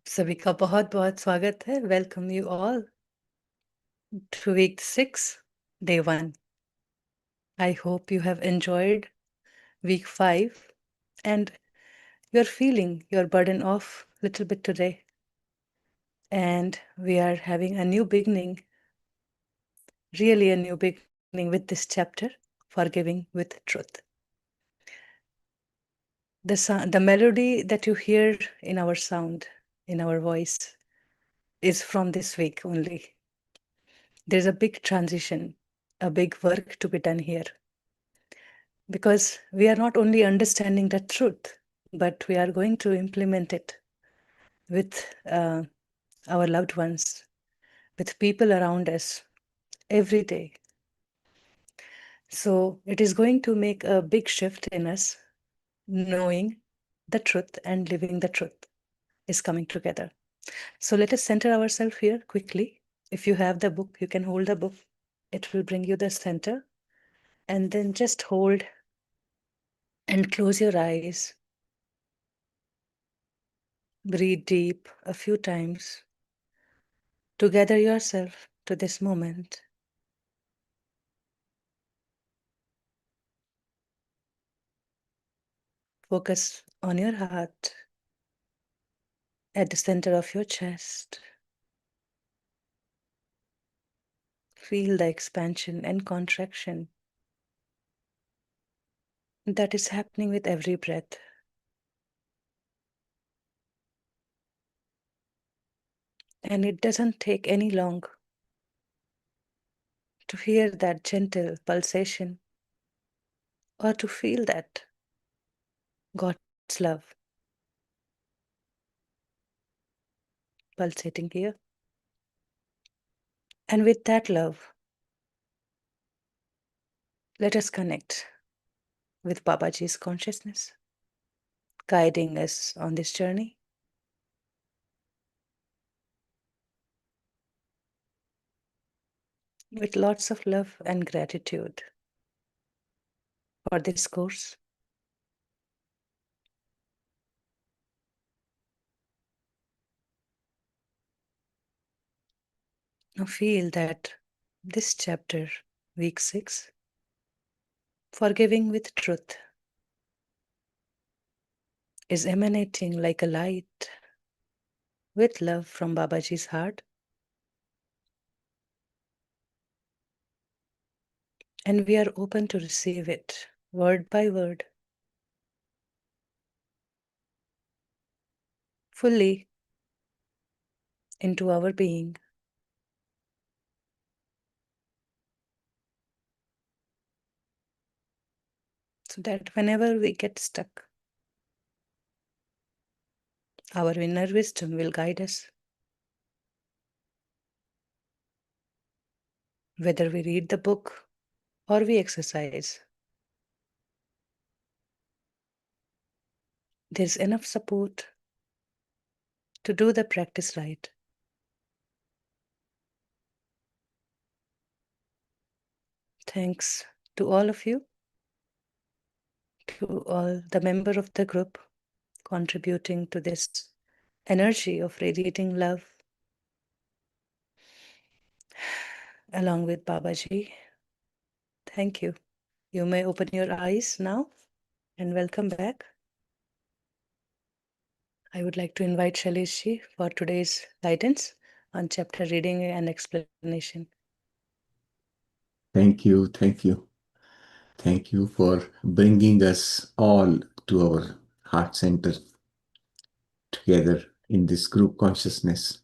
सभी का बहुत-बहुत स्वागत है। Welcome you all to week 6, day 1. I hope you have enjoyed week 5 and you're feeling your burden off a little bit today. And we are having a new beginning, really a new beginning with this chapter, Forgiving with Truth. The melody that you hear in our sound, in our voice, is from this week only. There's a big transition, a big work to be done here. Because we are not only understanding the truth, but we are going to implement it with our loved ones, with people around us every day. So it is going to make a big shift in us, knowing the truth and living the truth is coming together. So let us center ourselves here quickly. If you have the book, you can hold the book. It will bring you the center. And then just hold and close your eyes. Breathe deep a few times to gather yourself to this moment. Focus on your heart at the center of your chest. Feel the expansion and contraction that is happening with every breath. And it doesn't take any long to hear that gentle pulsation or to feel that God's love pulsating here. And with that love, let us connect with Babaji's consciousness, guiding us on this journey. With lots of love and gratitude for this course. Now feel that this chapter, week 6, Forgiving with Truth, is emanating like a light with love from Babaji's heart. And we are open to receive it word by word, fully into our being. So that whenever we get stuck, our inner wisdom will guide us. Whether we read the book or we exercise, there's enough support to do the practice right. Thanks to all of you, to all the members of the group contributing to this energy of radiating love along with Babaji. Thank you. You may open your eyes now and welcome back. I would like to invite Shailesh for today's guidance on chapter reading and explanation. Thank you. Thank you. Thank you for bringing us all to our heart center together in this group consciousness.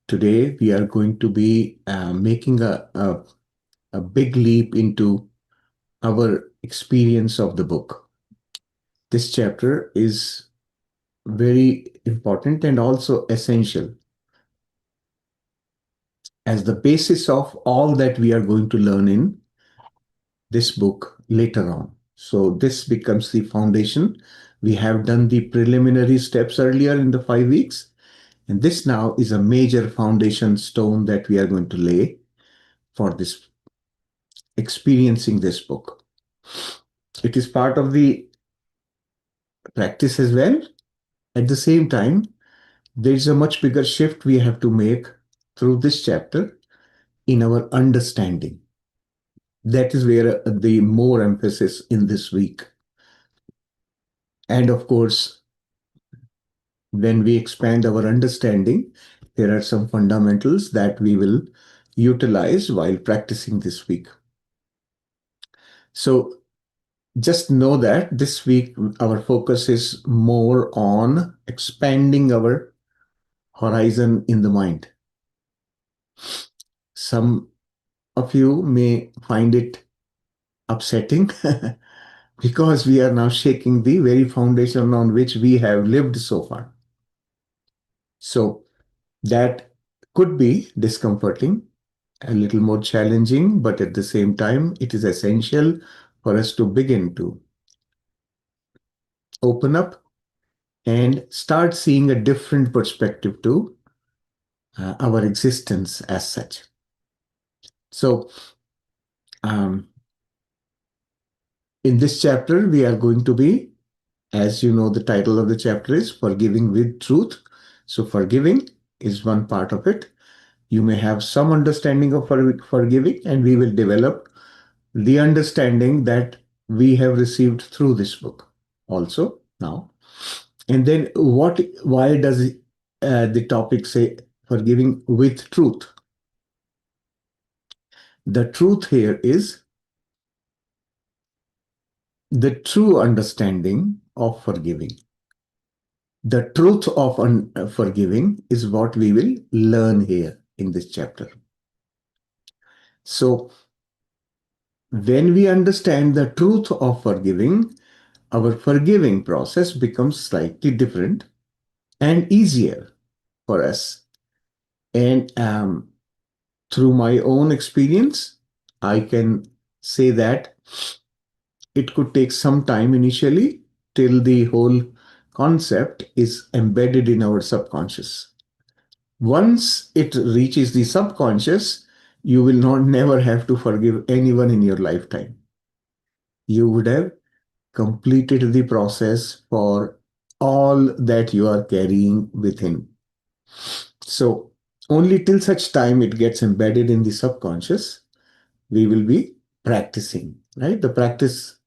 Today, we are going to be making a big leap into our experience of the book. This chapter is very important and also essential as the basis of all that we are going to learn in this book later on. So this becomes the foundation. We have done the preliminary steps earlier in the 5 weeks, and this now is a major foundation stone that we are going to lay for this experiencing this book. It is part of the practice as well. At the same time, There's a much bigger shift we have to make through this chapter in our understanding. That is where the more emphasis in this week. And of course, when we expand our understanding, there are some fundamentals that we will utilize while practicing this week. So just know that this week our focus is more on expanding our horizon in the mind. Some of you may find it upsetting because we are now shaking the very foundation on which we have lived so far. So that could be discomforting, a little more challenging, but at the same time, it is essential for us to begin to open up and start seeing a different perspective to our existence as such. So, um, in this chapter, we are going to be, as you know, the title of the chapter is Forgiving with Truth. So, forgiving is one part of it. You may have some understanding of forgiving, and we will develop the understanding that we have received through this book also now. And then, why does the topic say forgiving with truth? The truth here is the true understanding of forgiving. The truth of forgiving is what we will learn here in this chapter. So, when we understand the truth of forgiving, our forgiving process becomes slightly different and easier for us. And through my own experience, I can say that it could take some time initially till the whole concept is embedded in our subconscious. Once it reaches the subconscious, you will not never have to forgive anyone in your lifetime. You would have completed the process for all that you are carrying within. So, only till such time it gets embedded in the subconscious, we will be practicing, right? The purpose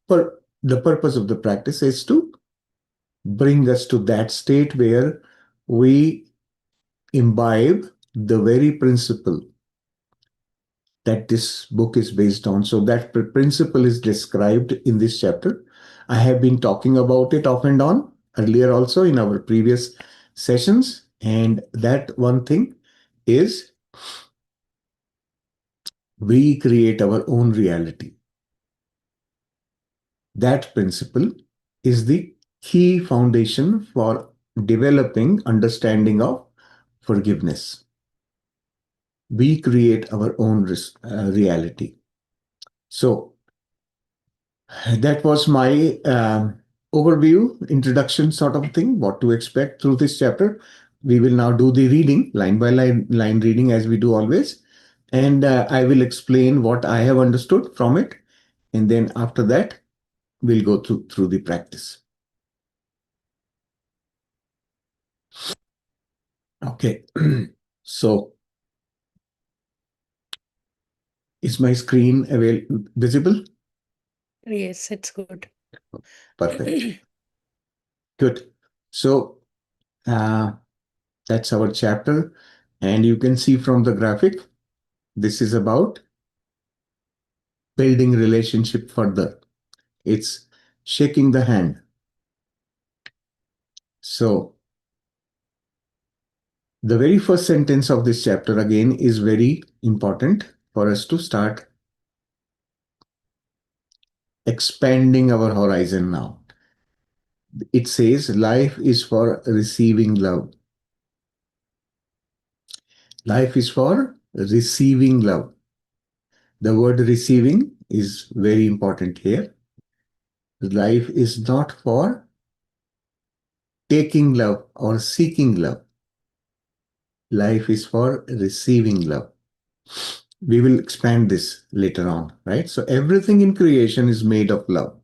of the practice is to bring us to that state where we imbibe the very principle that this book is based on. So that principle is described in this chapter. I have been talking about it off and on earlier also in our previous sessions. And that one thing is we create our own reality. That principle is the key foundation for developing understanding of forgiveness. We create our own reality. So that was my overview, introduction sort of thing, what to expect through this chapter. We will now do the reading, line by line reading as we do always. And I will explain what I have understood from it. And then after that, we'll go through the practice. Okay. So is my screen visible? Yes, it's good. Perfect. Good. So that's our chapter. And you can see from the graphic, this is about building relationship further. It's shaking the hand. So the very first sentence of this chapter again is very important for us to start expanding our horizon now. It says life is for receiving love. Life is for receiving love. The word receiving is very important here. Life is not for taking love or seeking love. Life is for receiving love. We will expand this later on, right? So everything in creation is made of love.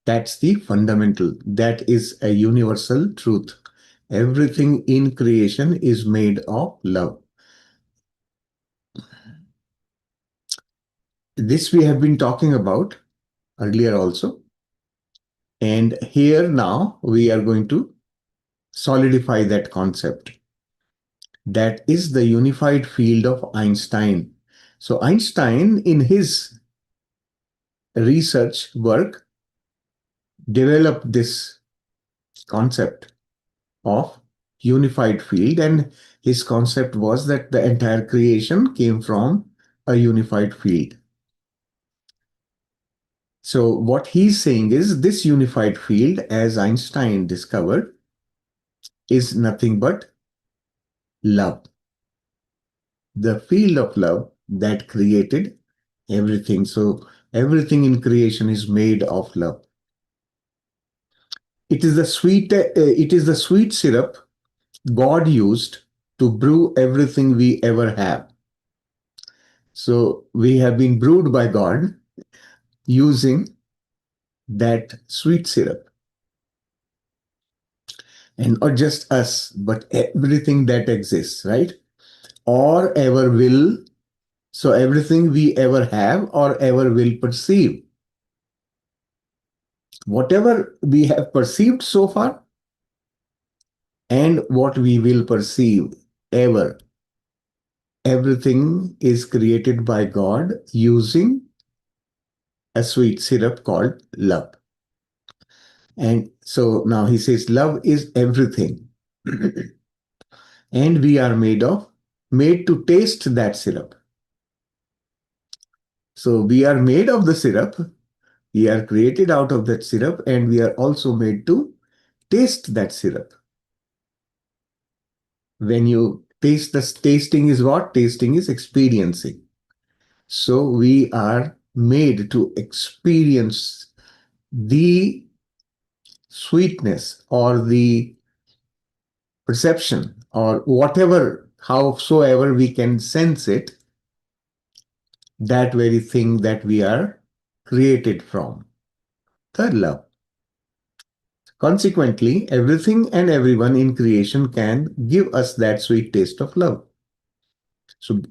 That's the fundamental. That is a universal truth. Everything in creation is made of love. This we have been talking about earlier also. And here now we are going to solidify that concept. That is the unified field of Einstein. So Einstein, in his research work, developed this concept of unified field, and his concept was that the entire creation came from a unified field. So what he's saying is this unified field, as Einstein discovered, is nothing but love. The field of love that created everything. So everything in creation is made of love. It is the sweet syrup God used to brew everything we ever have. So we have been brewed by God using that sweet syrup. And not just us, but everything that exists, right? Or ever will. So everything we ever have or ever will perceive. Whatever we have perceived so far and what we will perceive ever, everything is created by God using a sweet syrup called love. And so now he says, love is everything. And we are made to taste that syrup. So we are made of the syrup, we are created out of that syrup, and we are also made to taste that syrup. When you taste, the tasting is what? Tasting is experiencing. So we are made to experience the sweetness or the perception or whatever, howsoever we can sense it, that very thing that we are created from, the love. Consequently, everything and everyone in creation can give us that sweet taste of love. So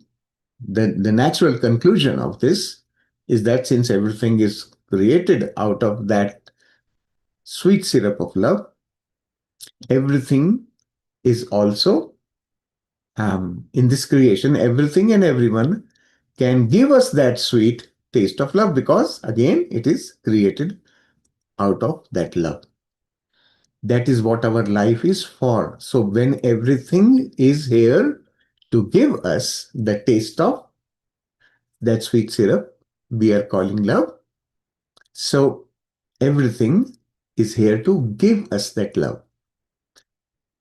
the natural conclusion of this is that since everything is created out of that sweet syrup of love, everything is also in this creation, everything and everyone can give us that sweet taste of love because, again, it is created out of that love. That is what our life is for. So when everything is here to give us the taste of that sweet syrup we are calling love, so everything is here to give us that love.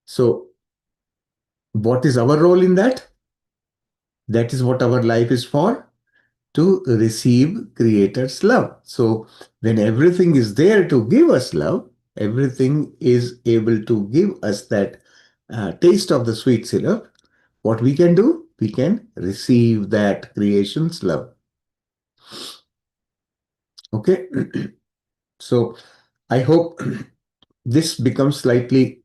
So what is our role in that? That is what our life is for, to receive Creator's love. So when everything is there to give us love, everything is able to give us that taste of the sweet syrup. What we can do? We can receive that creation's love. Okay. So I hope this becomes slightly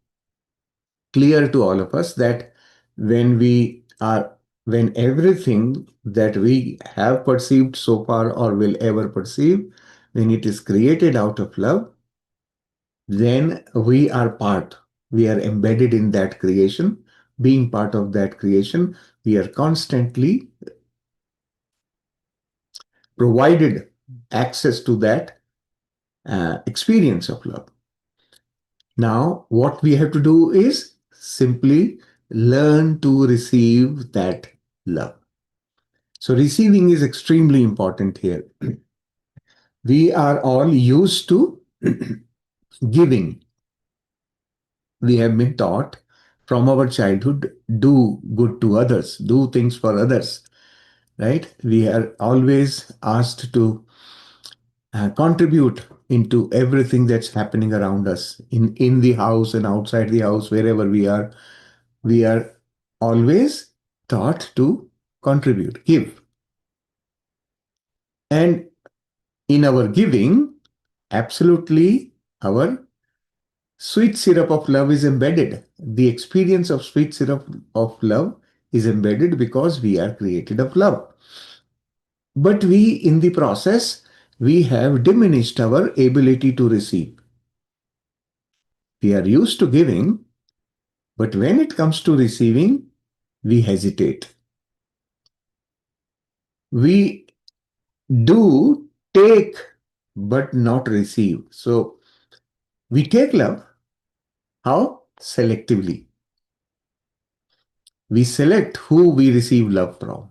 clear to all of us that when we are, when everything that we have perceived so far or will ever perceive, when it is created out of love, then we are embedded in that creation. Being part of that creation, we are constantly provided access to that experience of love. Now, what we have to do is simply learn to receive that love. So, receiving is extremely important here. We are all used to giving. We have been taught from our childhood, do good to others, do things for others, right? We are always asked to contribute into everything that's happening around us in the house and outside the house, wherever we are always taught to contribute, give. And in our giving, absolutely our Sweet syrup of love is embedded. The experience of sweet syrup of love is embedded because we are created of love. But we, in the process, we have diminished our ability to receive. We are used to giving, but when it comes to receiving, we hesitate. We do take, but not receive. So we take love. How? Selectively. We select who we receive love from,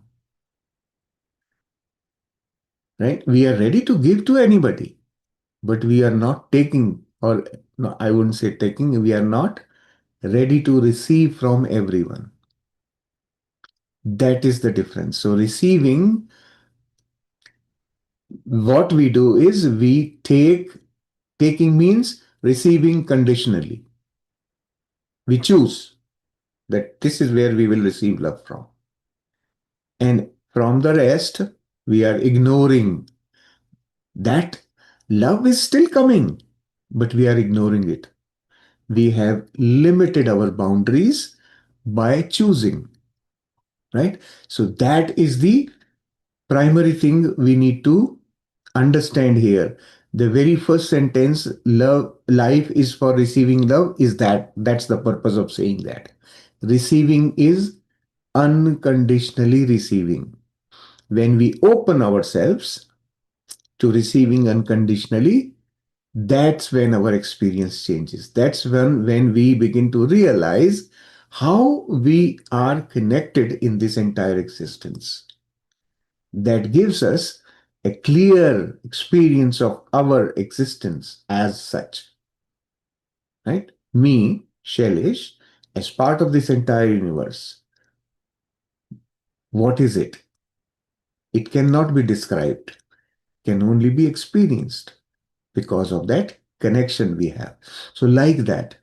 right? We are ready to give to anybody, but we are not taking, or no, I wouldn't say taking, we are not ready to receive from everyone. That is the difference. So, receiving, what we do is we take, taking means receiving conditionally. We choose that this is where we will receive love from. And from the rest, we are ignoring that love is still coming, but we are ignoring it. We have limited our boundaries by choosing, right? So that is the primary thing we need to understand here. The very first sentence, love, life is for receiving love, is that's the purpose of saying that. Receiving is unconditionally receiving. When we open ourselves to receiving unconditionally, that's when our experience changes. That's when we begin to realize how we are connected in this entire existence. That gives us a clear experience of our existence as such, right? Me, Shailesh, as part of this entire universe. What is it? It cannot be described, can only be experienced because of that connection we have. So, like that,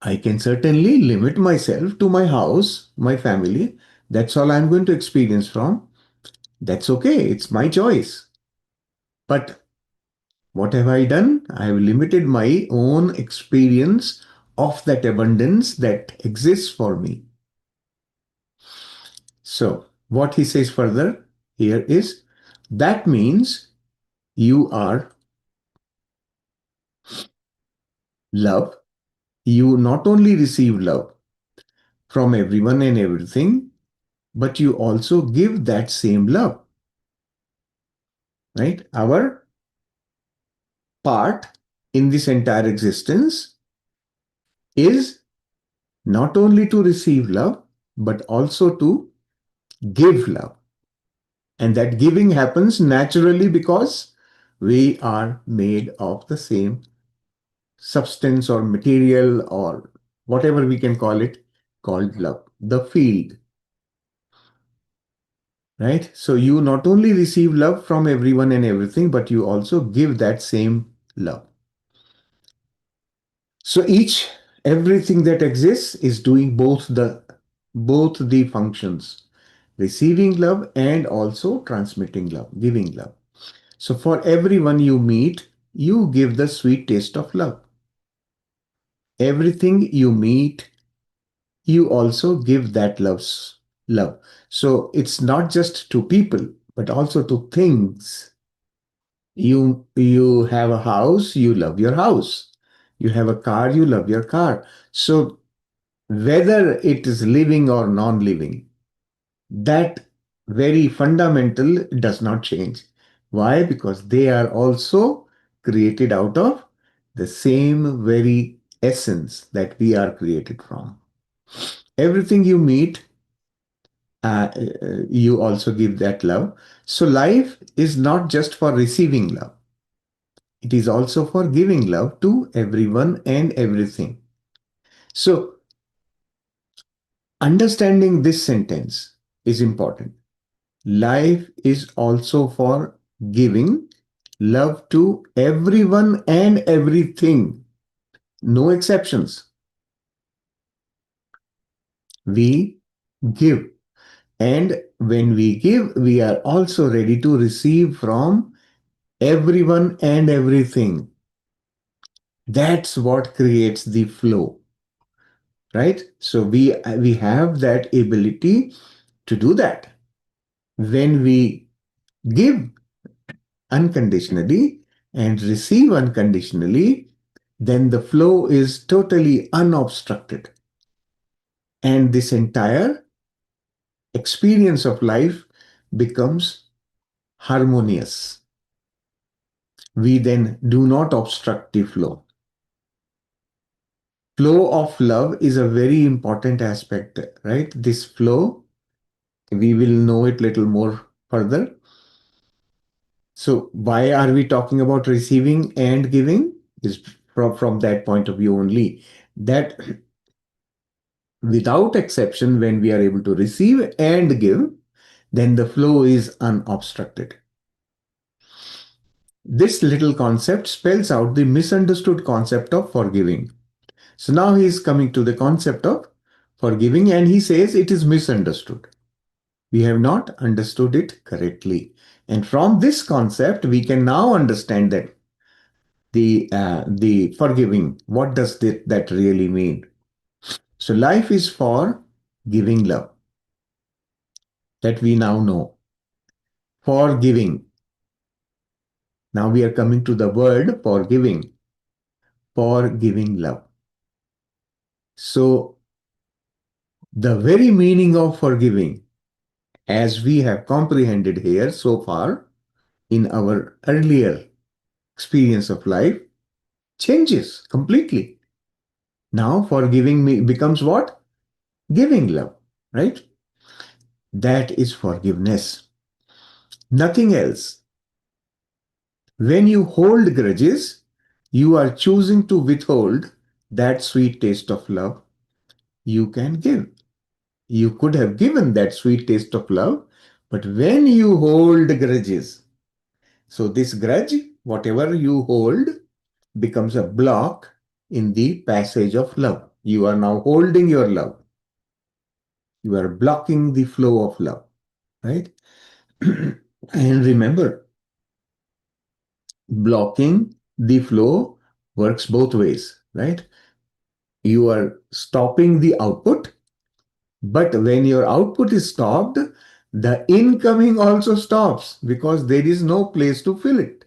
I can certainly limit myself to my house, my family. That's all I'm going to experience from. That's okay. It's my choice. But what have I done? I have limited my own experience of that abundance that exists for me. So, what he says further here is that means you are love. You not only receive love from everyone and everything, but you also give that same love, right? Our part in this entire existence is not only to receive love, but also to give love. And that giving happens naturally because we are made of the same substance or material or whatever we can call it, called love, the field, right? So you not only receive love from everyone and everything, but you also give that same love. So everything that exists is doing both the functions, receiving love and also transmitting love, giving love. So for everyone you meet, you give the sweet taste of love. Everything you meet, you also give that love. So it's not just to people, but also to things. You have a house, you love your house. You have a car, you love your car. So whether it is living or non-living, that very fundamental does not change. Why? Because they are also created out of the same very essence that we are created from. Everything you meet, you also give that love. So life is not just for receiving love. It is also for giving love to everyone and everything. So understanding this sentence is important. Life is also for giving love to everyone and everything. No exceptions. We give. And when we give, we are also ready to receive from everyone and everything. That's what creates the flow, right? So we have that ability to do that. When we give unconditionally and receive unconditionally, then the flow is totally unobstructed. And this entire experience of life becomes harmonious. We then do not obstruct the flow. Flow of love is a very important aspect, right? This flow, we will know it little more further. So why are we talking about receiving and giving? Is from that point of view only. That without exception, when we are able to receive and give, then the flow is unobstructed. This little concept spells out the misunderstood concept of forgiving. So now he is coming to the concept of forgiving and he says it is misunderstood. We have not understood it correctly. And from this concept, we can now understand that the forgiving, what does that really mean? So life is for giving love, that we now know. Forgiving. Now we are coming to the word forgiving, for giving love. So the very meaning of forgiving, as we have comprehended here so far in our earlier experience of life, changes completely. Now forgiving me becomes what? Giving love, right? That is forgiveness. Nothing else. When you hold grudges, you are choosing to withhold that sweet taste of love you can give. You could have given that sweet taste of love, but when you hold grudges, so this grudge, whatever you hold, becomes a block in the passage of love. You are now holding your love. You are blocking the flow of love, right? And remember, blocking the flow works both ways, right? You are stopping the output, but when your output is stopped, the incoming also stops because there is no place to fill it.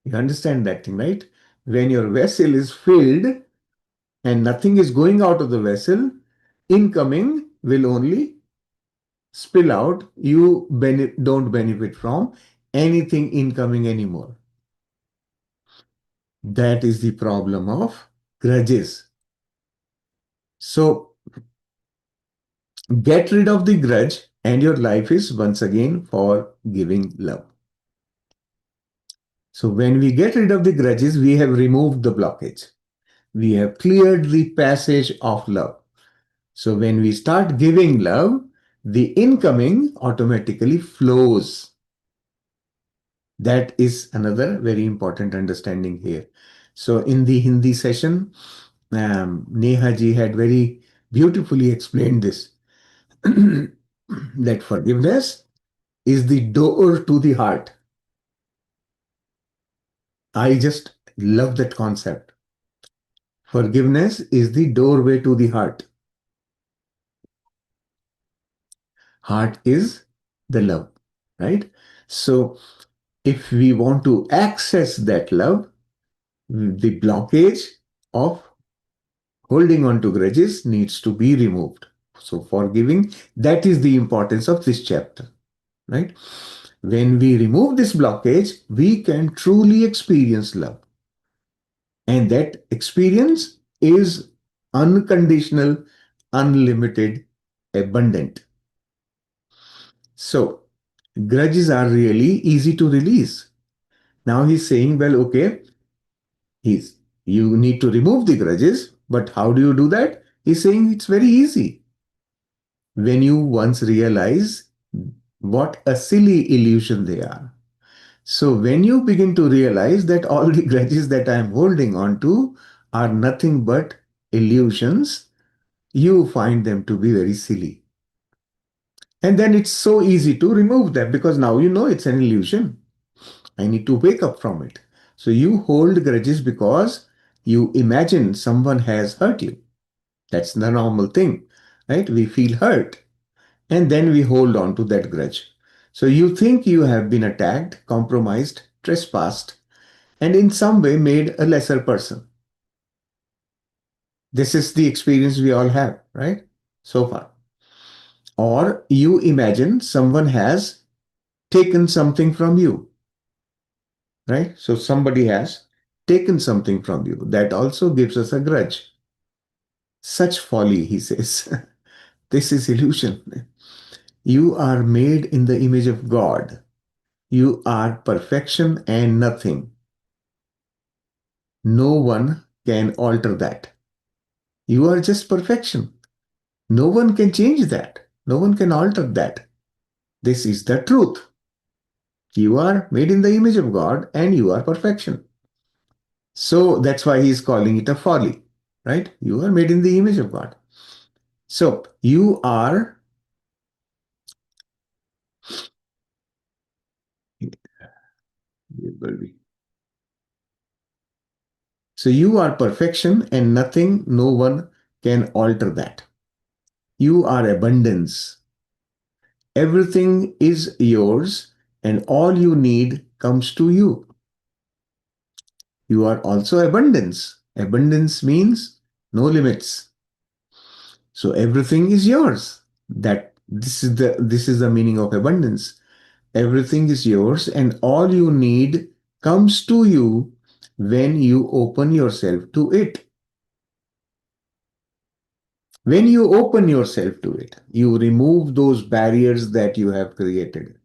You understand that thing, right? When your vessel is filled and nothing is going out of the vessel, incoming will only spill out. You don't benefit from anything incoming anymore. That is the problem of grudges. So get rid of the grudge, and your life is once again for giving love. So when we get rid of the grudges, we have removed the blockage. We have cleared the passage of love. So when we start giving love, the incoming automatically flows. That is another very important understanding here. So in the Hindi session, Neha ji had very beautifully explained this. That forgiveness is the door to the heart. I just love that concept. Forgiveness is the doorway to the heart. Heart is the love, right? So if we want to access that love, the blockage of holding on to grudges needs to be removed. So forgiving, that is the importance of this chapter, right? When we remove this blockage, we can truly experience love. And that experience is unconditional, unlimited, abundant. So grudges are really easy to release. Now he's saying, well, okay, he's you need to remove the grudges, but how do you do that? He's saying it's very easy. When you once realize what a silly illusion they are. So when you begin to realize that all the grudges that I am holding on to are nothing but illusions, you find them to be very silly. And then it's so easy to remove them because now you know it's an illusion. I need to wake up from it. So you hold grudges because you imagine someone has hurt you. That's the normal thing, right? We feel hurt and then we hold on to that grudge. So you think you have been attacked, compromised, trespassed, and in some way made a lesser person. This is the experience we all have, right? So far. Or you imagine someone has taken something from you, right? So somebody has taken something from you. That also gives us a grudge. Such folly, he says. This is illusion. You are made in the image of God. You are perfection and nothing. No one can alter that. You are just perfection. No one can change that. No one can alter that. This is the truth. You are made in the image of God and you are perfection. So that's why he is calling it a folly, right? You are made in the image of God. So you are, so you are perfection and nothing, no one can alter that. You are abundance. Everything is yours and all you need comes to you. You are also abundance. Abundance means no limits. So everything is yours. That this is the meaning of abundance. Everything is yours and all you need comes to you when you open yourself to it. When you open yourself to it, you remove those barriers that you have created.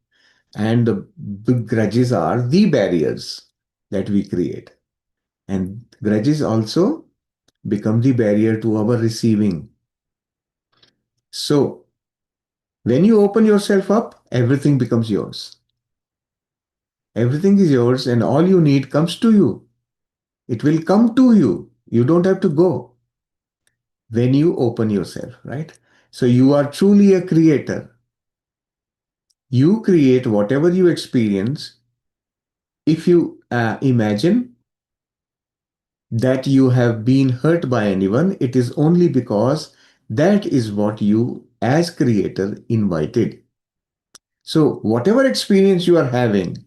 And the big grudges are the barriers that we create. And grudges also become the barrier to our receiving. So, when you open yourself up, everything becomes yours. Everything is yours, and all you need comes to you. It will come to you. You don't have to go when you open yourself, right? So, you are truly a creator. You create whatever you experience. If you imagine that you have been hurt by anyone, it is only because that is what you, as creator, invited. So, whatever experience you are having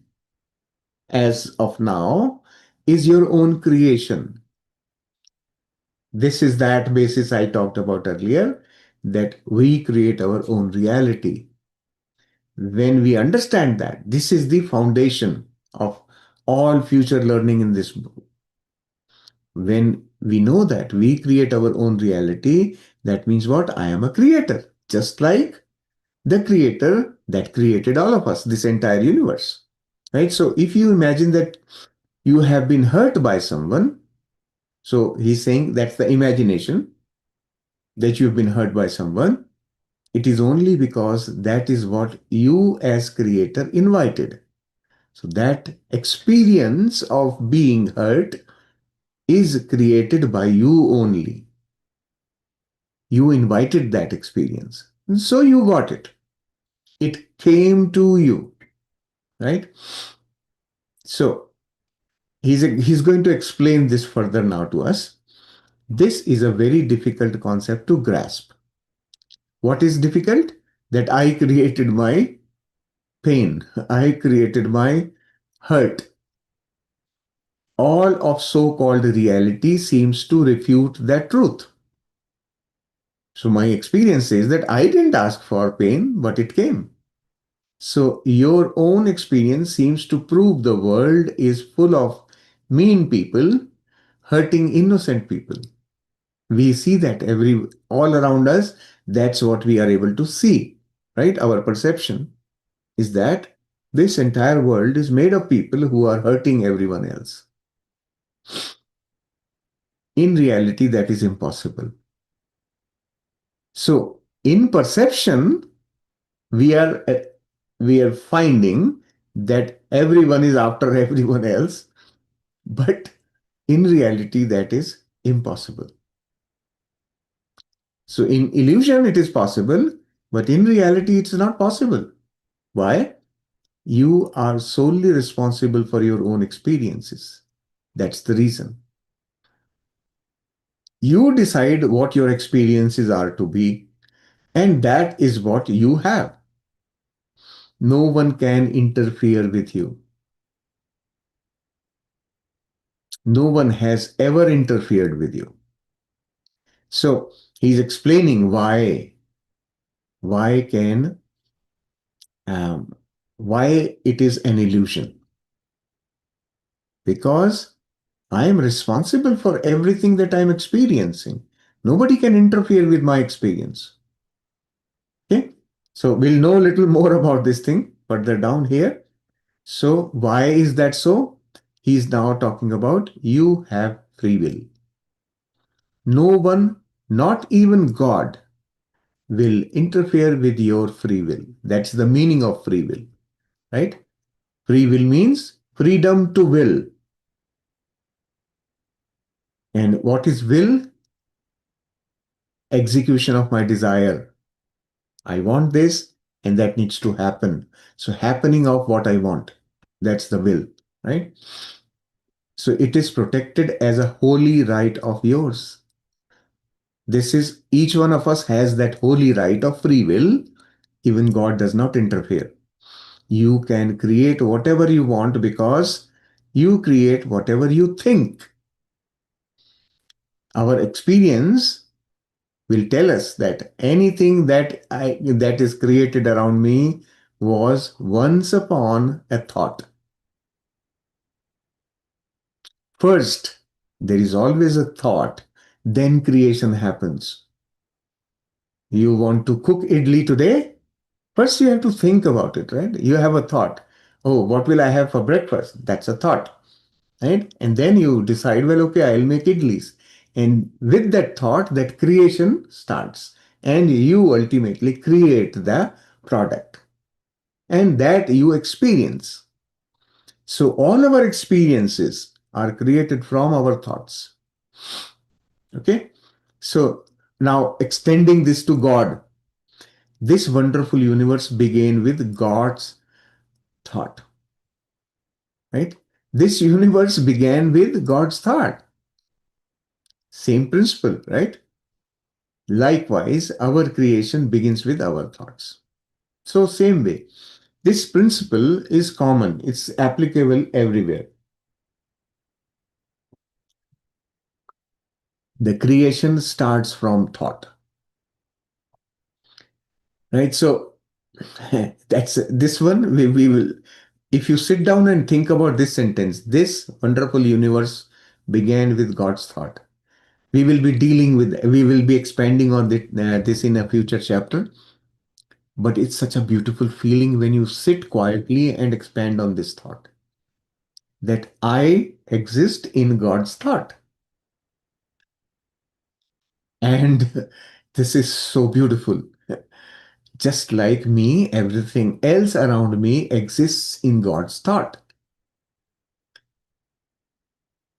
as of now is your own creation. This is that basis I talked about earlier, that we create our own reality. When we understand that, this is the foundation of all future learning in this book. When we know that we create our own reality, that means what? I am a creator, just like the creator that created all of us, this entire universe. Right? So if you imagine that you have been hurt by someone, so he's saying that's the imagination that you've been hurt by someone. It is only because that is what you as creator invited. So that experience of being hurt is created by you only. You invited that experience. And so you got it. It came to you, right? So he's going to explain this further now to us. This is a very difficult concept to grasp. What is difficult? That I created my pain. I created my hurt. All of so-called reality seems to refute that truth. So my experience says that I didn't ask for pain, but it came. So your own experience seems to prove the world is full of mean people hurting innocent people. We see that all around us. That's what we are able to see, right? Our perception is that this entire world is made of people who are hurting everyone else. In reality, that is impossible. So in perception, we are uh, we are finding that everyone is after everyone else, but in reality, that is impossible. So in illusion, it is possible, but in reality, it's not possible. Why? You are solely responsible for your own experiences. That's the reason. You decide what your experiences are to be, and that is what you have. No one can interfere with you. No one has ever interfered with you. So he's explaining why can um, why it is an illusion. Because I am responsible for everything that I'm experiencing. Nobody can interfere with my experience. Okay, so we'll know a little more about this thing further down here. So why is that so? He's now talking about you have free will. No one, not even God, will interfere with your free will. That's the meaning of free will, right? Free will means freedom to will. And what is will? Execution of my desire. I want this and that needs to happen. So, happening of what I want. That's the will, right? So, it is protected as a holy right of yours. This is each one of us has that holy right of free will. Even God does not interfere. You can create whatever you want because you create whatever you think. Our experience will tell us that anything that is created around me was once upon a thought. First, there is always a thought, then creation happens. You want to cook idli today? First, you have to think about it, right? You have a thought. Oh, what will I have for breakfast? That's a thought, right? And then you decide, well, okay, I'll make idlis. And with that thought, that creation starts. And you ultimately create the product. And that you experience. So all our experiences are created from our thoughts. Okay? So now extending this to God, this wonderful universe began with God's thought, right? This universe began with God's thought. Same principle, right? Likewise, our creation begins with our thoughts. So, same way, this principle is common, it's applicable everywhere. The creation starts from thought, right? So, that's this one. We will, if you sit down and think about this sentence, this wonderful universe began with God's thought. We will be expanding on this in a future chapter. But it's such a beautiful feeling when you sit quietly and expand on this thought that I exist in God's thought. And this is so beautiful. Just like me, everything else around me exists in God's thought.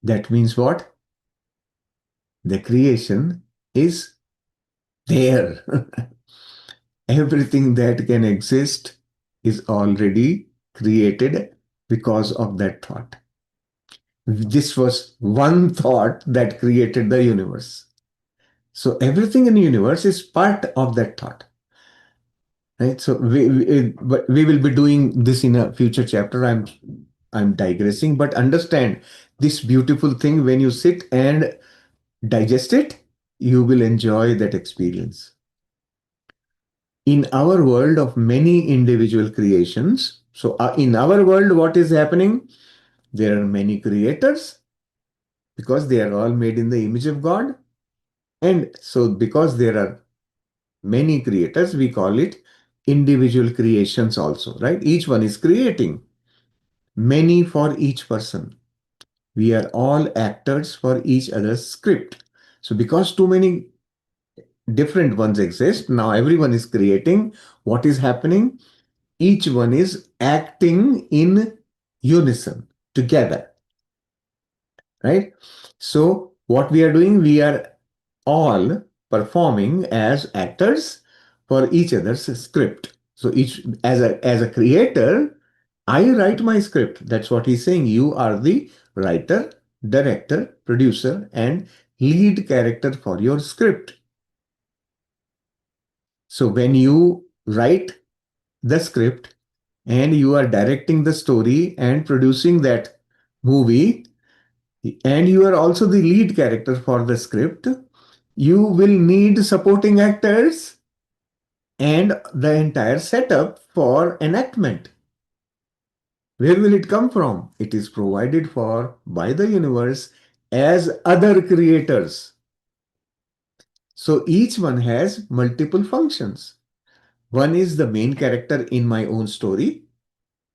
That means what? The creation is there. Everything that can exist is already created because of that thought. This was one thought that created the universe. So everything in the universe is part of that thought, right? So we will be doing this in a future chapter. I'm digressing, but understand this beautiful thing when you sit and digest it, you will enjoy that experience. In our world of many individual creations, so in our world, what is happening? There are many creators because they are all made in the image of God. And so, because there are many creators, we call it individual creations also, right? Each one is creating many for each person. We are all actors for each other's script. So, because too many different ones exist, now everyone is creating. What is happening? Each one is acting in unison together, right? So, what we are doing, we are all performing as actors for each other's script. So each as a creator, I write my script. That's what he's saying. You are the writer director, producer, and lead character for your script. So when you write the script and you are directing the story and producing that movie, and you are also the lead character for the script, you will need supporting actors and the entire setup for enactment. Where will it come from? It is provided for by the universe as other creators. So each one has multiple functions. One is the main character in my own story,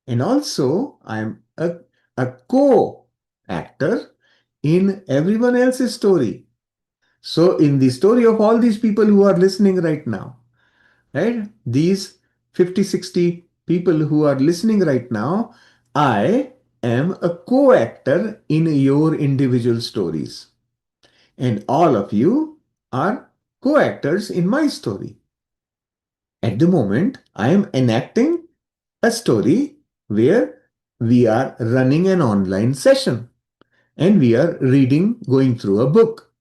and also I'm a co-actor in everyone else's story. So in the story of all these people who are listening right now, right? These 50, 60 people who are listening right now, I am a co-actor in your individual stories. And all of you are co-actors in my story. At the moment, I am enacting a story where we are running an online session and we are reading, going through a book.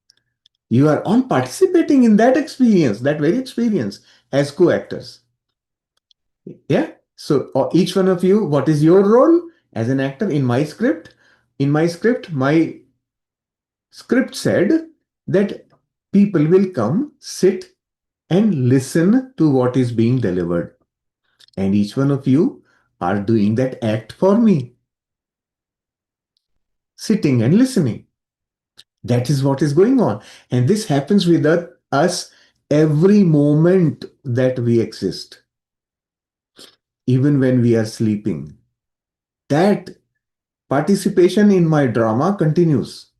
You are all participating in that experience, that very experience as co-actors. Yeah. So each one of you, what is your role as an actor in my script? In my script said that people will come, sit, and listen to what is being delivered. And each one of you are doing that act for me, sitting and listening. That is what is going on. And this happens with us every moment that we exist, even when we are sleeping. That participation in my drama continues.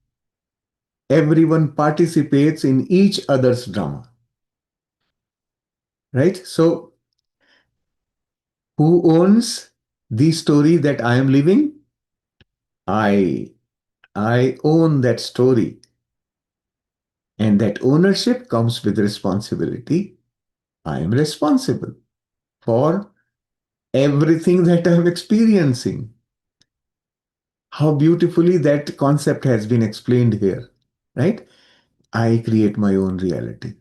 Everyone participates in each other's drama, right? So, who owns the story that I am living? I. I own that story. And that ownership comes with responsibility. I am responsible for everything that I am experiencing. How beautifully that concept has been explained here, right? I create my own reality.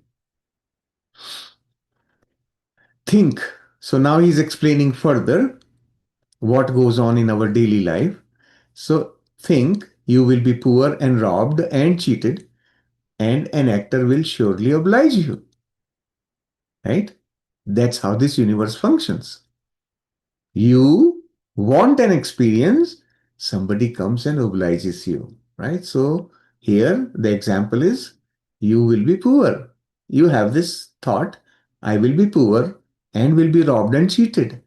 Think. So now he's explaining further what goes on in our daily life. So think you will be poor and robbed and cheated, and an actor will surely oblige you, right? That's how this universe functions. You want an experience, somebody comes and obliges you, right? So here the example is you will be poor. You have this thought, I will be poor and will be robbed and cheated.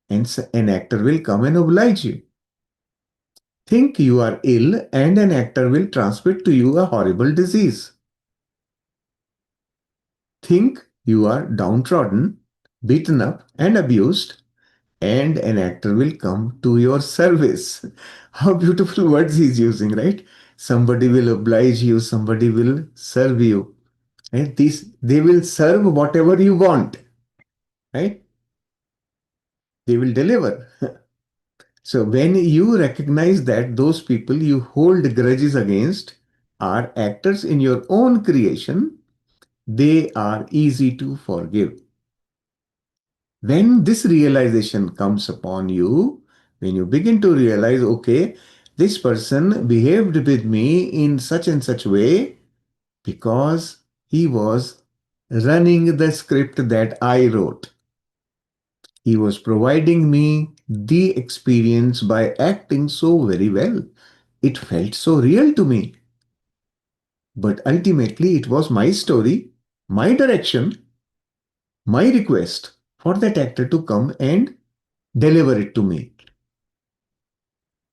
And an actor will come and oblige you. Think you are ill and an actor will transmit to you a horrible disease. Think you are downtrodden, beaten up, and abused, and an actor will come to your service. How beautiful words he's using, right? Somebody will oblige you, somebody will serve you. Right? They will serve whatever you want, right? They will deliver. So when you recognize that those people you hold grudges against are actors in your own creation, they are easy to forgive. When this realization comes upon you, when you begin to realize, okay, this person behaved with me in such and such way because he was running the script that I wrote. He was providing me the experience by acting so very well. It felt so real to me. But ultimately, it was my story, my direction, my request for that actor to come and deliver it to me.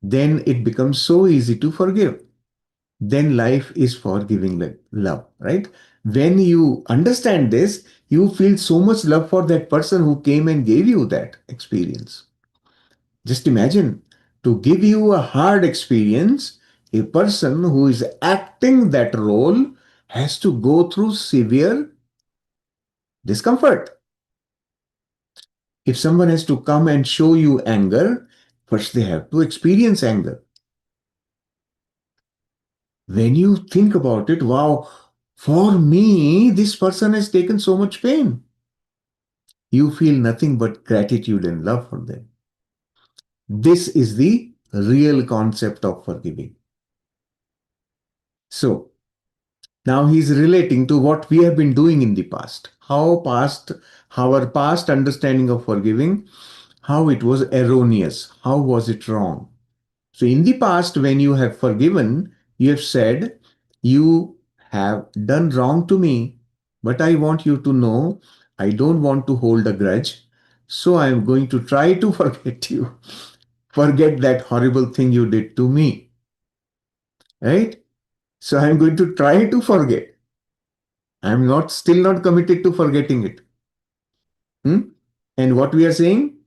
Then it becomes so easy to forgive. Then life is for giving love, right? When you understand this, you feel so much love for that person who came and gave you that experience. Just imagine to give you a hard experience, a person who is acting that role has to go through severe discomfort. If someone has to come and show you anger, first they have to experience anger. When you think about it, wow, for me, this person has taken so much pain. You feel nothing but gratitude and love for them. This is the real concept of forgiving. So, now he's relating to what we have been doing in the past. How our past understanding of forgiving, how it was erroneous, how was it wrong. So in the past, when you have forgiven, you have said, you have done wrong to me, but I want you to know I don't want to hold a grudge. So I am going to try to forget you. Forget that horrible thing you did to me. Right? So I'm going to try to forget. I'm not still not committed to forgetting it. Hmm? And what we are saying,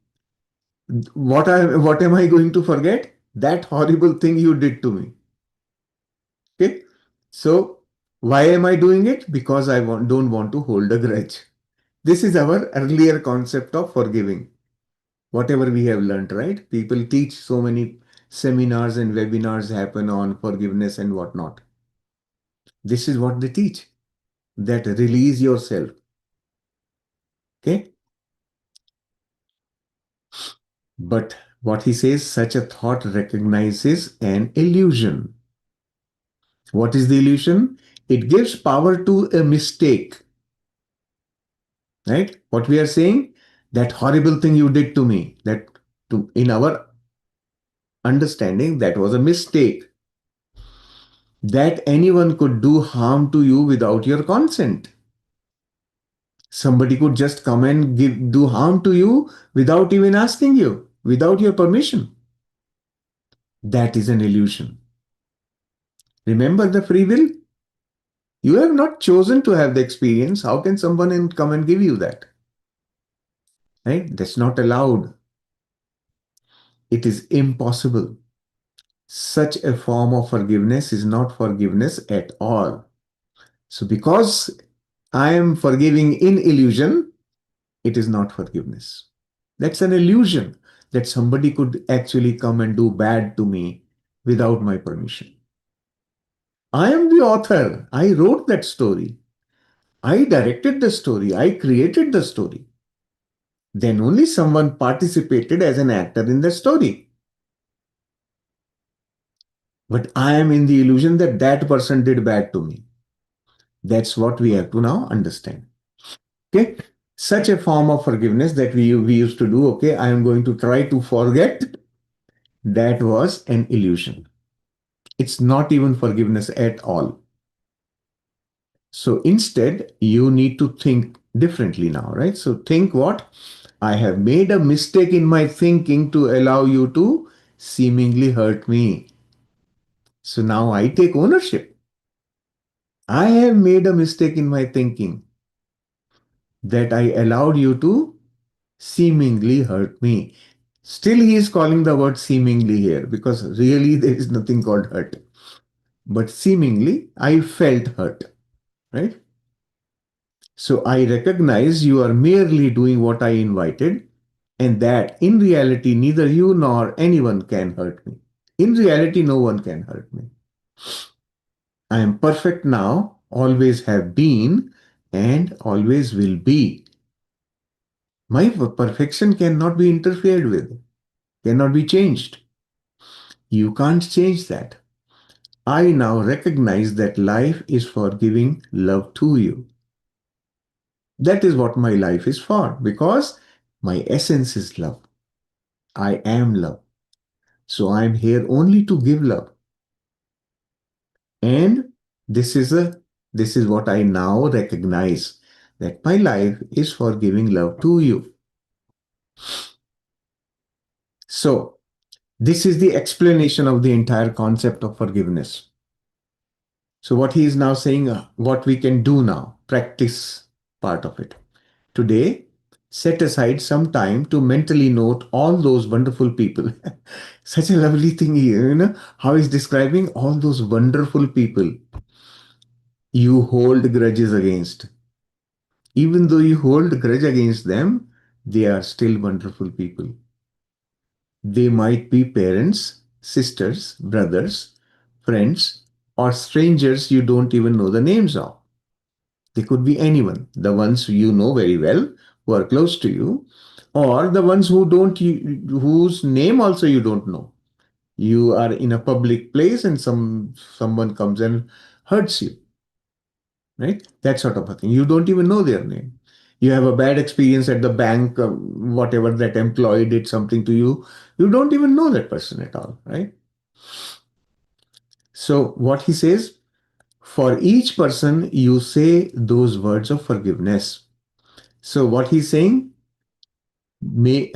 what am I going to forget? That horrible thing you did to me. Okay. So why am I doing it? Because don't want to hold a grudge. This is our earlier concept of forgiving. Whatever we have learned, right? People teach so many seminars and webinars happen on forgiveness and whatnot. This is what they teach. That release yourself. Okay. But what he says, such a thought recognizes an illusion. What is the illusion? It gives power to a mistake. Right? What we are saying, that horrible thing you did to me, that in our understanding, that was a mistake. That anyone could do harm to you without your consent. Somebody could just come and do harm to you without even asking you, without your permission. That is an illusion. Remember the free will? You have not chosen to have the experience. How can someone come and give you that? Right? That's not allowed. It is impossible. Such a form of forgiveness is not forgiveness at all. So, because I am forgiving in illusion, it is not forgiveness. That's an illusion that somebody could actually come and do bad to me without my permission. I am the author. I wrote that story. I directed the story. I created the story. Then only someone participated as an actor in the story. But I am in the illusion that that person did bad to me. That's what we have to now understand. Okay. Such a form of forgiveness that we used to do. Okay. I am going to try to forget. That was an illusion. It's not even forgiveness at all. So instead, you need to think differently now, right? So think what? I have made a mistake in my thinking to allow you to seemingly hurt me. So now I take ownership. I have made a mistake in my thinking that I allowed you to seemingly hurt me. Still, he is calling the word seemingly here because really there is nothing called hurt. But seemingly, I felt hurt, right? So I recognize you are merely doing what I invited, and that in reality, neither you nor anyone can hurt me. In reality, no one can hurt me. I am perfect now, always have been, and always will be. My perfection cannot be interfered with, cannot be changed. You can't change that. I now recognize that life is for giving love to you. That is what my life is for because my essence is love. I am love. So I am here only to give love. And this is a this is what I now recognize that my life is for giving love to you. So this is the explanation of the entire concept of forgiveness. So what he is now saying, what we can do now, practice part of it. Today, set aside some time to mentally note all those wonderful people. Such a lovely thing here, how he's describing all those wonderful people you hold grudges against. Even though you hold a grudge against them, they are still wonderful people. They might be parents, sisters, brothers, friends. or strangers you don't even know the names of. They could be anyone, the ones you know very well, who are close to you, or the ones whose name also you don't know. You are in a public place and someone comes and hurts you, right? That sort of a thing. You don't even know their name. You have a bad experience at the bank, whatever that employee did something to you. You don't even know that person at all, right? So what he says, for each person, you say those words of forgiveness. So what he's saying, may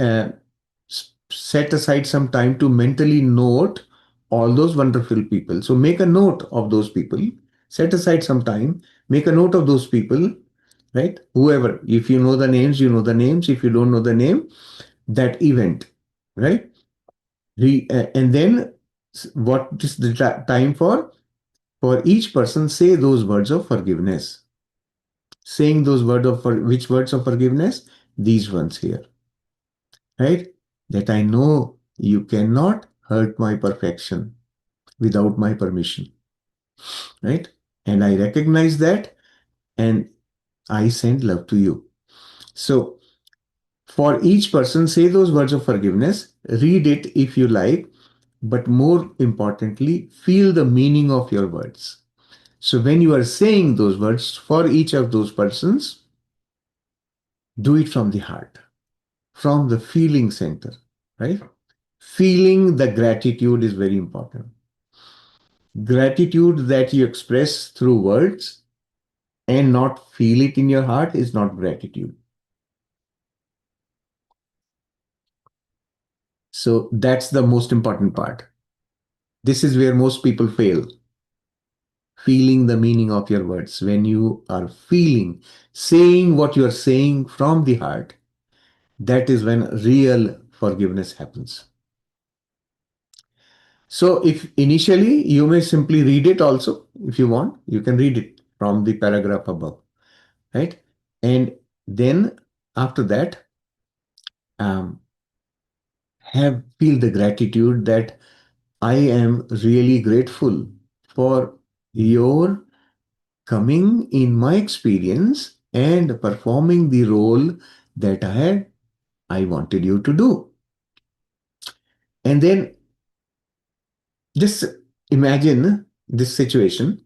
set aside some time to mentally note all those wonderful people. So make a note of those people. Set aside some time. Make a note of those people, right? Whoever. If you know the names, you know the names. If you don't know the name, that event, right? And then what is the time for? For each person, say those words of forgiveness. Saying those words of which words of forgiveness? These ones here, right? That I know you cannot hurt my perfection without my permission, right? And I recognize that and I send love to you. So, for each person, say those words of forgiveness, read it if you like, but more importantly, feel the meaning of your words. So, when you are saying those words for each of those persons, do it from the heart, from the feeling center, right? Feeling the gratitude is very important. Gratitude that you express through words and not feel it in your heart is not gratitude. So that's the most important part. This is where most people fail. Feeling the meaning of your words. When you are feeling, saying what you are saying from the heart, that is when real forgiveness happens. So if initially you may simply read it also, if you want, you can read it from the paragraph above, right? And then after that, um, have feel the gratitude that I am really grateful for your coming in my experience and performing the role that I wanted you to do. And then just imagine this situation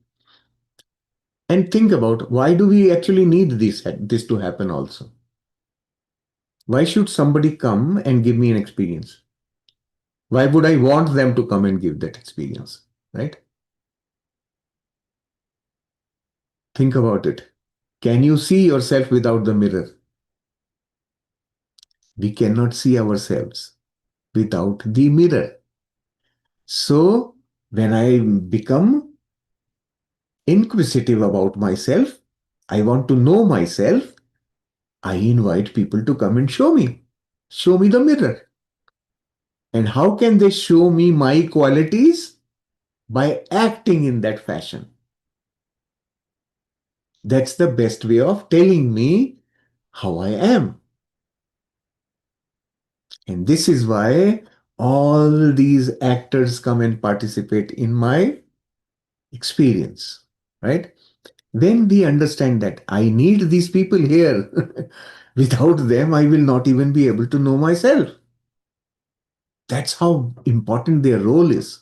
and think about why do we actually need this to happen also? Why should somebody come and give me an experience? Why would I want them to come and give that experience? Right? Think about it. Can you see yourself without the mirror? We cannot see ourselves without the mirror. So, when I become inquisitive about myself, I want to know myself, I invite people to come and show me the mirror. And how can they show me my qualities? By acting in that fashion. That's the best way of telling me how I am. And this is why all these actors come and participate in my experience, right? When we understand that I need these people here, without them, I will not even be able to know myself. That's how important their role is.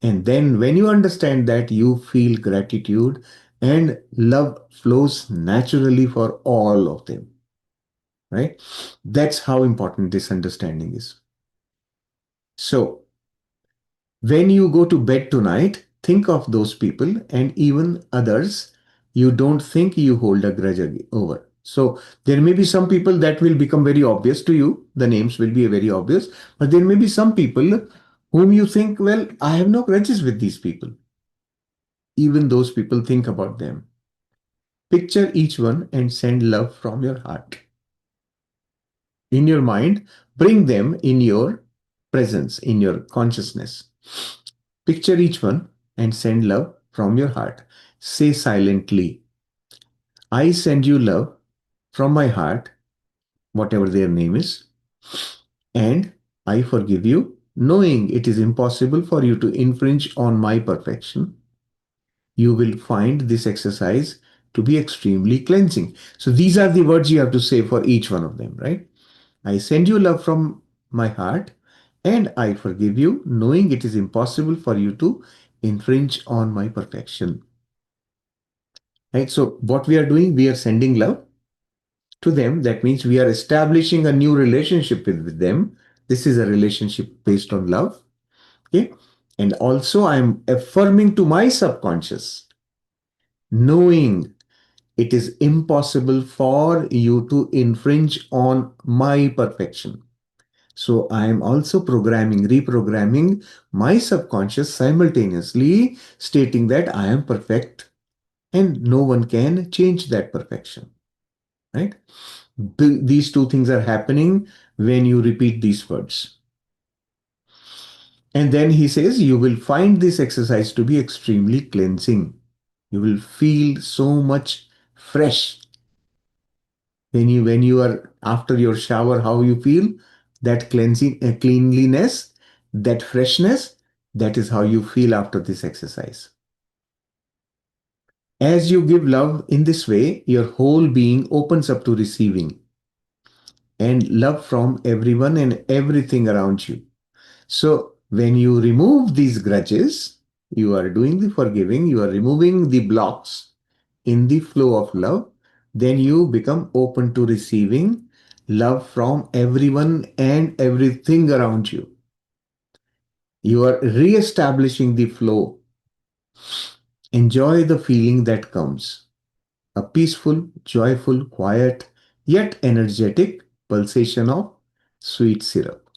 And then when you understand that, you feel gratitude and love flows naturally for all of them, right? That's how important this understanding is. So, when you go to bed tonight, think of those people and even others you don't think you hold a grudge over. So, there may be some people that will become very obvious to you. The names will be very obvious. But there may be some people whom you think, well, I have no grudges with these people. Even those people, think about them. Picture each one and send love from your heart. In your mind, bring them in your presence, in your consciousness. Picture each one and send love from your heart. Say silently, I send you love from my heart, whatever their name is, and I forgive you, knowing it is impossible for you to infringe on my perfection. you will find this exercise to be extremely cleansing. So these are the words you have to say for each one of them, right? I send you love from my heart and I forgive you, knowing it is impossible for you to infringe on my perfection. Right? So what we are doing, we are sending love to them. That means we are establishing a new relationship with them. This is a relationship based on love. Okay. And also I'm affirming to my subconscious, knowing it is impossible for you to infringe on my perfection. So I am also reprogramming my subconscious simultaneously, stating that I am perfect and no one can change that perfection. Right? These two things are happening when you repeat these words. And then he says, you will find this exercise to be extremely cleansing. You will feel so much fresh when you are after your shower, how you feel, that cleansing, cleanliness, that freshness, that is how you feel after this exercise. As you give love in this way, your whole being opens up to receiving and love from everyone and everything around you. So when you remove these grudges, you are doing the forgiving, you are removing the blocks in the flow of love, then you become open to receiving love from everyone and everything around you. You are re-establishing the flow. Enjoy the feeling that comes. A peaceful, joyful, quiet, yet energetic pulsation of sweet syrup.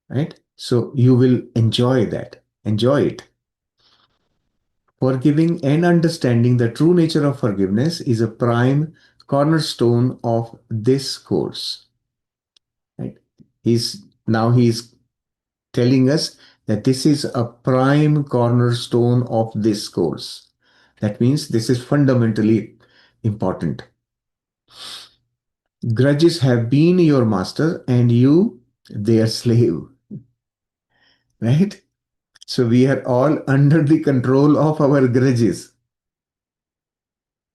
Right? So you will enjoy that. Enjoy it. Forgiving and understanding the true nature of forgiveness is a prime cornerstone of this course. Right? He's telling us that this is a prime cornerstone of this course. That means this is fundamentally important. Grudges have been your master and you their slave. Right? So we are all under the control of our grudges.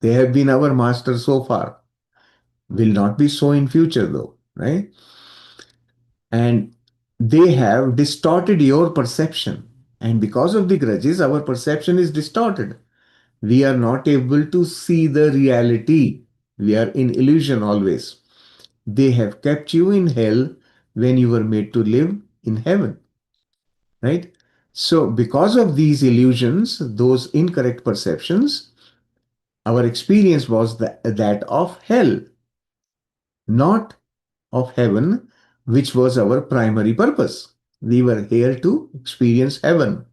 They have been our master so far. Will not be so in future though, right? And they have distorted your perception. And because of the grudges, our perception is distorted. We are not able to see the reality. We are in illusion always. They have kept you in hell when you were made to live in heaven, right? So, because of these illusions, those incorrect perceptions, our experience was that of hell, not of heaven, which was our primary purpose. We were here to experience heaven.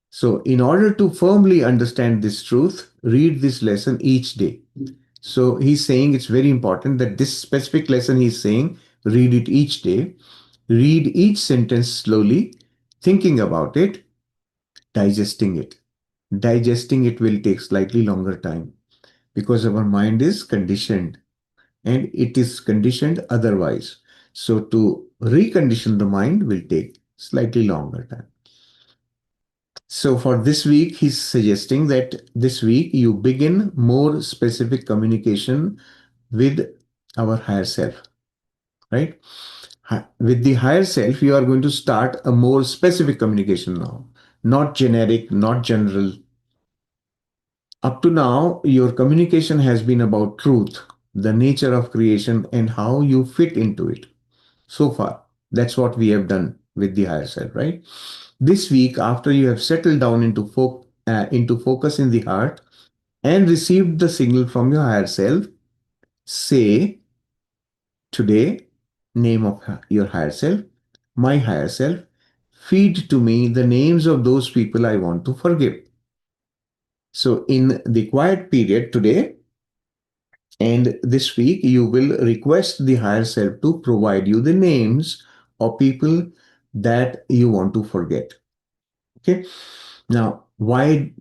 So, in order to firmly understand this truth, read this lesson each day. So, he's saying it's very important that this specific lesson he's saying, read it each day, read each sentence slowly, thinking about it, digesting it. Digesting it will take slightly longer time because our mind is conditioned and it is conditioned otherwise. So to recondition the mind will take slightly longer time. So for this week, he's suggesting that this week you begin more specific communication with our higher self, right? With the higher self, you are going to start a more specific communication now, not generic, not general. Up to now, your communication has been about truth, the nature of creation, and how you fit into it. So far, that's what we have done with the higher self, right? This week, after you have settled down into focus in the heart and received the signal from your higher self, say today, name of your higher self, my higher self, feed to me the names of those people I want to forgive. So, in the quiet period today, and this week, you will request the higher self to provide you the names of people that you want to forget. Okay. Now, why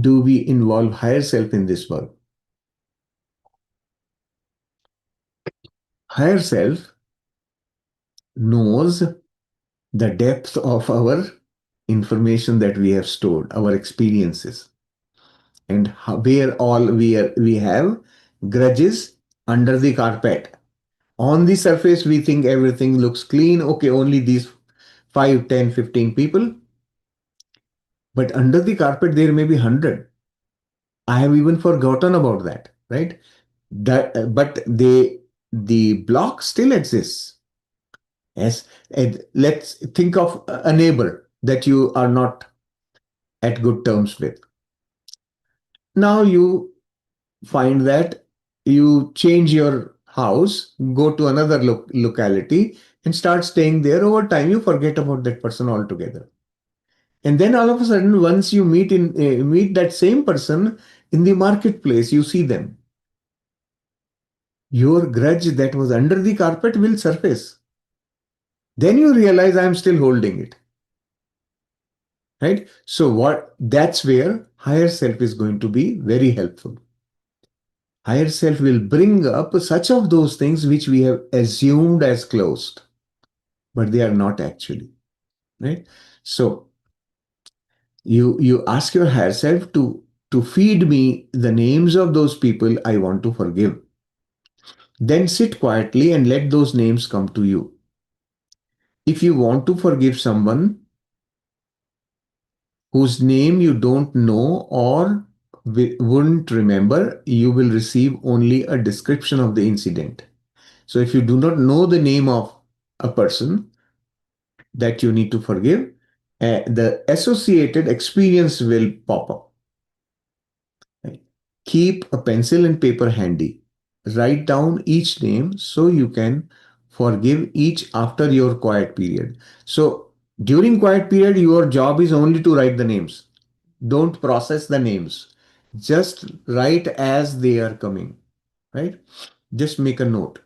do we involve higher self in this work? Higher self knows the depth of our information that we have stored, our experiences, and where all we have grudges under the carpet. On the surface, we think everything looks clean. Okay, only these 5, 10, 15 people. But under the carpet, there may be 100. I have even forgotten about that, right? But the block still exists. Yes, and let's think of a neighbor that you are not at good terms with. Now you find that you change your house, go to another locality, and start staying there. Over time, you forget about that person altogether. And then all of a sudden, once you meet that same person in the marketplace, you see them. Your grudge that was under the carpet will surface. Then you realize I'm still holding it. Right? So that's where higher self is going to be very helpful. Higher self will bring up such of those things which we have assumed as closed, but they are not actually. Right? So you ask your higher self to feed me the names of those people I want to forgive. Then sit quietly and let those names come to you. If you want to forgive someone whose name you don't know or wouldn't remember, you will receive only a description of the incident. So if you do not know the name of a person that you need to forgive, the associated experience will pop up. Right? Keep a pencil and paper handy. Write down each name so you can forgive each after your quiet period. So during quiet period, your job is only to write the names. Don't process the names. Just write as they are coming, right? Just make a note.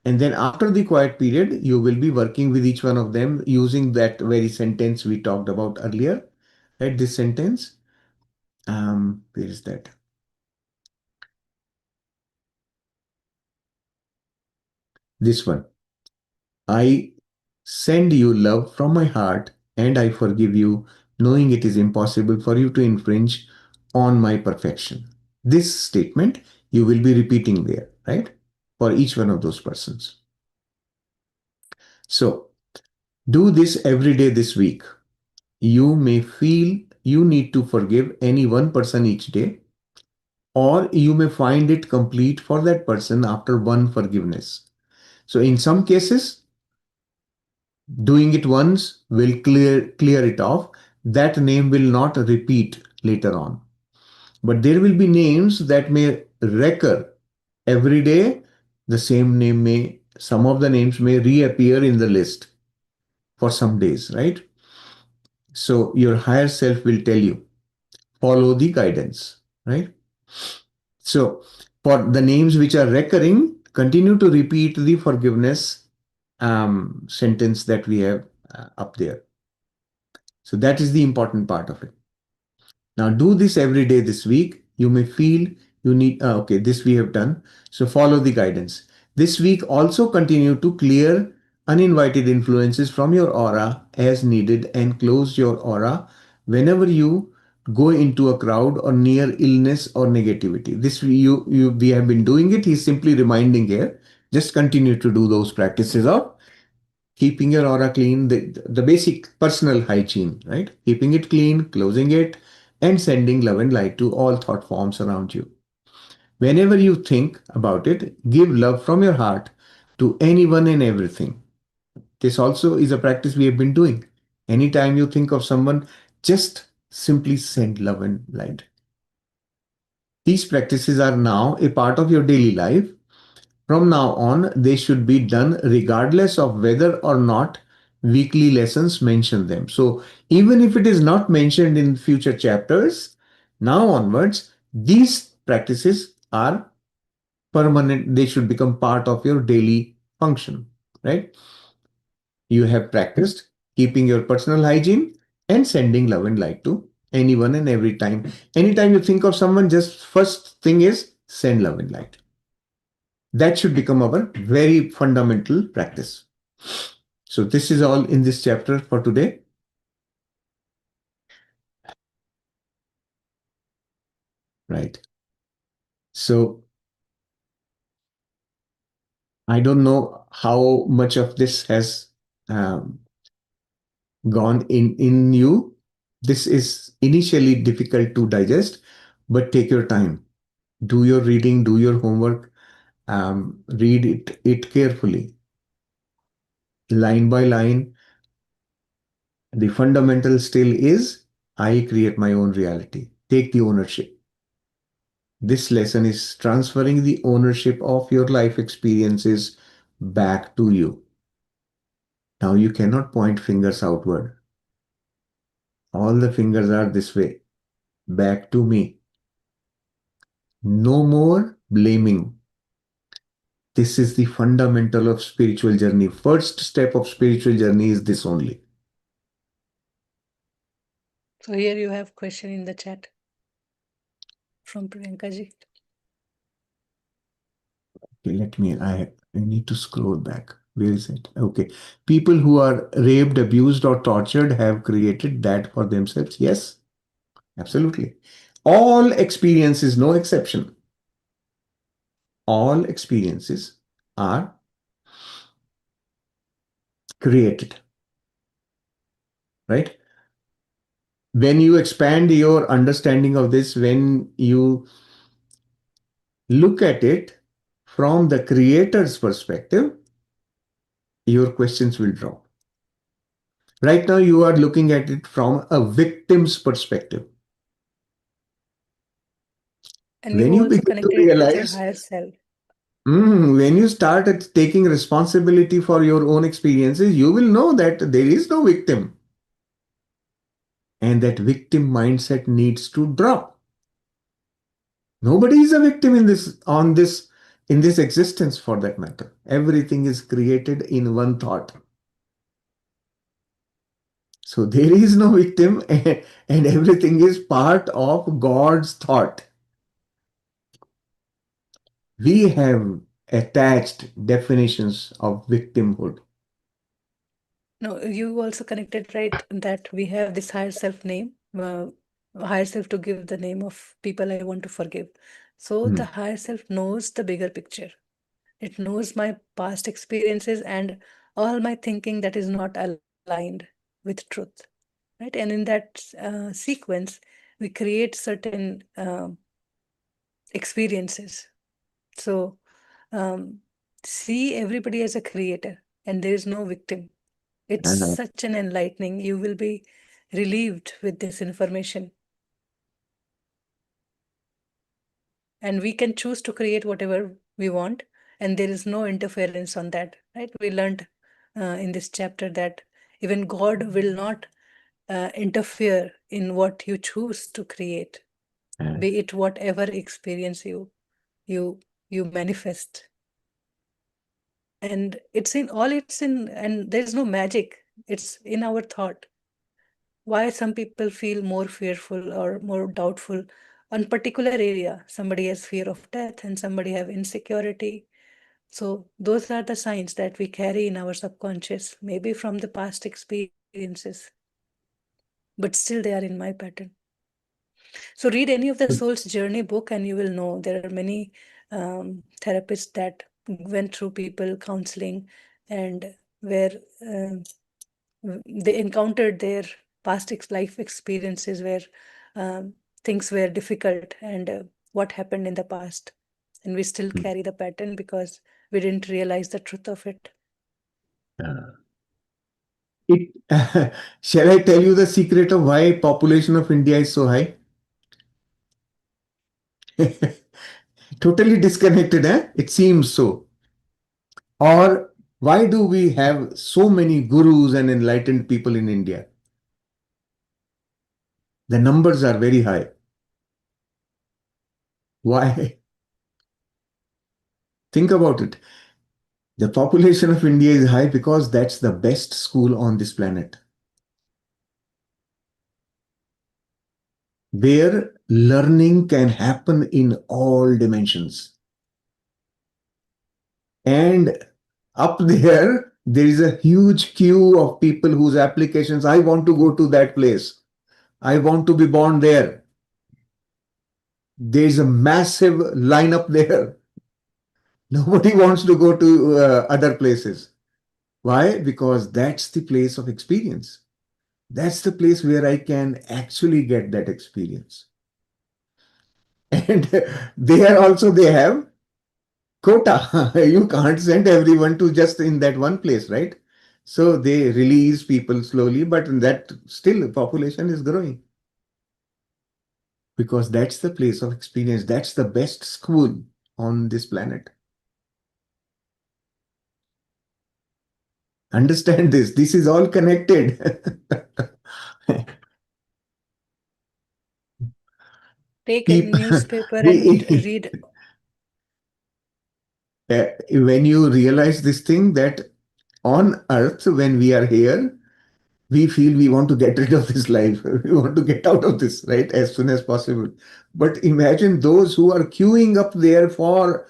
And then after the quiet period, you will be working with each one of them using that very sentence we talked about earlier. Right? This sentence, where is that? This one. I send you love from my heart and I forgive you, knowing it is impossible for you to infringe on my perfection. This statement you will be repeating there, right? For each one of those persons. So do this every day this week. You may feel you need to forgive any one person each day, or you may find it complete for that person after one forgiveness. So in some cases, doing it once will clear it off. That name will not repeat later on. But there will be names that may recur every day. The same name may, some of the names may reappear in the list for some days, right? So your higher self will tell you, follow the guidance, right? So for the names which are recurring, continue to repeat the forgiveness sentence that we have up there. So that is the important part of it. Now do this every day this week. You may feel you need, okay, this we have done. So follow the guidance. This week also continue to clear uninvited influences from your aura as needed and close your aura whenever you go into a crowd or near illness or negativity. This we have been doing it. He's simply reminding here. Just continue to do those practices of keeping your aura clean, the basic personal hygiene, right? Keeping it clean, closing it, and sending love and light to all thought forms around you. Whenever you think about it, give love from your heart to anyone and everything. This also is a practice we have been doing. Anytime you think of someone, just simply send love and light. These practices are now a part of your daily life. From now on, they should be done regardless of whether or not weekly lessons mention them. So, even if it is not mentioned in future chapters, now onwards, these practices are permanent. They should become part of your daily function, right? You have practiced keeping your personal hygiene and sending love and light to anyone and every time. Anytime you think of someone, just first thing is send love and light. That should become our very fundamental practice. So this is all in this chapter for today. right? So I don't know how much of this has um, gone in you. This is initially difficult to digest, but take your time. Do your reading, do your homework, read it carefully, line by line. The fundamental still is I create my own reality. Take the ownership. This lesson is transferring the ownership of your life experiences back to you. Now you cannot point fingers outward. All the fingers are this way, back to me. No more blaming. This is the fundamental of spiritual journey. First step of spiritual journey is this only. So here you have question in the chat from Priyanka ji. Okay, I need to scroll back. Where is it? Okay. People who are raped, abused, or tortured have created that for themselves. Yes, absolutely. All experiences, no exception. All experiences are created, right? When you expand your understanding of this, when you look at it from the creator's perspective, your questions will drop. Right now, you are looking at it from a victim's perspective. And When you you also begin to connected it with your realize, higher self. when you start taking responsibility for your own experiences, you will know that there is no victim. And that victim mindset needs to drop. Nobody is a victim in this existence for that matter. Everything is created in one thought. So there is no victim and everything is part of God's thought. We have attached definitions of victimhood. No, you also connected, right, that we have this higher self name, higher self to give the name of people I want to forgive. So the Hmm. higher self knows the bigger picture. It knows my past experiences and all my thinking that is not aligned with truth, right? And in that sequence, we create certain experiences. So see everybody as a creator, and there is no victim. It's Uh, such an enlightening. You will be relieved with this information. And we can choose to create whatever we want, and there is no interference on that, right? We learned in this chapter that even God will not interfere in what you choose to create, uh, be it whatever experience you you manifest. And it's in, and there's no magic. It's in our thought. Why some people feel more fearful or more doubtful on particular area. Somebody has fear of death and somebody have insecurity. So those are the signs that we carry in our subconscious, maybe from the past experiences, but still they are in my pattern. So read any of the soul's journey book and you will know there are many therapists that went through people counseling and where they encountered their past life experiences where um, things were difficult and what happened in the past, and we still carry the pattern because we didn't realize the truth of it. uh, it shall I tell you the secret of why population of India is so high? Totally disconnected, eh? It seems so. Or why do we have so many gurus and enlightened people in India? The numbers are very high. Why? Think about it. The population of India is high because that's the best school on this planet, where learning can happen in all dimensions. And up there is a huge queue of people whose applications, I want to go to that place. I want to be born there. There's a massive lineup there. Nobody wants to go to other places. Why? Because that's the place of experience. That's the place where I can actually get that experience. And there also they have quota. You can't send everyone to just in that one place, right? So they release people slowly, but that still population is growing because that's the place of experience. That's the best school on this planet. Understand this. This is all connected. Take a People, newspaper and we, read. when you realize this thing that on earth, when we are here, we feel we want to get rid of this life. We want to get out of this, right, as soon as possible. But imagine those who are queuing up there for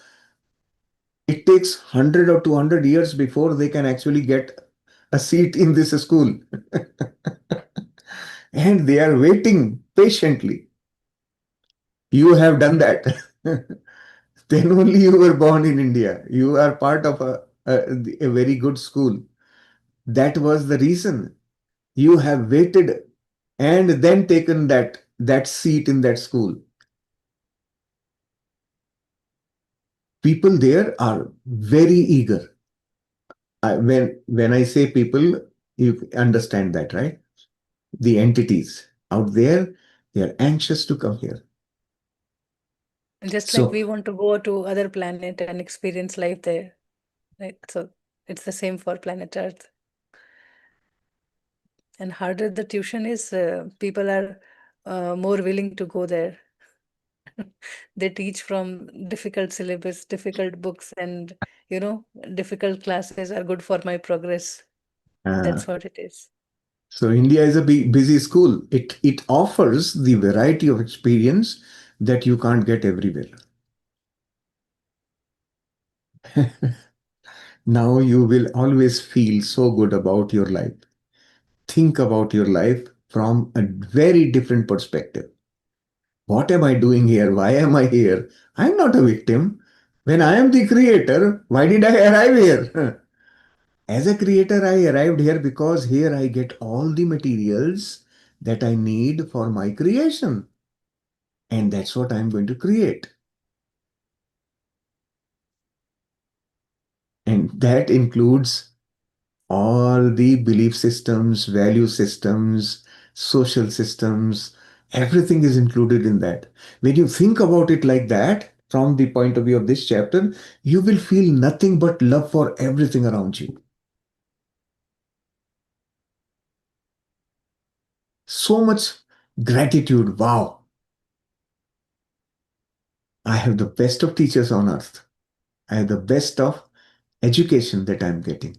it takes 100 or 200 years before they can actually get a seat in this school. And they are waiting patiently. You have done that. Then only you were born in India. You are part of a very good school. That was the reason you have waited and then taken that seat in that school. People there are very eager. When I say people, you understand that, right? The entities out there, they are anxious to come here. Just like So we want to go to other planet and experience life there, right? So it's the same for planet Earth. And harder the tuition is, people are more willing to go there. They teach from difficult syllabus, difficult books, and you know, difficult classes are good for my progress. uh, That's what it is. so India is a busy school. It offers the variety of experience that you can't get everywhere. Now you will always feel so good about your life. Think about your life from a very different perspective. What am I doing here? Why am I here? I'm not a victim. When I am the creator, why did I arrive here? As a creator, I arrived here because here I get all the materials that I need for my creation. And that's what I'm going to create. And that includes all the belief systems, value systems, social systems, everything is included in that. When you think about it like that, from the point of view of this chapter, you will feel nothing but love for everything around you. So much gratitude. Wow, I have the best of teachers on earth. I have the best of education that I'm getting,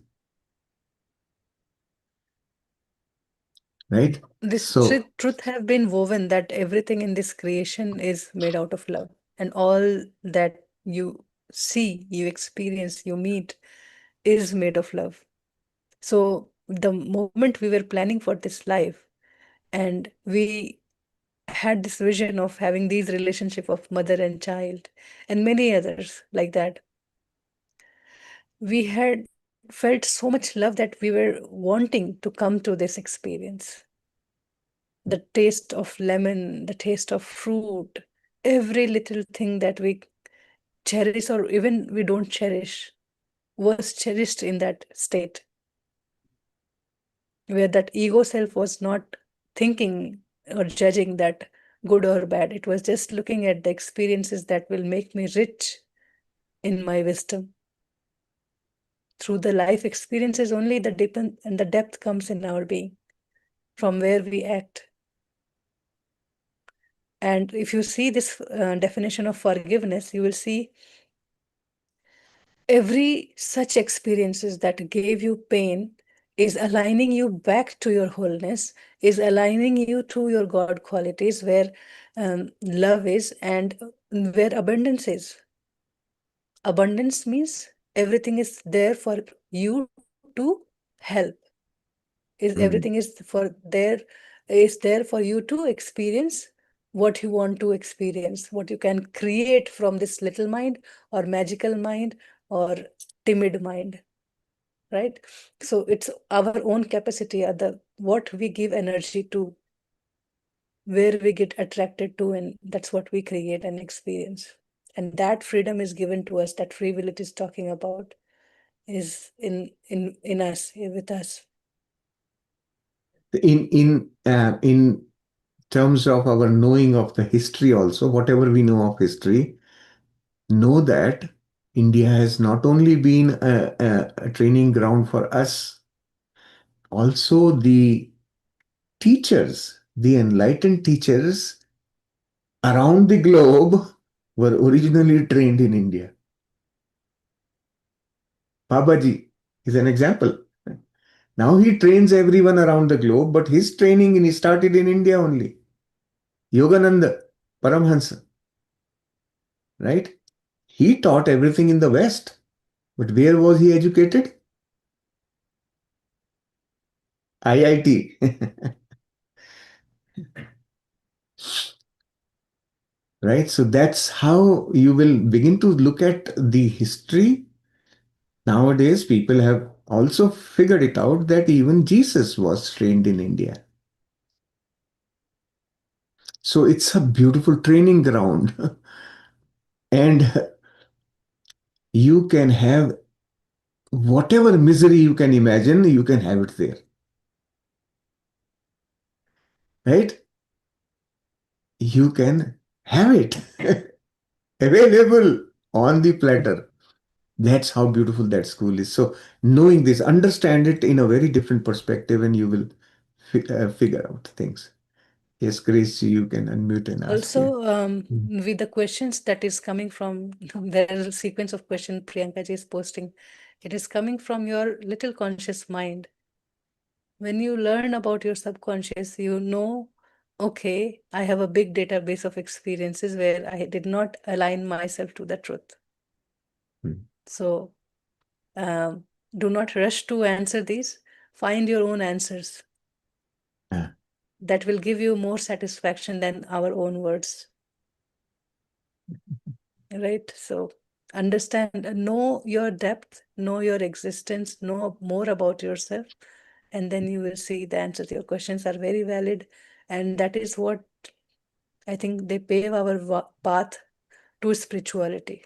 right? This So, truth have been woven that everything in this creation is made out of love, and all that you see, you experience, you meet is made of love. So the moment we were planning for this life, and we had this vision of having these relationship of mother and child and many others like that, we had felt so much love that we were wanting to come to this experience. The taste of lemon, the taste of fruit, every little thing that we cherish or even we don't cherish was cherished in that state, where that ego self was not thinking or judging that good or bad. It was just looking at the experiences that will make me rich in my wisdom. Through the life experiences, only the deep and the depth comes in our being, from where we act. And if you see this definition of forgiveness, you will see every such experiences that gave you pain is aligning you back to your wholeness, is aligning you to your God qualities, where love is and where abundance is. Abundance means everything is there for you to help. Is everything mm, is for there is there for you to experience what you want to experience, what you can create from this little mind or magical mind or timid mind, right? So it's our own capacity, the what we give energy to, where we get attracted to, and that's what we create and experience. And that freedom is given to us, that free will it is talking about is in us, with us. In terms of our knowing of the history also, whatever we know of history, know that India has not only been a training ground for us, also the teachers, the enlightened teachers around the globe were originally trained in India. Babaji is an example. Now he trains everyone around the globe, but his training he started in India only. Yogananda, Paramhansa, right? He taught everything in the West, but where was he educated? IIT. Right? So that's how you will begin to look at the history. Nowadays, people have also figured it out that even Jesus was trained in India. So it's a beautiful training ground. And you can have whatever misery you can imagine, you can have it there. Right? You can have it available on the platter. That's how beautiful that school is. So, knowing this, understand it in a very different perspective, and you will figure out things. Yes, Grace, you can unmute and ask. Yeah. Also, Mm. with the questions that is coming from, there is a sequence of questions Priyanka ji is posting. It is coming from your little conscious mind. When you learn about your subconscious, you know, okay, I have a big database of experiences where I did not align myself to the truth. Mm. So um, do not rush to answer these. Find your own answers. Ah, That will give you more satisfaction than our own words. Right? So understand, know your depth, know your existence, know more about yourself, and then you will see the answer to your questions are very valid. And that is what I think they pave our path to spirituality.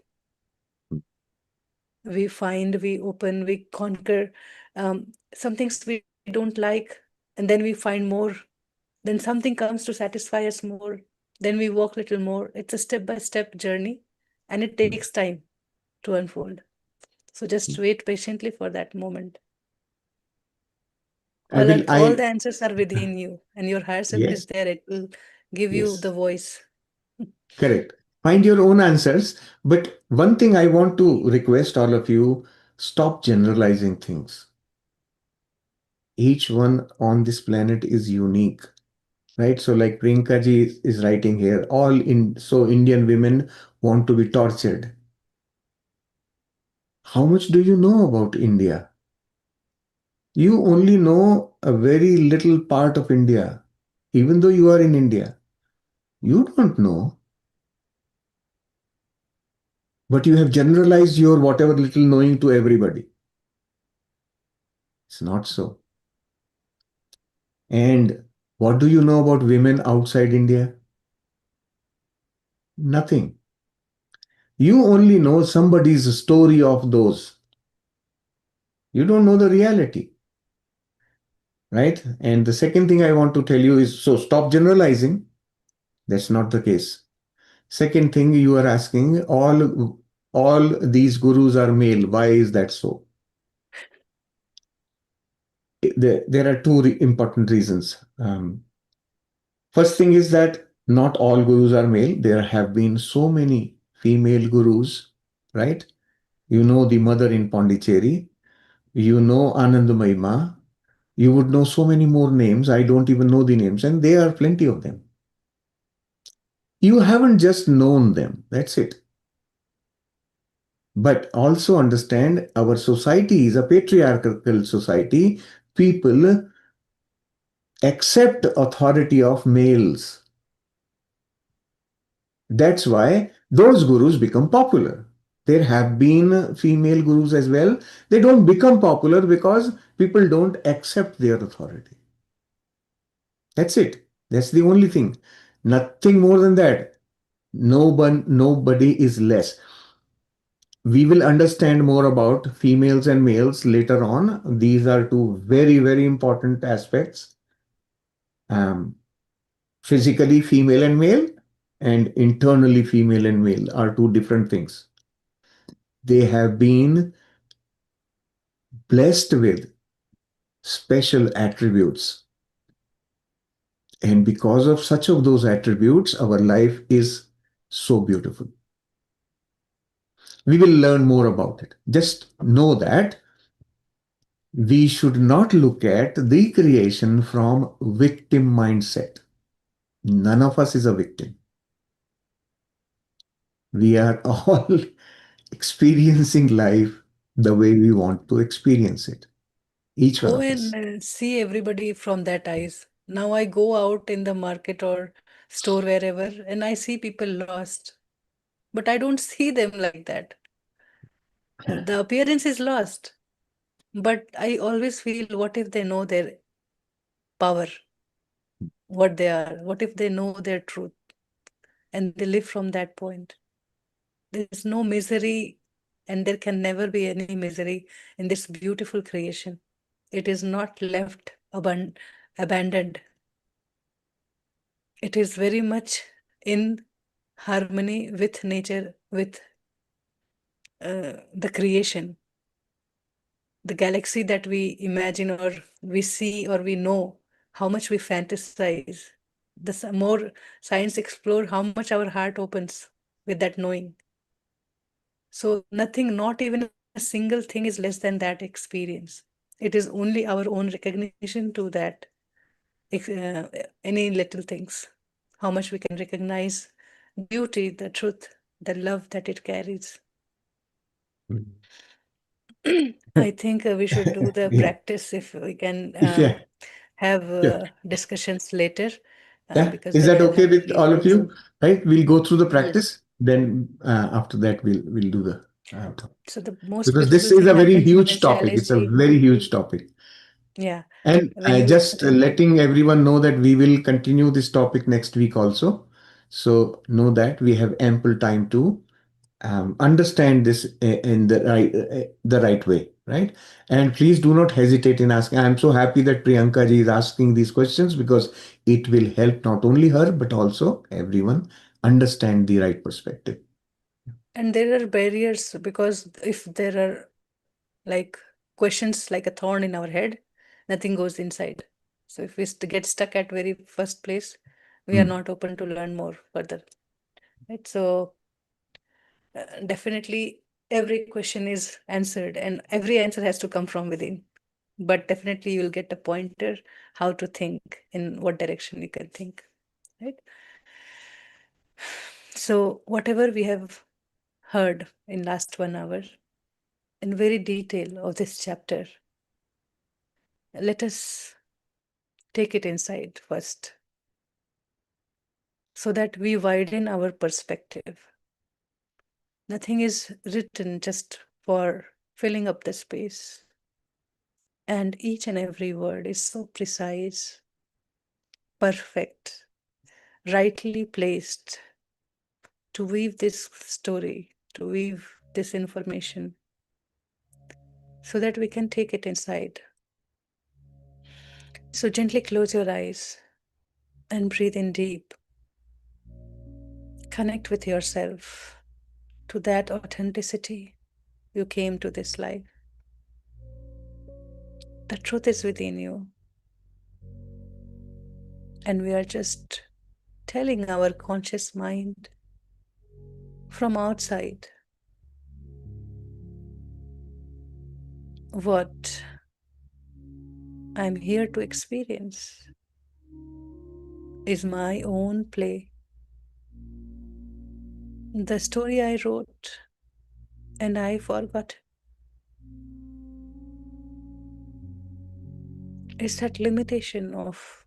We find, we open, we conquer some things we don't like, and then we find more. Then something comes to satisfy us more. Then we walk little more. It's a step by step journey, and it mm. takes time to unfold. So just wait patiently for that moment. I will, All I, the answers are within you, and your higher self is yes, there. It will give you the yes, voice. correct. Find your own answers. But one thing I want to request all of you, stop generalizing things. Each one on this planet is unique. Right? So, like Priyanka ji is writing here, all in so Indian women want to be tortured. How much do you know about India? You only know a very little part of India. Even though you are in India, you don't know, but you have generalized your whatever little knowing to everybody. It's not so. And what do you know about women outside India? Nothing. You only know somebody's story of those. You don't know the reality. Right? And the second thing I want to tell you is so stop generalizing. That's not the case. Second thing you are asking, all these gurus are male. Why is that so? There are two important reasons. First thing is that not all gurus are male. There have been so many female gurus, right? You know the mother in Pondicherry. You know Anandamayi Ma. You would know so many more names. I don't even know the names, and there are plenty of them. You haven't just known them. That's it. But also understand our society is a patriarchal society. People accept authority of males. That's why those gurus become popular. There have been female gurus as well. They don't become popular because people don't accept their authority. That's it. That's the only thing. Nothing more than that. Nobody is less. We will understand more about females and males later on. These are two very, very important aspects. Um, Physically female and male, and internally female and male are two different things. They have been blessed with special attributes. And because of such of those attributes, our life is so beautiful. We will learn more about it. Just know that we should not look at the creation from victim mindset. None of us is a victim. We are all experiencing life the way we want to experience it. Each one Go of and us. see everybody from that eyes. Now I go out in the market or store wherever and I see people lost, but I don't see them like that. The appearance is lost, but I always feel, what if they know their power, what they are? What if they know their truth and they live from that point? There's no misery, and there can never be any misery in this beautiful creation. It is not left abandoned. It is very much in harmony with nature, with the creation. The galaxy that we imagine or we see or we know, how much we fantasize. The more science explore, how much our heart opens with that knowing. So nothing, not even a single thing is less than that experience. It is only our own recognition to that, any little things, how much we can recognize beauty, the truth, the love that it carries. I think we should do the Yeah. practice if we can Yeah. have Sure. discussions later, Yeah. because Is then that I'll okay have to with leave all of also. you? Right? We'll go through the Yes. practice. Then after that, we'll do the So the most because this beautiful is thing a very happens when huge topic. It's a Shailaji, very huge topic. yeah, And when you, just letting everyone know that we will continue this topic next week also. So know that we have ample time to understand this in the right way, right? And please do not hesitate in asking. I'm so happy that Priyanka ji is asking these questions because it will help not only her but also everyone understand the right perspective. and there are barriers, because if there are like questions like a thorn in our head, nothing goes inside. So if we get stuck at very first place, we are Hmm. not open to learn more further, right? So definitely every question is answered and every answer has to come from within, but definitely you will get a pointer how to think, in what direction you can think, right? So whatever we have heard in last 1 hour in very detail of this chapter, let us take it inside first, so that we widen our perspective. Nothing is written just for filling up the space, and each and every word is so precise, perfect, rightly placed to weave this story, to weave this information, so that we can take it inside. So gently close your eyes and breathe in deep. Connect with yourself, to that authenticity you came to this life. The truth is within you, and we are just telling our conscious mind from outside what I'm here to experience is my own play. The story I wrote and I forgot is that limitation of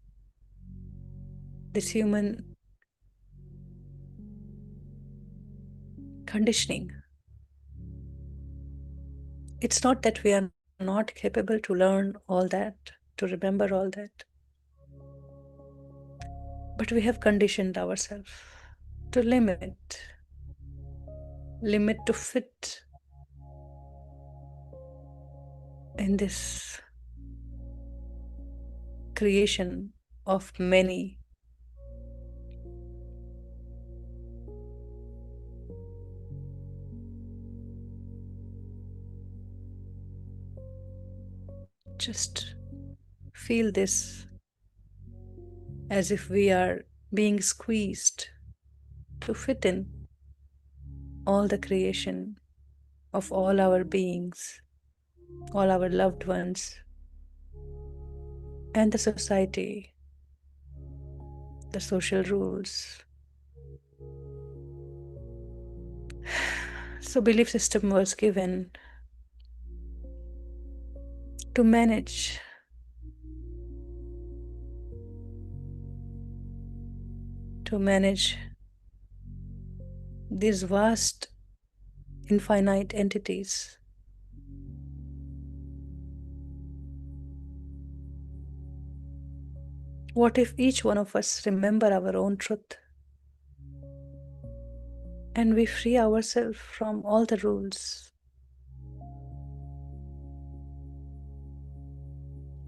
this human conditioning. It's not that we are not capable to learn all that, to remember all that, but we have conditioned ourselves to limit to fit in this creation of many. Just feel this as if we are being squeezed to fit in all the creation of all our beings, all our loved ones, and the society, the social rules. So, belief system was given to manage these vast, infinite entities. What if each one of us remember our own truth and we free ourselves from all the rules?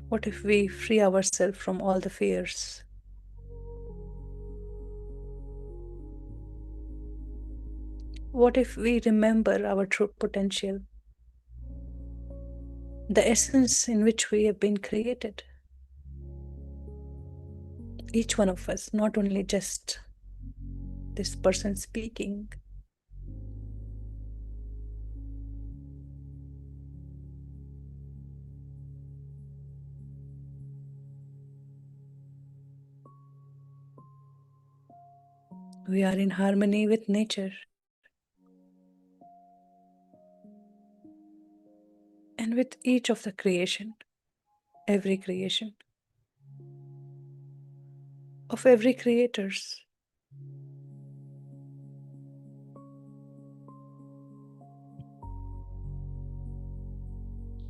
What if we free ourselves from all the fears? What if we remember our true potential, the essence in which we have been created? Each one of us, not only just this person speaking. We are in harmony with nature and with each of the creation, every creation of every creators.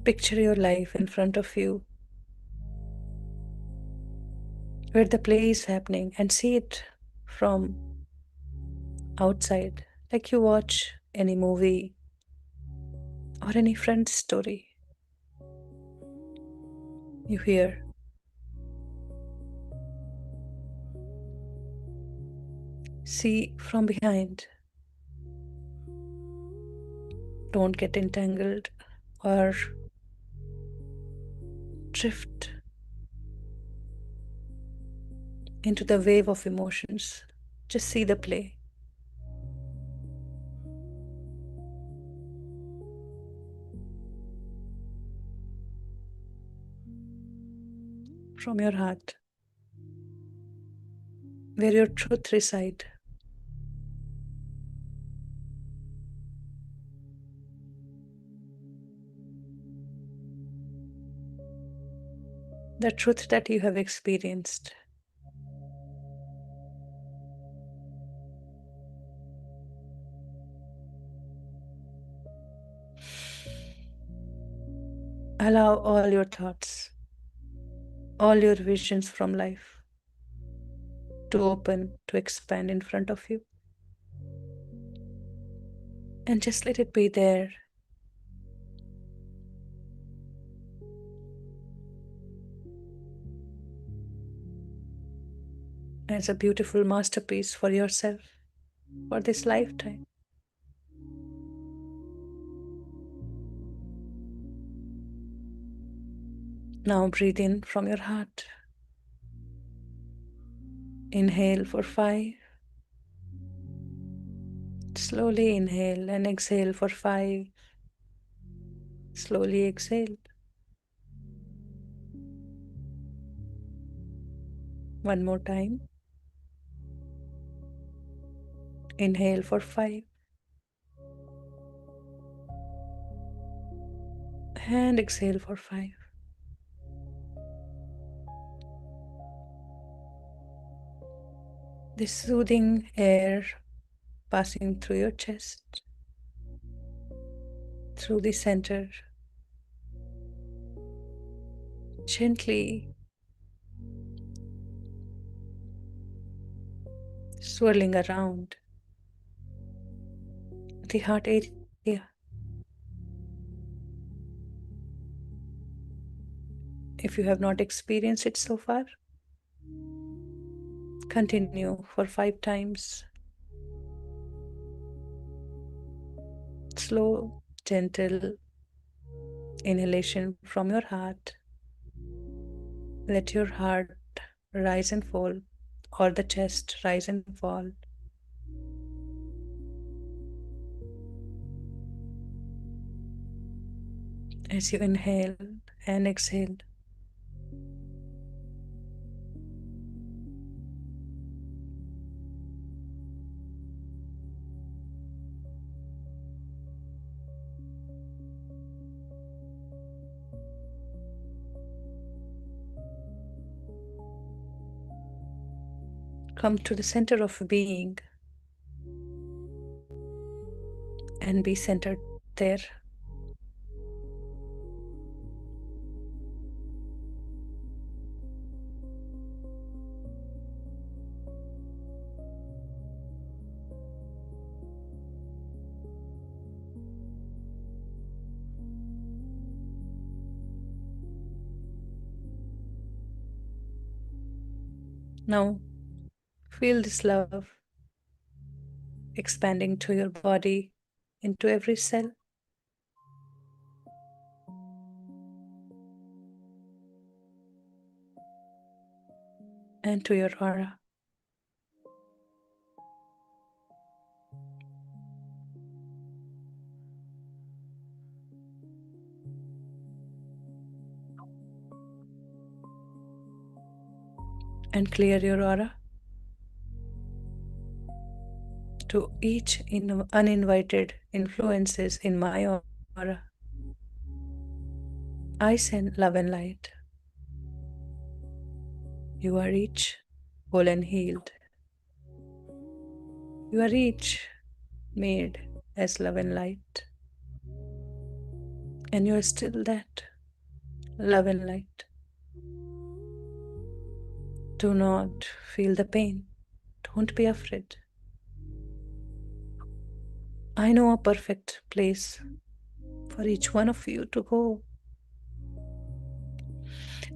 Picture your life in front of you, where the play is happening, and see it from outside, like you watch any movie or any friend's story. You hear, see from behind. Don't get entangled or drift into the wave of emotions. Just see the play. From your heart, where your truth resides. The truth that you have experienced. Allow all your thoughts, all your visions from life to open, to expand in front of you. And just let it be there. As a beautiful masterpiece for yourself, for this lifetime. Now breathe in from your heart. Inhale for 5. Slowly inhale and exhale for 5. Slowly exhale. One more time. Inhale for 5. And exhale for 5. This soothing air passing through your chest, through the center, gently swirling around the heart area. If you have not experienced it so far, continue for 5 times. Slow, gentle inhalation from your heart. Let your heart rise and fall, or the chest rise and fall. As you inhale and exhale, come to the center of being and be centered there. Now, feel this love expanding to your body, into every cell, and to your aura. And clear your aura to each uninvited influences in my aura. I send love and light. You are each whole and healed. You are each made as love and light. And you are still that love and light. Do not feel the pain. Don't be afraid. I know a perfect place for each one of you to go.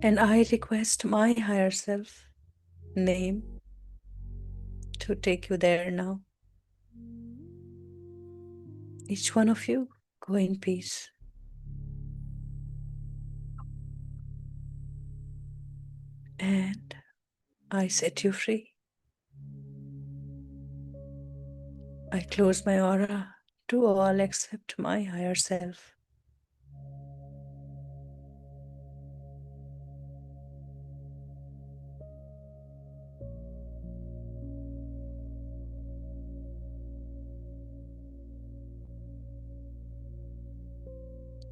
And I request my higher self name to take you there now. Each one of you, go in peace. And I set you free. I close my aura to all except my higher self.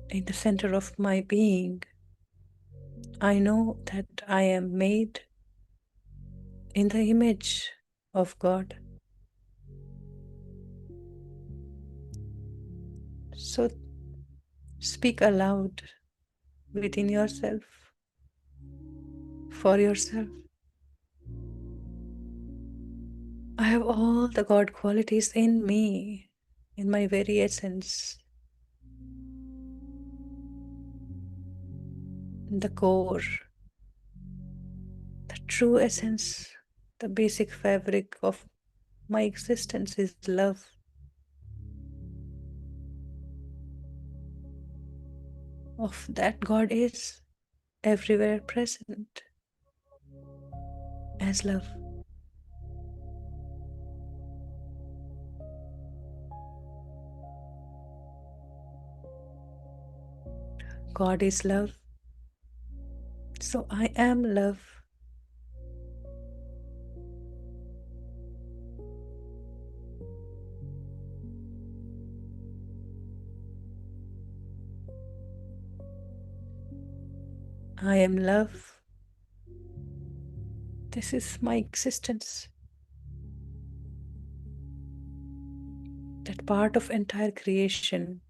In the center of my being, I know that I am made in the image of God. So speak aloud within yourself, for yourself. I have all the God qualities in me, in my very essence. The core, the true essence, the basic fabric of my existence is love. Of that God is everywhere present as love. God is love. So I am love. I am love. This is my existence. that part of entire creation,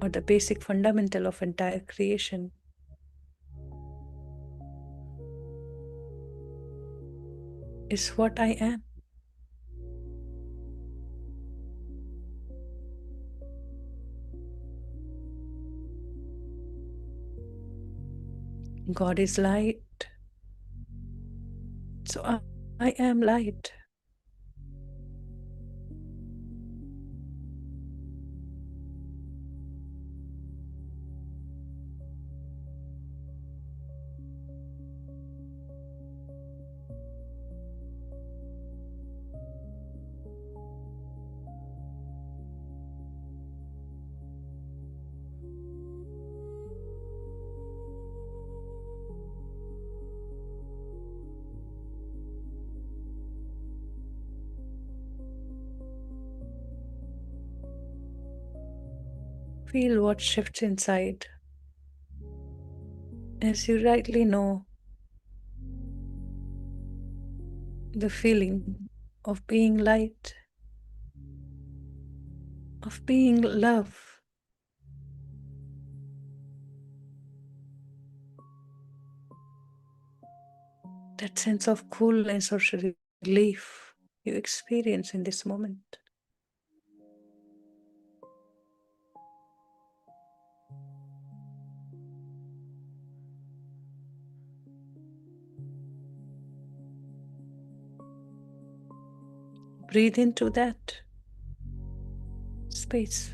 or the basic fundamental of entire creation, is what I am. God is light, so I am light. Feel what shifts inside. As you rightly know, the feeling of being light, of being love, that sense of coolness or relief you experience in this moment. Breathe into that space.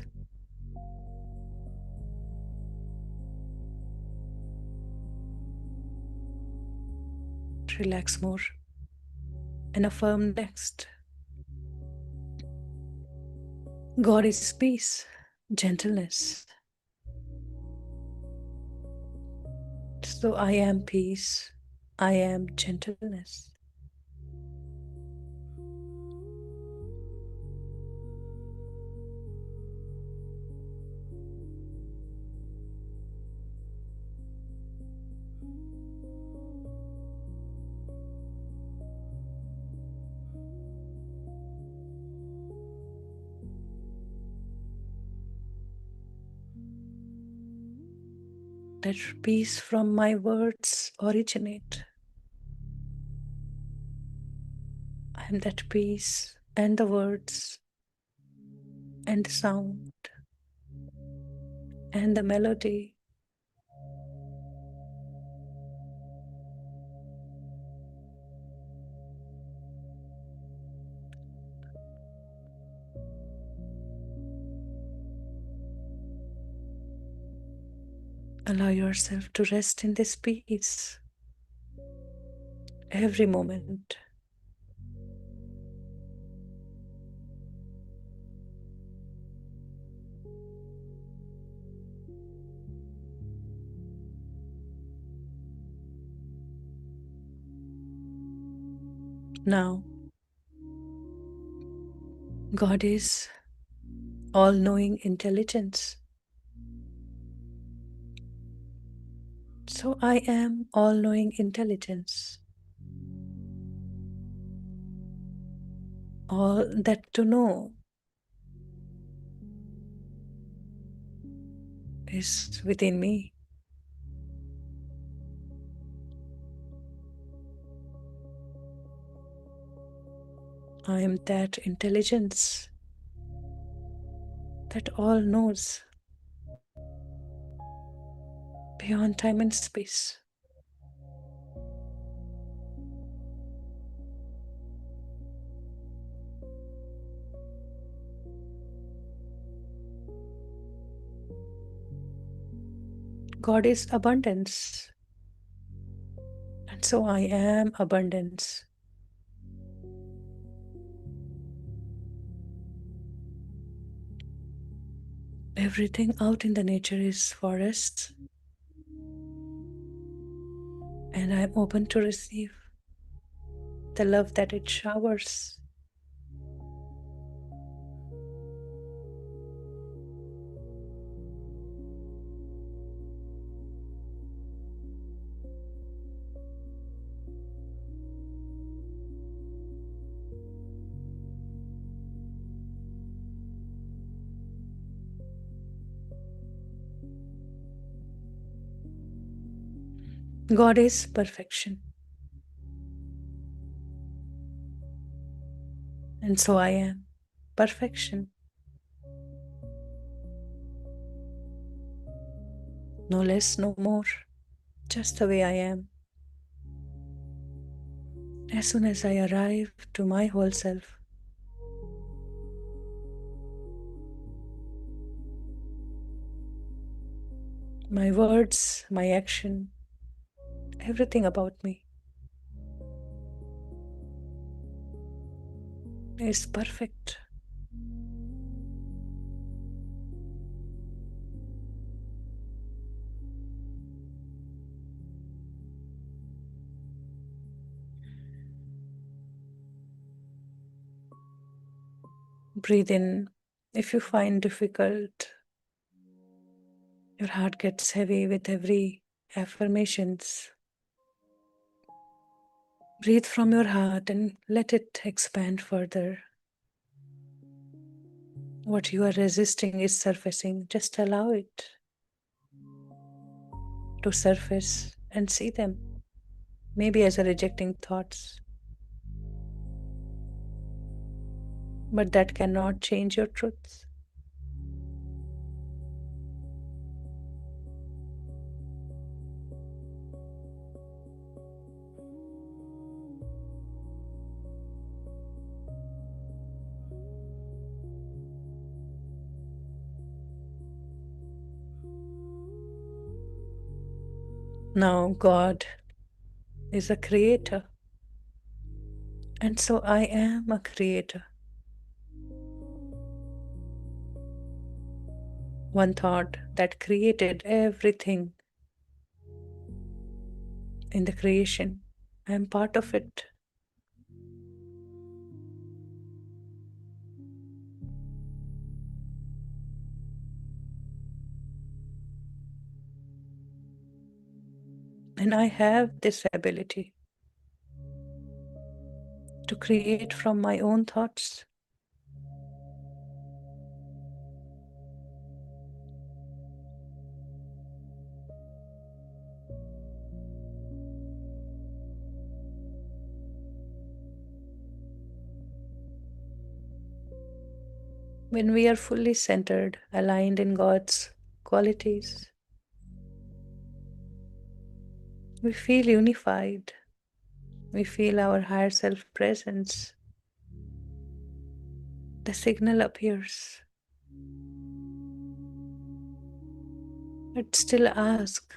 Relax more and affirm next. God is peace, gentleness. So I am peace, I am gentleness. Let peace from my words originate. I am that peace and the words and the sound and the melody. Allow yourself to rest in this peace every moment. Now, God is all knowing intelligence. So I am all knowing intelligence. All that to know is within me. I am that intelligence that all knows beyond time and space. God is abundance, and so I am abundance. Everything out in the nature is forest, and I am open to receive the love that it showers. God is perfection. And so I am perfection. No less, no more. Just the way I am. As soon as I arrive to my whole self, my words, my action, everything about me is perfect. Breathe in. If you find difficult, your heart gets heavy with every affirmations. Breathe from your heart and let it expand further. What you are resisting is surfacing. Just allow it to surface and see them, maybe as a rejecting thoughts. But that cannot change your truth. Now, God is a creator, and so I am a creator. One thought that created everything in the creation. I am part of it. And I have this ability to create from my own thoughts. When we are fully centered, aligned in God's qualities, we feel unified. We feel our higher self presence. The signal appears. But still ask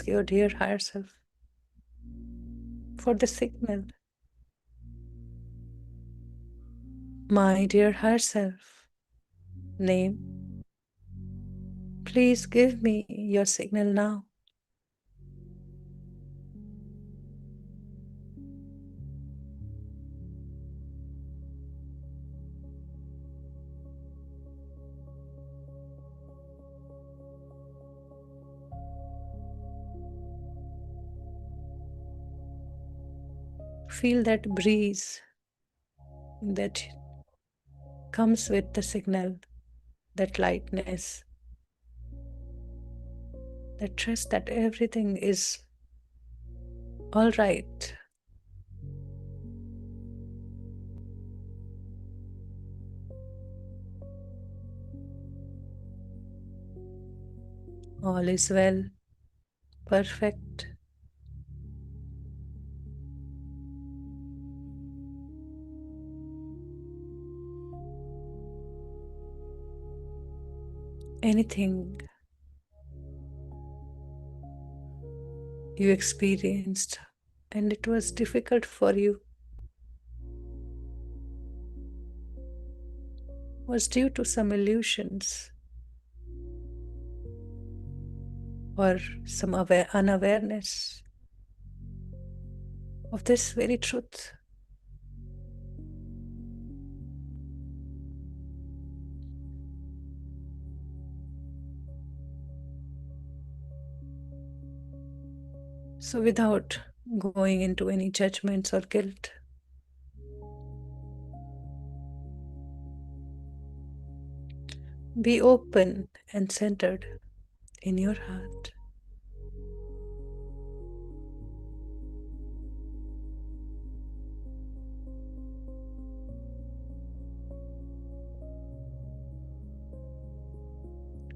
your dear higher self for the signal. My dear higher self, name, please give me your signal now. Feel that breeze that comes with the signal, that lightness, that trust that everything is all right. All is well, perfect. Anything you experienced and it was difficult for you was due to some illusions or some unawareness of this very truth. So, without going into any judgments or guilt, be open and centered in your heart.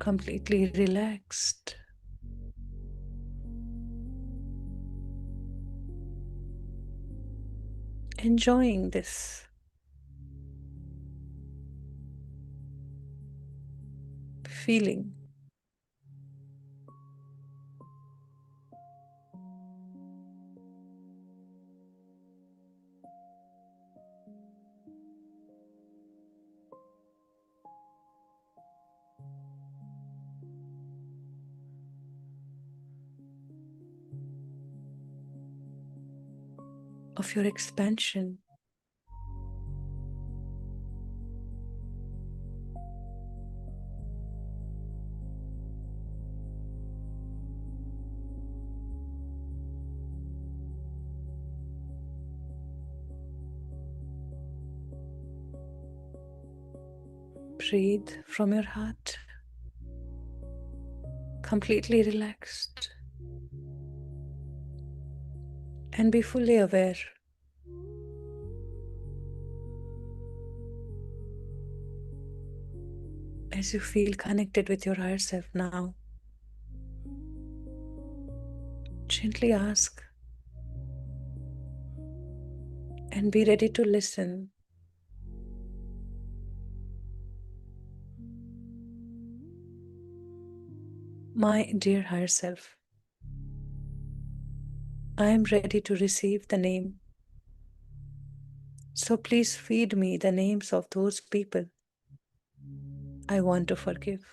completely relaxed. Enjoying this feeling. Of your expansion. Breathe from your heart, completely relaxed, and be fully aware. As you feel connected with your higher self now, gently ask and be ready to listen. My dear higher self, I am ready to receive the name. So please feed me the names of those people I want to forgive.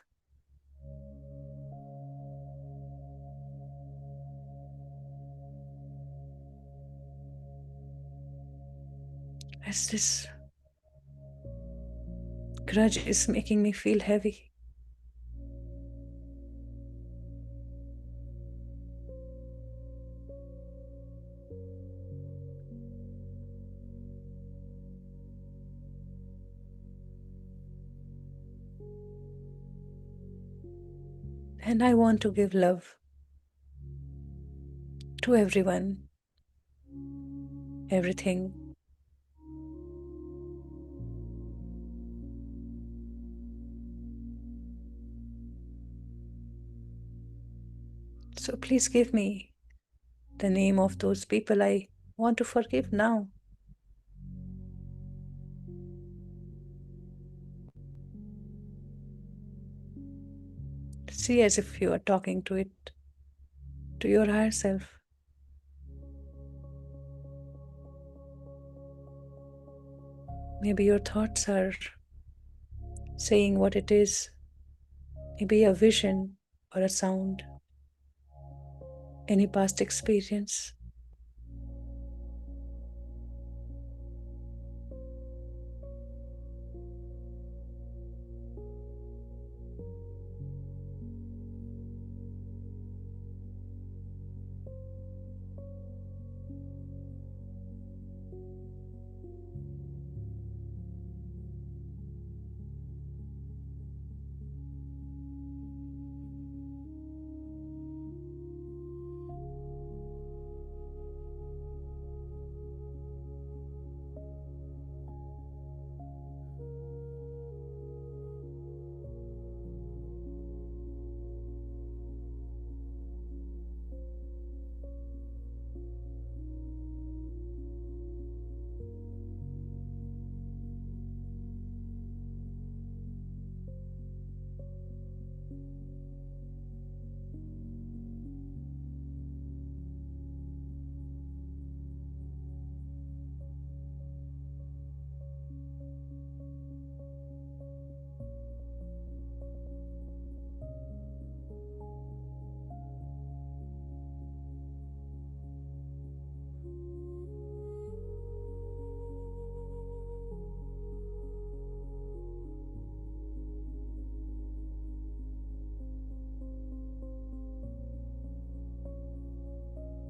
As this grudge is making me feel heavy, and I want to give love to everyone, everything. So please give me the name of those people I want to forgive now. See as if you are talking to it, to your higher self. Maybe your thoughts are saying what it is, maybe a vision or a sound, any past experience.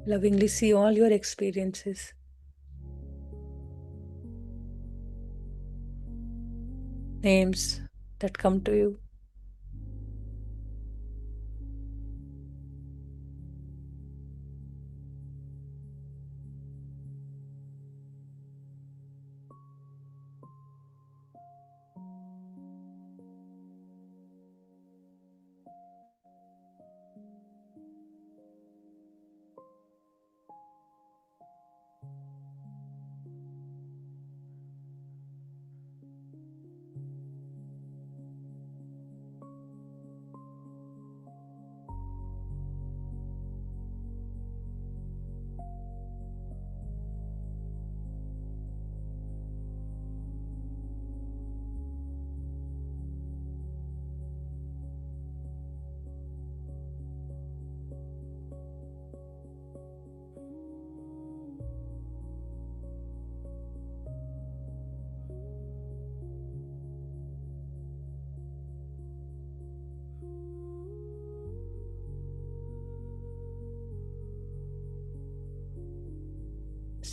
Lovingly see all your experiences. Names that come to you.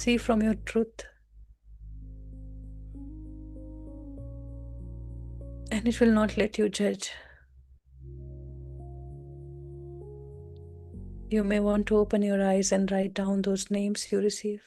See from your truth, and it will not let you judge. You may want to open your eyes and write down those names you receive.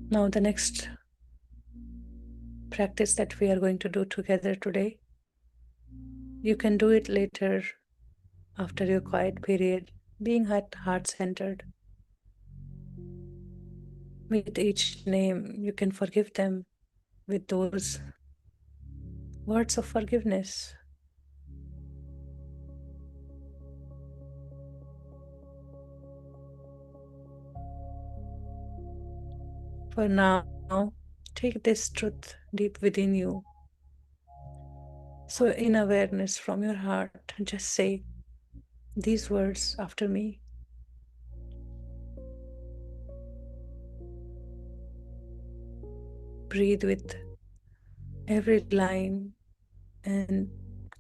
Now, the next practice that we are going to do together today, you can do it later after your quiet period, being heart centered. With each name, you can forgive them with those words of forgiveness. For now, take this truth deep within you. So, in awareness from your heart, just say these words after me. Breathe with every line and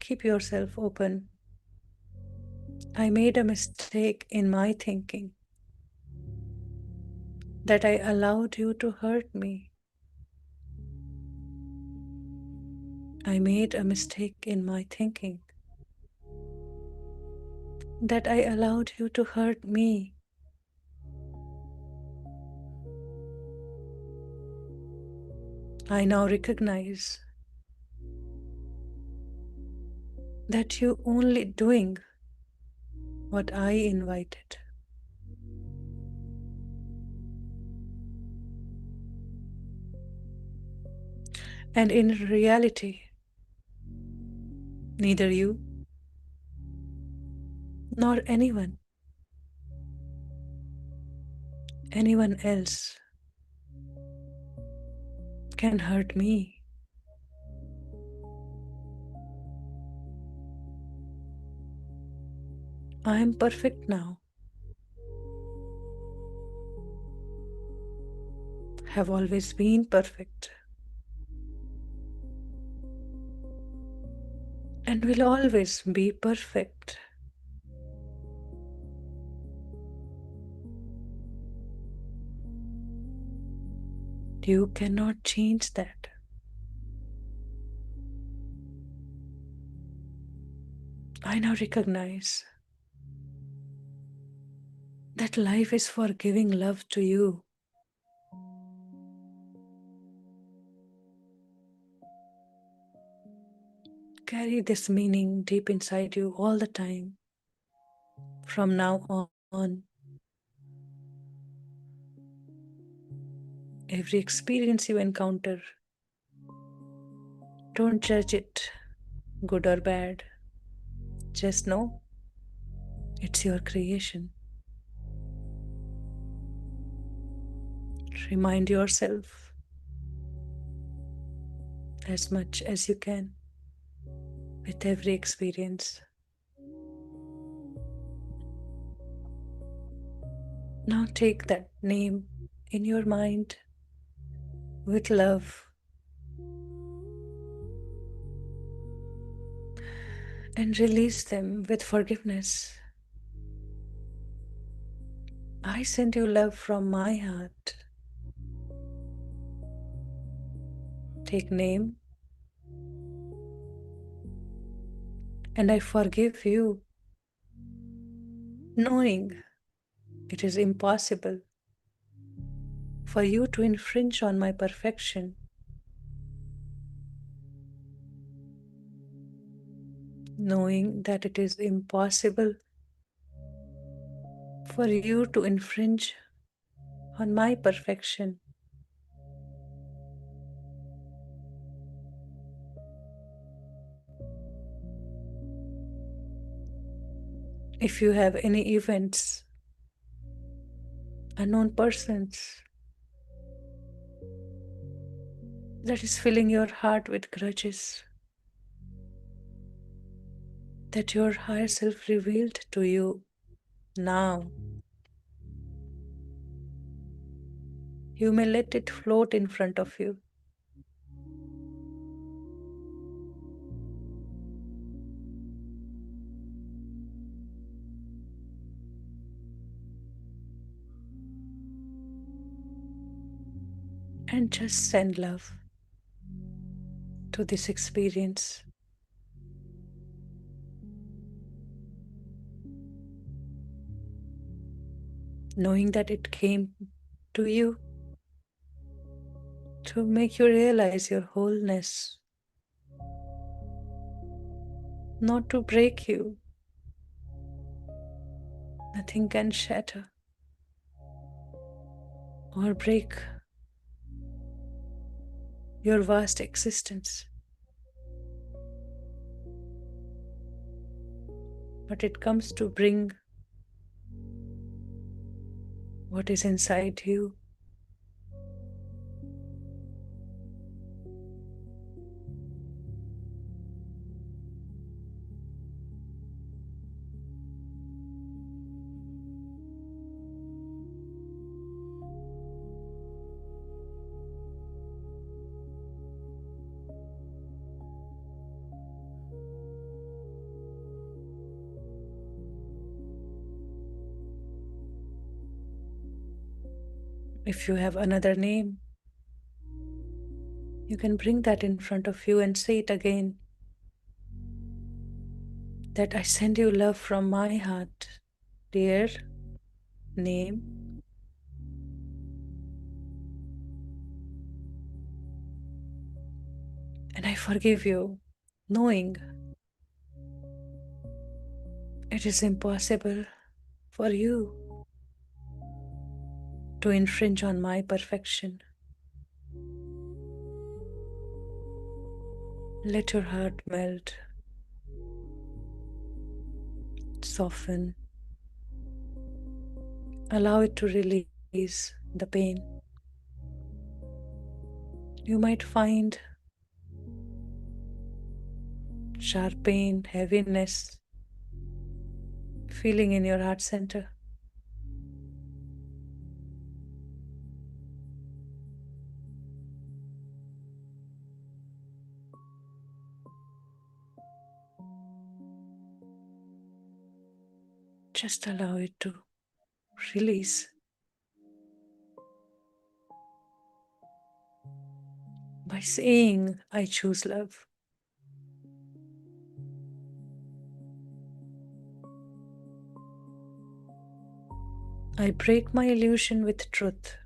keep yourself open. I made a mistake in my thinking that I allowed you to hurt me. I made a mistake in my thinking that I allowed you to hurt me. I now recognize that you only doing what I invited. And in reality, neither you nor anyone else can hurt me. I am perfect now. Have always been perfect. And will always be perfect. You cannot change that. I now recognize that life is for giving love to you. Carry this meaning deep inside you all the time. From now on, every experience you encounter, don't judge it, good or bad. Just know it's your creation. Remind yourself as much as you can with every experience. Now take that name in your mind with love and release them with forgiveness. I send you love from my heart. Take name and I forgive you, knowing it is impossible for you to infringe on my perfection. knowing that it is impossible for you to infringe on my perfection. If you have any events, unknown persons that is filling your heart with grudges that your higher self revealed to you now, you may let it float in front of you. And just send love to this experience, knowing that it came to you to make you realize your wholeness, not to break you. Nothing can shatter or break your vast existence, but it comes to bring what is inside you. If you have another name, you can bring that in front of you and say it again, that I send you love from my heart, dear name. And I forgive you, knowing it is impossible for you to infringe on my perfection. Let your heart melt, soften, allow it to release the pain. You might find sharp pain, heaviness, feeling in your heart center. Just allow it to release by saying, I choose love. I break my illusion with truth.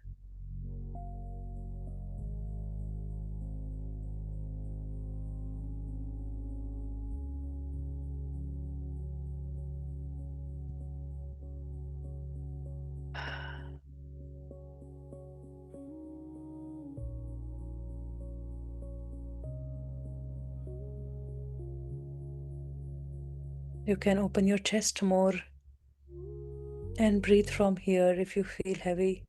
You can open your chest more and breathe from here if you feel heavy.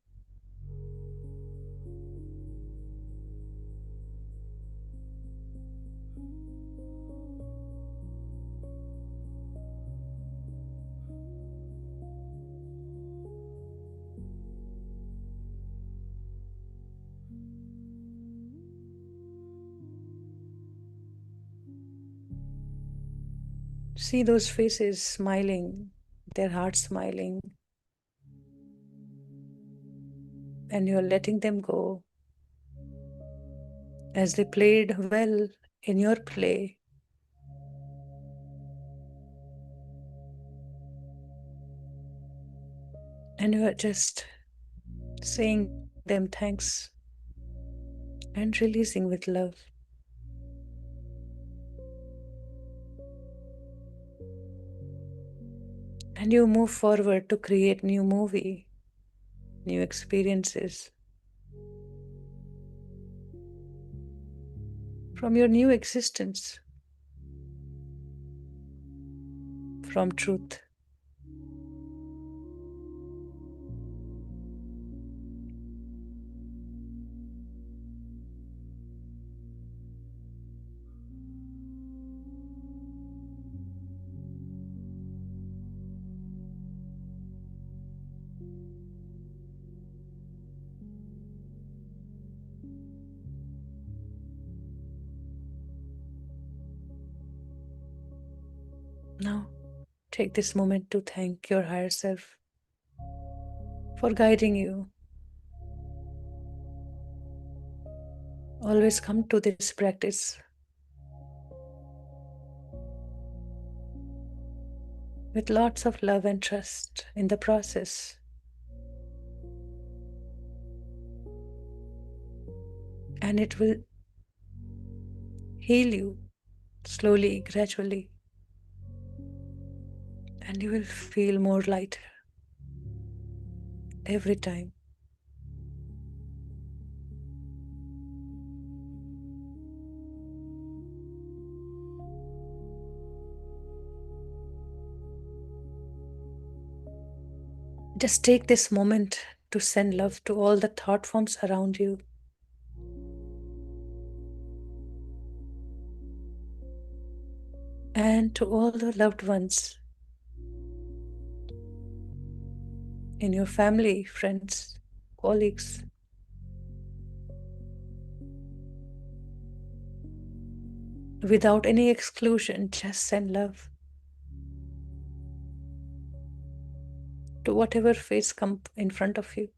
See those faces smiling, their hearts smiling, and you're letting them go as they played well in your play. And you are just saying them thanks and releasing with love. And you move forward to create new movie, new experiences from your new existence, from truth. Now, take this moment to thank your higher self for guiding you. Always come to this practice with lots of love and trust in the process. And it will heal you slowly, gradually. And you will feel more lighter every time. Just take this moment to send love to all the thought forms around you. And to all the loved ones in your family, friends, colleagues. Without any exclusion, just send love to whatever face comes in front of you.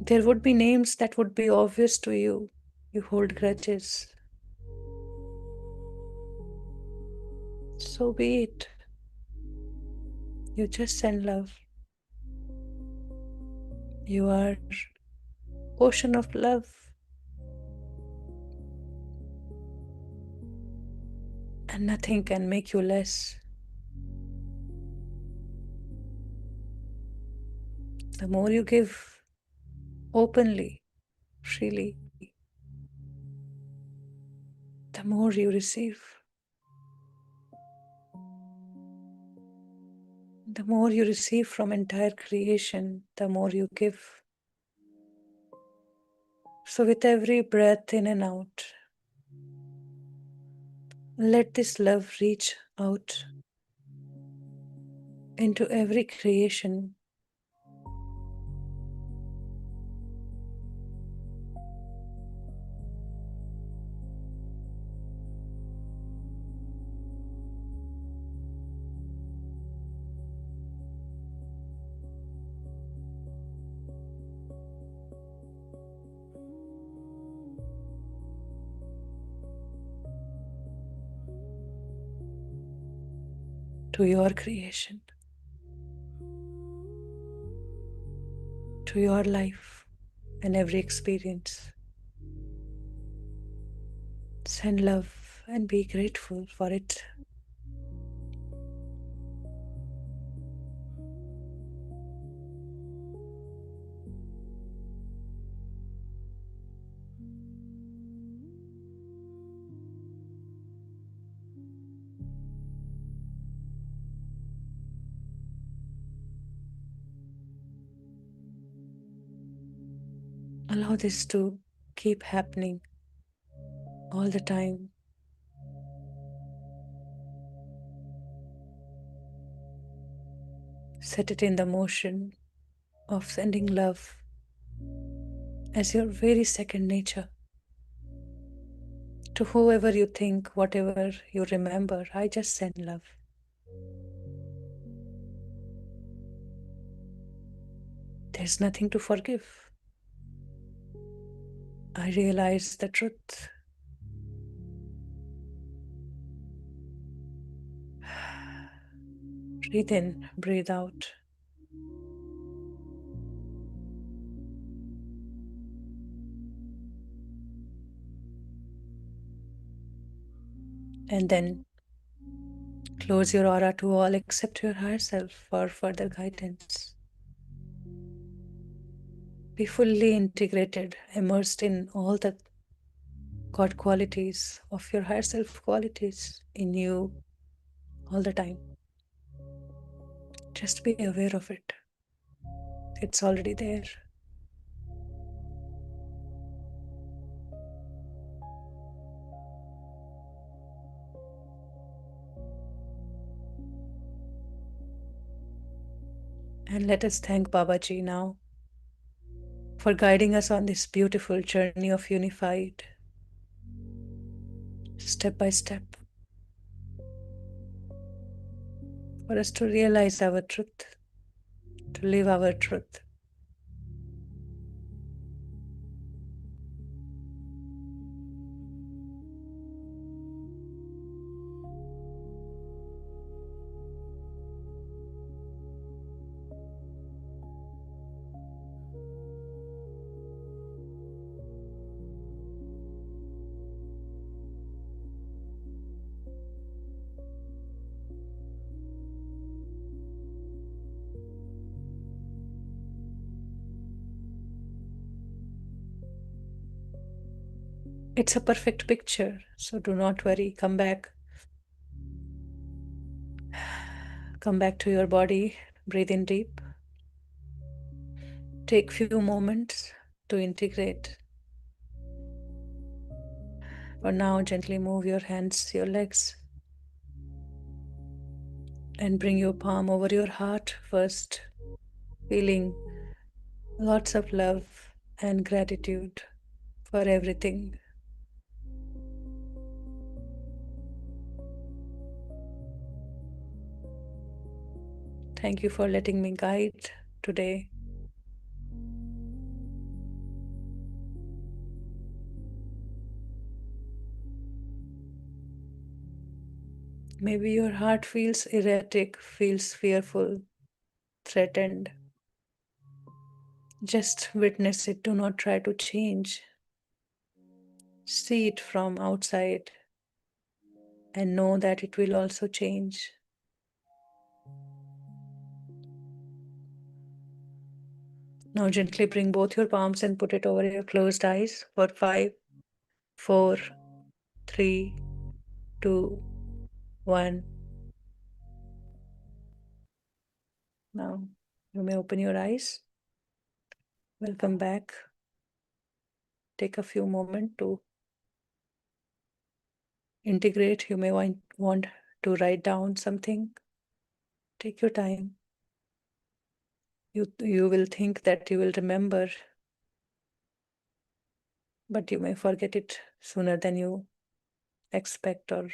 There would be names that would be obvious to you. You hold grudges. So be it. You just send love. You are ocean of love. And nothing can make you less. The more you give openly, freely, the more you receive. The more you receive from entire creation, the more you give. So with every breath in and out, let this love reach out into every creation. To your creation, to your life and every experience. Send love and be grateful for it. Allow this to keep happening all the time. Set it in the motion of sending love as your very second nature. To whoever you think, whatever you remember, I just send love. There's nothing to forgive. I realize the truth. Breathe in, breathe out. And then close your aura to all except your higher self for further guidance. Be fully integrated, immersed in all the God qualities of your higher self qualities in you all the time. Just be aware of it. It's already there. And let us thank Babaji now for guiding us on this beautiful journey of unified, step by step, for us to realize our truth, to live our truth. It's a perfect picture, so do not worry. Come back. Come back to your body. Breathe in deep. Take few moments to integrate. For now, gently move your hands, your legs, and bring your palm over your heart first, feeling lots of love and gratitude for everything. Thank you for letting me guide today. Maybe your heart feels erratic, feels fearful, threatened. Just witness it. Do not try to change. See it from outside and know that it will also change. Now gently bring both your palms and put it over your closed eyes for 5, 4, 3, 2, 1. Now you may open your eyes. Welcome back. Take a few moments to integrate. You may want to write down something. Take your time. You will think that you will remember, but you may forget it sooner than you expect or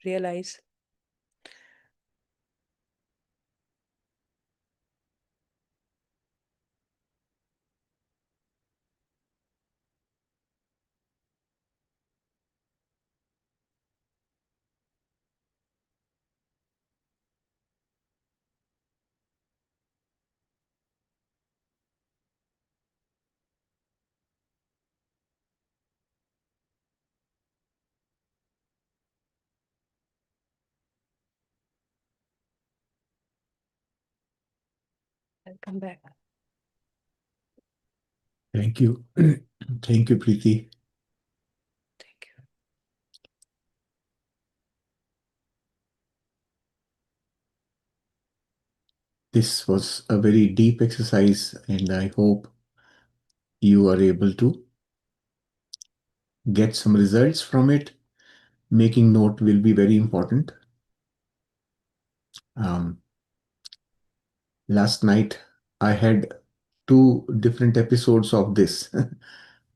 realize. Welcome back. Thank you. Thank you, Preeti. Thank you. This was a very deep exercise, and I hope you are able to get some results from it. Making note will be very important. Um, Last night, I had two different episodes of this.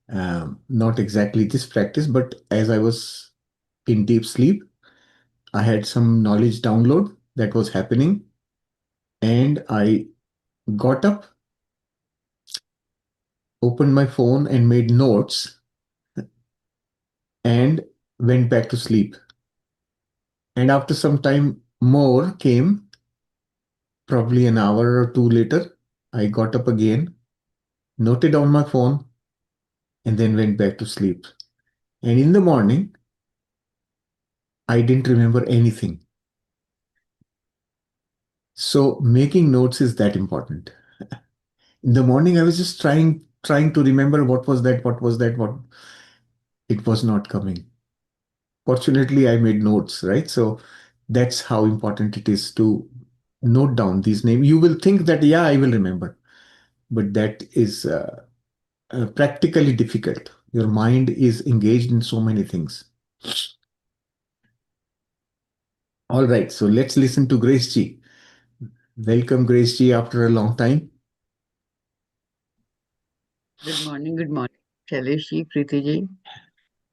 Not exactly this practice, but as I was in deep sleep, I had some knowledge download that was happening, and I got up, opened my phone, and made notes, and went back to sleep. And after some time more came, probably an hour or two later, I got up again, noted on my phone, and then went back to sleep. And in the morning, I didn't remember anything. So making notes is that important. In the morning, I was just trying to remember what was that, what it was not coming. Fortunately, I made notes, right? So that's how important it is to note down these names. You will think that, yeah, I will remember, but that is practically difficult. Your mind is engaged in so many things. All right, so let's listen to Grace Ji. Welcome, Grace Ji, after a long time. Good morning, Shailesh ji, Preeti ji.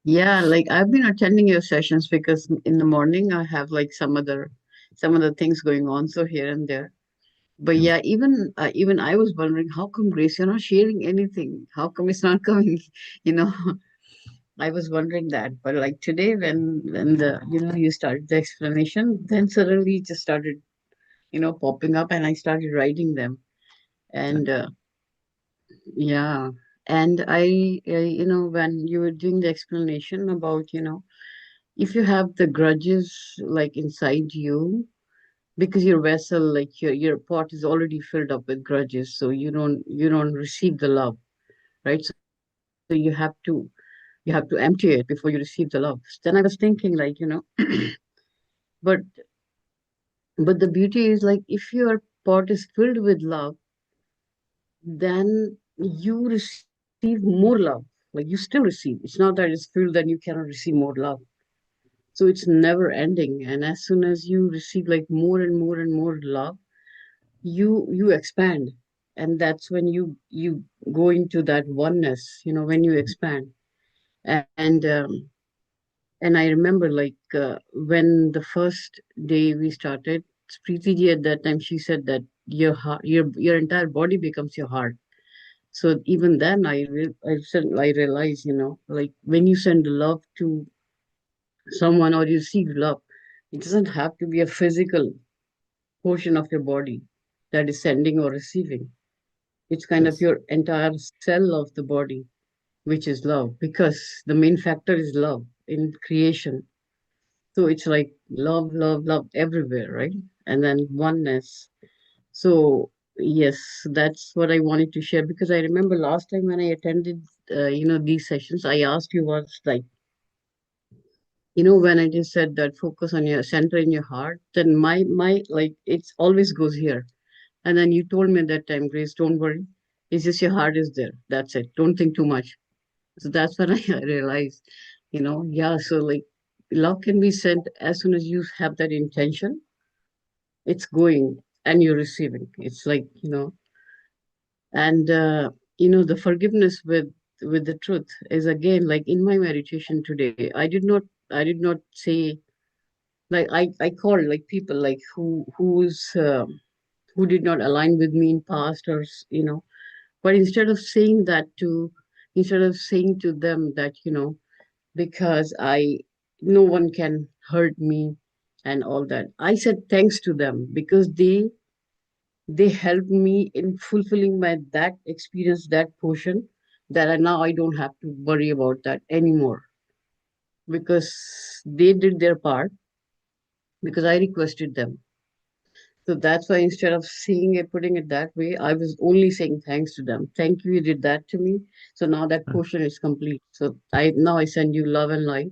Yeah, like I've been attending your sessions because in the morning I have like some other things going on, so here and there. But Hmm, yeah, even I was wondering how come Grace, you're not sharing anything? How come it's not coming? You know, I was wondering that. But like today, when the you started the explanation, then suddenly it just started popping up, and I started writing them. And yeah, and when you were doing the explanation about, if you have the grudges like inside you, because your vessel, like your pot is already filled up with grudges, so you don't receive the love, right? So you have to empty it before you receive the love. Then I was thinking like, but but the beauty is like if your pot is filled with love, then you receive more love. Like you still receive. It's not that it's filled, then you cannot receive more love. So it's never ending. And as soon as you receive like more and more and more love, you expand. And that's when you go into that oneness, when you expand. And I remember like when the first day we started, Preeti ji at that time, she said that your heart, your entire body becomes your heart. So even then, I realized, like when you send love to someone or you receive love, it doesn't have to be a physical portion of your body that is sending or receiving. It's kind of yes, your entire cell of the body, which is love, because the main factor is love in creation. So it's like love, love, love everywhere, right? And then oneness. So yes, that's what I wanted to share, because I remember last time when I attended, these sessions, I asked you once, like, when I just said that focus on your center in your heart, then my like it's always goes here. And then you told me at that time, Grace, don't worry, it's just your heart is there. That's it. Don't think too much. So that's when I realized, yeah. So like love can be sent as soon as you have that intention. It's going and you're receiving. It's like and the forgiveness with the truth is again like in my meditation today. I did not say like I called like people like who did not align with me in past or but instead of saying to them that because I no one can hurt me and all that, I said thanks to them because they helped me in fulfilling my that experience, that portion, that now I don't have to worry about that anymore because they did their part because I requested them. So that's why instead of seeing it, putting it that way, I was only saying thanks to them. Thank you, you did that to me. So now that portion is complete. So I send you love and light,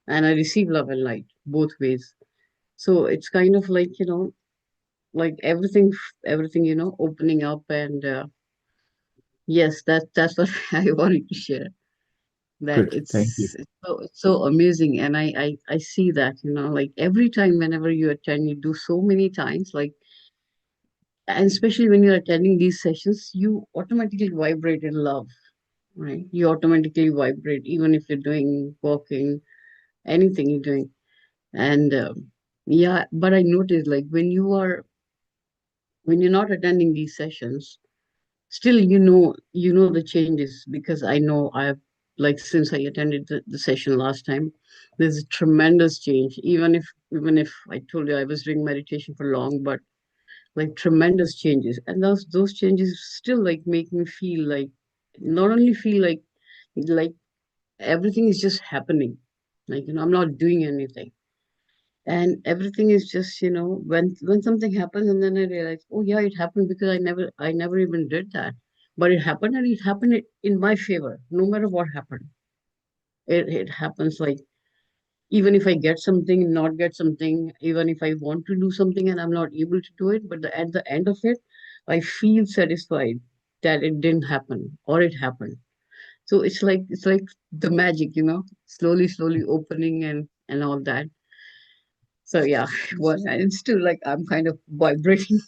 and I receive love and light both ways. So it's kind of like like everything opening up, and yes, that's what I wanted to share. That good. Thank you. it's so amazing, and I see that like every time whenever you attend, you do so many times like. And especially when you're attending these sessions, you automatically vibrate in love, right? You automatically vibrate, even if you're doing walking, anything you're doing. And yeah, but I noticed like when you're not attending these sessions, still you know the changes because I know I've like since I attended the session last time, there's a tremendous change. Even if I told you I was doing meditation for long, but like tremendous changes, and those changes still like make me feel like not only feel like everything is just happening, like I'm not doing anything, And everything is just, when something happens, and then I realize, oh yeah, it happened because I never even did that. But it happened, and it happened in my favor, no matter what happened. It happens like, even if I get something, not get something, even if I want to do something and I'm not able to do it, but at the end of it, I feel satisfied that it didn't happen or it happened. So it's like the magic, slowly, slowly opening and all that. So yeah, well, it's still like I'm kind of vibrating,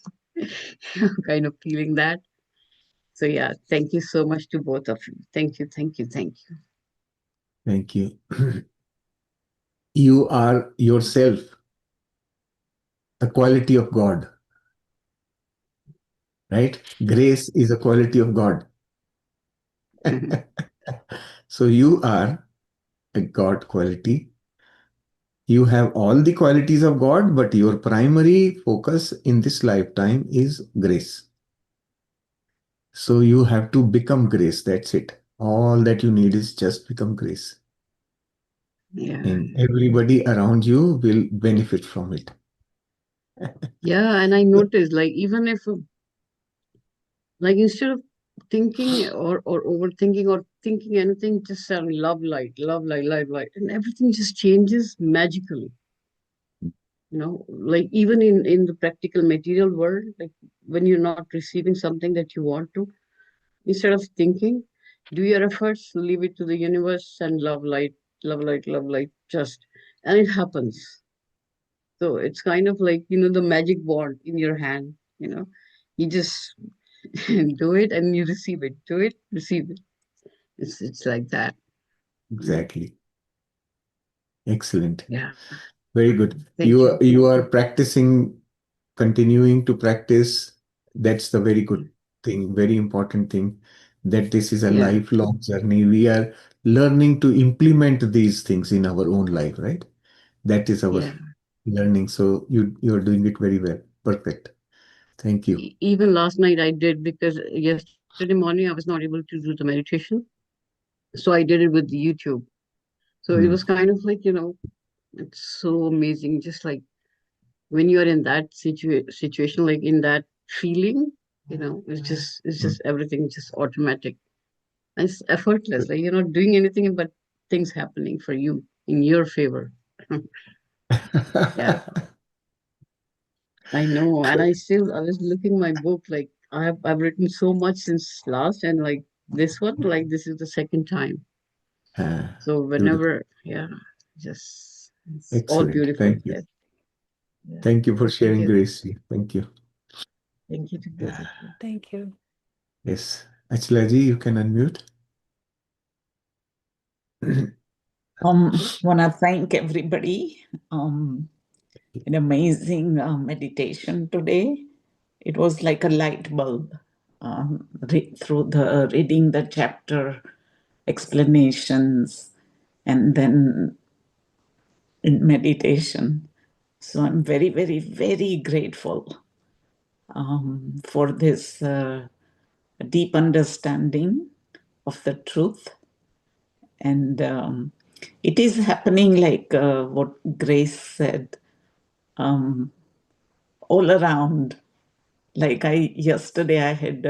I'm kind of feeling that. So yeah, thank you so much to both of you. Thank you, thank you, thank you. Thank you. You are yourself a quality of God, right? Grace is a quality of God. So you are a God quality. You have all the qualities of God, but your primary focus in this lifetime is grace. So you have to become grace. That's it. All that you need is just become grace. Yeah, And everybody around you will benefit from it. yeah, and I noticed, like, even if, like, instead of thinking or overthinking or thinking anything, just saying love light, light, light, and everything just changes magically. Like, even in the practical material world, like when you're not receiving something that you want to, instead of thinking, do your efforts, leave it to the universe, and love light, love light, love light, just, and it happens. So it's kind of like, the magic wand in your hand, you just do it and you receive it. Do it, receive it. It's like that. Mm. Exactly. Excellent. Yeah. Very good. Thank You you. you are practicing, continuing to practice. That's the very good thing, very important thing, that this is a Yeah. lifelong journey. We are learning to implement these things in our own life, right? That is our Yeah. learning. So you're doing it very well. Perfect. Thank you. Even last night I did, because yesterday morning I was not able to do the meditation. So I did it with YouTube. So it was Hmm. kind of like, it's so amazing. Just like when you are in that situation, like in that feeling, it's just Hmm. everything just automatic. And it's effortless. Like you're not doing anything, but things happening for you in your favor. Yeah, I know. And I was looking my book, like I've written so much since last, and like this one, like this is the second time. So Beautiful. whenever, yeah, just it's all Excellent. beautiful. Thank you. Yes. Yeah. Thank you for Thank sharing, you. Gracie. Thank you. Thank you to both of you. Thank you. Yes. Achalaji, you can unmute. Want to thank everybody. An amazing meditation today. It was like a light bulb. Through the reading the chapter explanations, and then in meditation. So I'm very, very, very grateful for this deep understanding of the truth. And it is happening like what Grace said, all around. Like yesterday I had,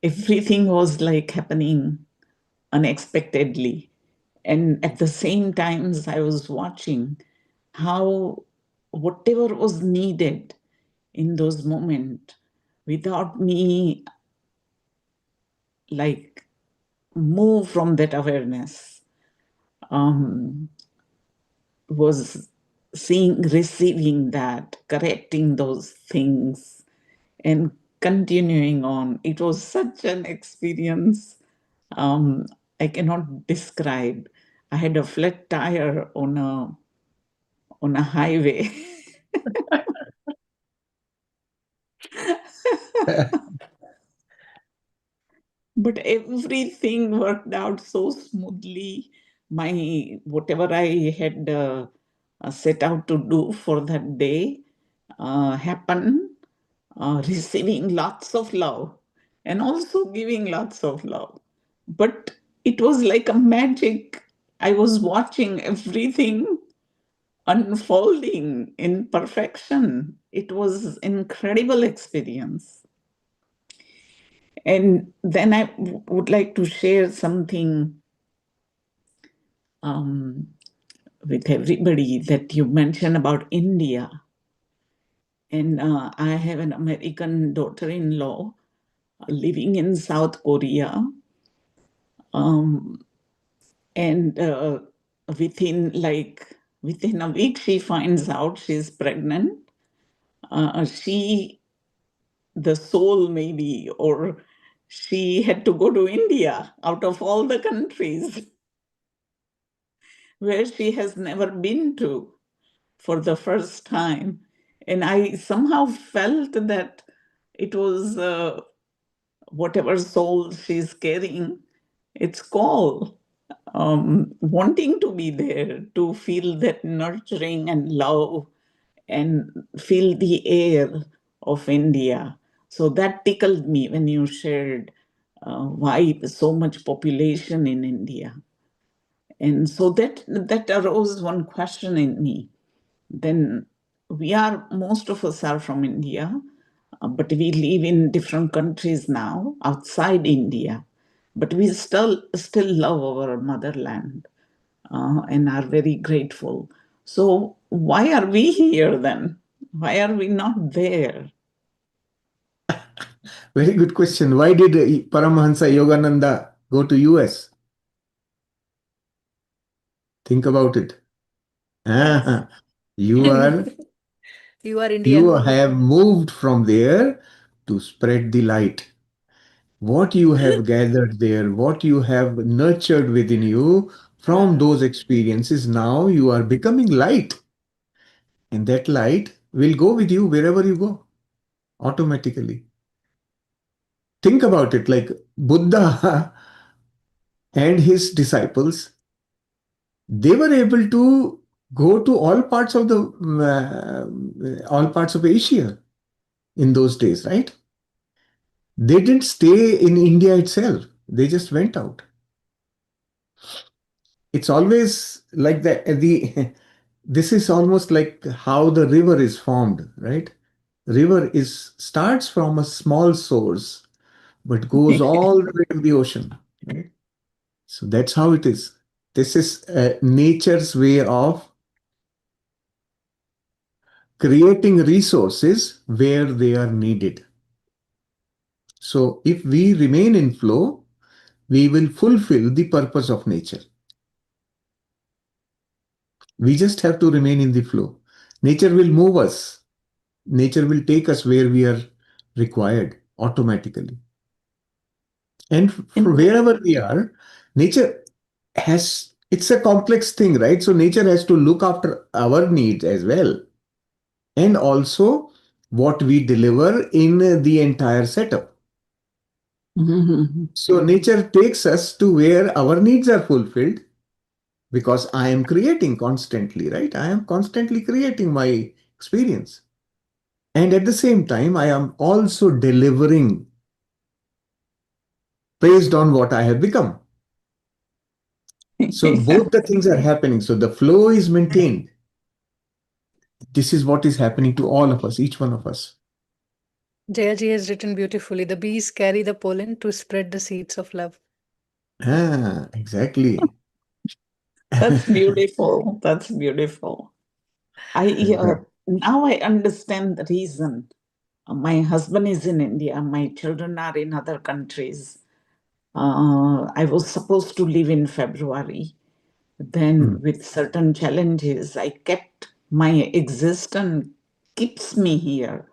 everything was like happening unexpectedly. And at the same times I was watching how whatever was needed in those moments, without me like move from that awareness, um, was seeing, receiving that, correcting those things, and continuing on. It was such an experience, um, I cannot describe. I had a flat tire on a highway. But everything worked out so smoothly. My whatever I had set out to do for that day happened. Receiving lots of love and also giving lots of love. But it was like a magic. I was watching everything unfolding in perfection. It was incredible experience. And then I would like to share something with everybody that you mentioned about India. And I have an American daughter-in-law living in South Korea. And within a week, she finds out she's pregnant. The soul maybe, or she had to go to India out of all the countries where she has never been to for the first time. And I somehow felt that it was whatever soul she's carrying, its call, wanting to be there, to feel that nurturing and love and feel the air of India. So that tickled me when you shared why so much population in India. And so that arose one question in me. Then most of us are from India, but we live in different countries now outside India. But we still love our motherland and are very grateful. So why are we here then? Why are we not there? Very good question. Why did Paramahansa Yogananda go to US? Think about it. Ah, you are You are you Indian. have moved from there to spread the light. What you have gathered there, what you have nurtured within you from those experiences, now you are becoming light. And that light will go with you wherever you go automatically. Think about it, like Buddha and his disciples, they were able to go to all parts of Asia in those days, right? They didn't stay in India itself. They just went out. It's always like the this is almost like how the river is formed, right? River is starts from a small source but goes all the way to the ocean, right? So that's how it is. This is nature's way of creating resources where they are needed. So if we remain in flow, we will fulfill the purpose of nature. We just have to remain in the flow. Nature will move us. Nature will take us where we are required automatically. And for wherever we are, nature it's a complex thing, right? So nature has to look after our needs as well. And also what we deliver in the entire setup. So nature takes us to where our needs are fulfilled because I am creating constantly, right? I am constantly creating my experience. And at the same time, I am also delivering based on what I have become. So both the things are happening. So the flow is maintained. This is what is happening to all of us, each one of us. Jayaji has written beautifully, the bees carry the pollen to spread the seeds of love. Ah, exactly. That's beautiful. That's beautiful. Now I understand the reason. My husband is in India. My children are in other countries. I was supposed to leave in February. Then, with certain challenges, I kept my existence keeps me here.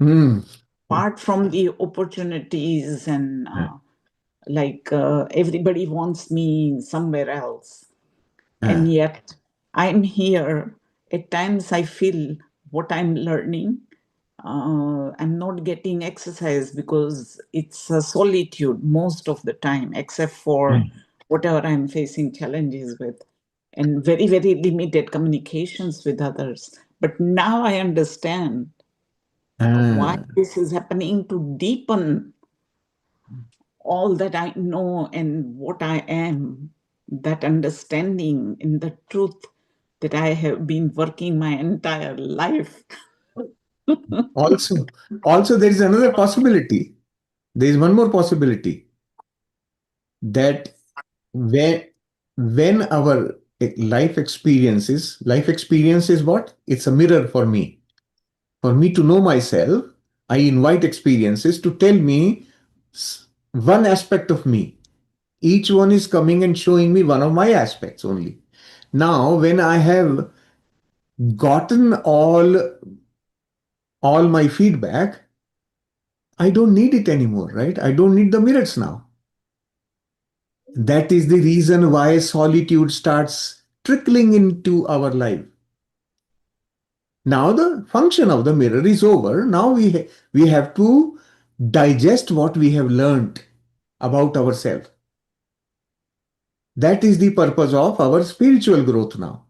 Mm. Apart from the opportunities and everybody wants me somewhere else. And yet I'm here. At times I feel what I'm learning, I'm not getting exercise because it's a solitude most of the time, except for whatever I'm facing challenges with, and very, very limited communications with others. But now I understand why this is happening, to deepen all that I know and what I am, that understanding in the truth that I have been working my entire life. Also, also there is another possibility. There is one more possibility that when our life experience is what? It's a mirror for me. For me to know myself, I invite experiences to tell me one aspect of me. Each one is coming and showing me one of my aspects only. Now, when I have gotten all my feedback, I don't need it anymore, right? I don't need the mirrors now. That is the reason why solitude starts trickling into our life. Now the function of the mirror is over. Now we have to digest what we have learned about ourselves. That is the purpose of our spiritual growth now.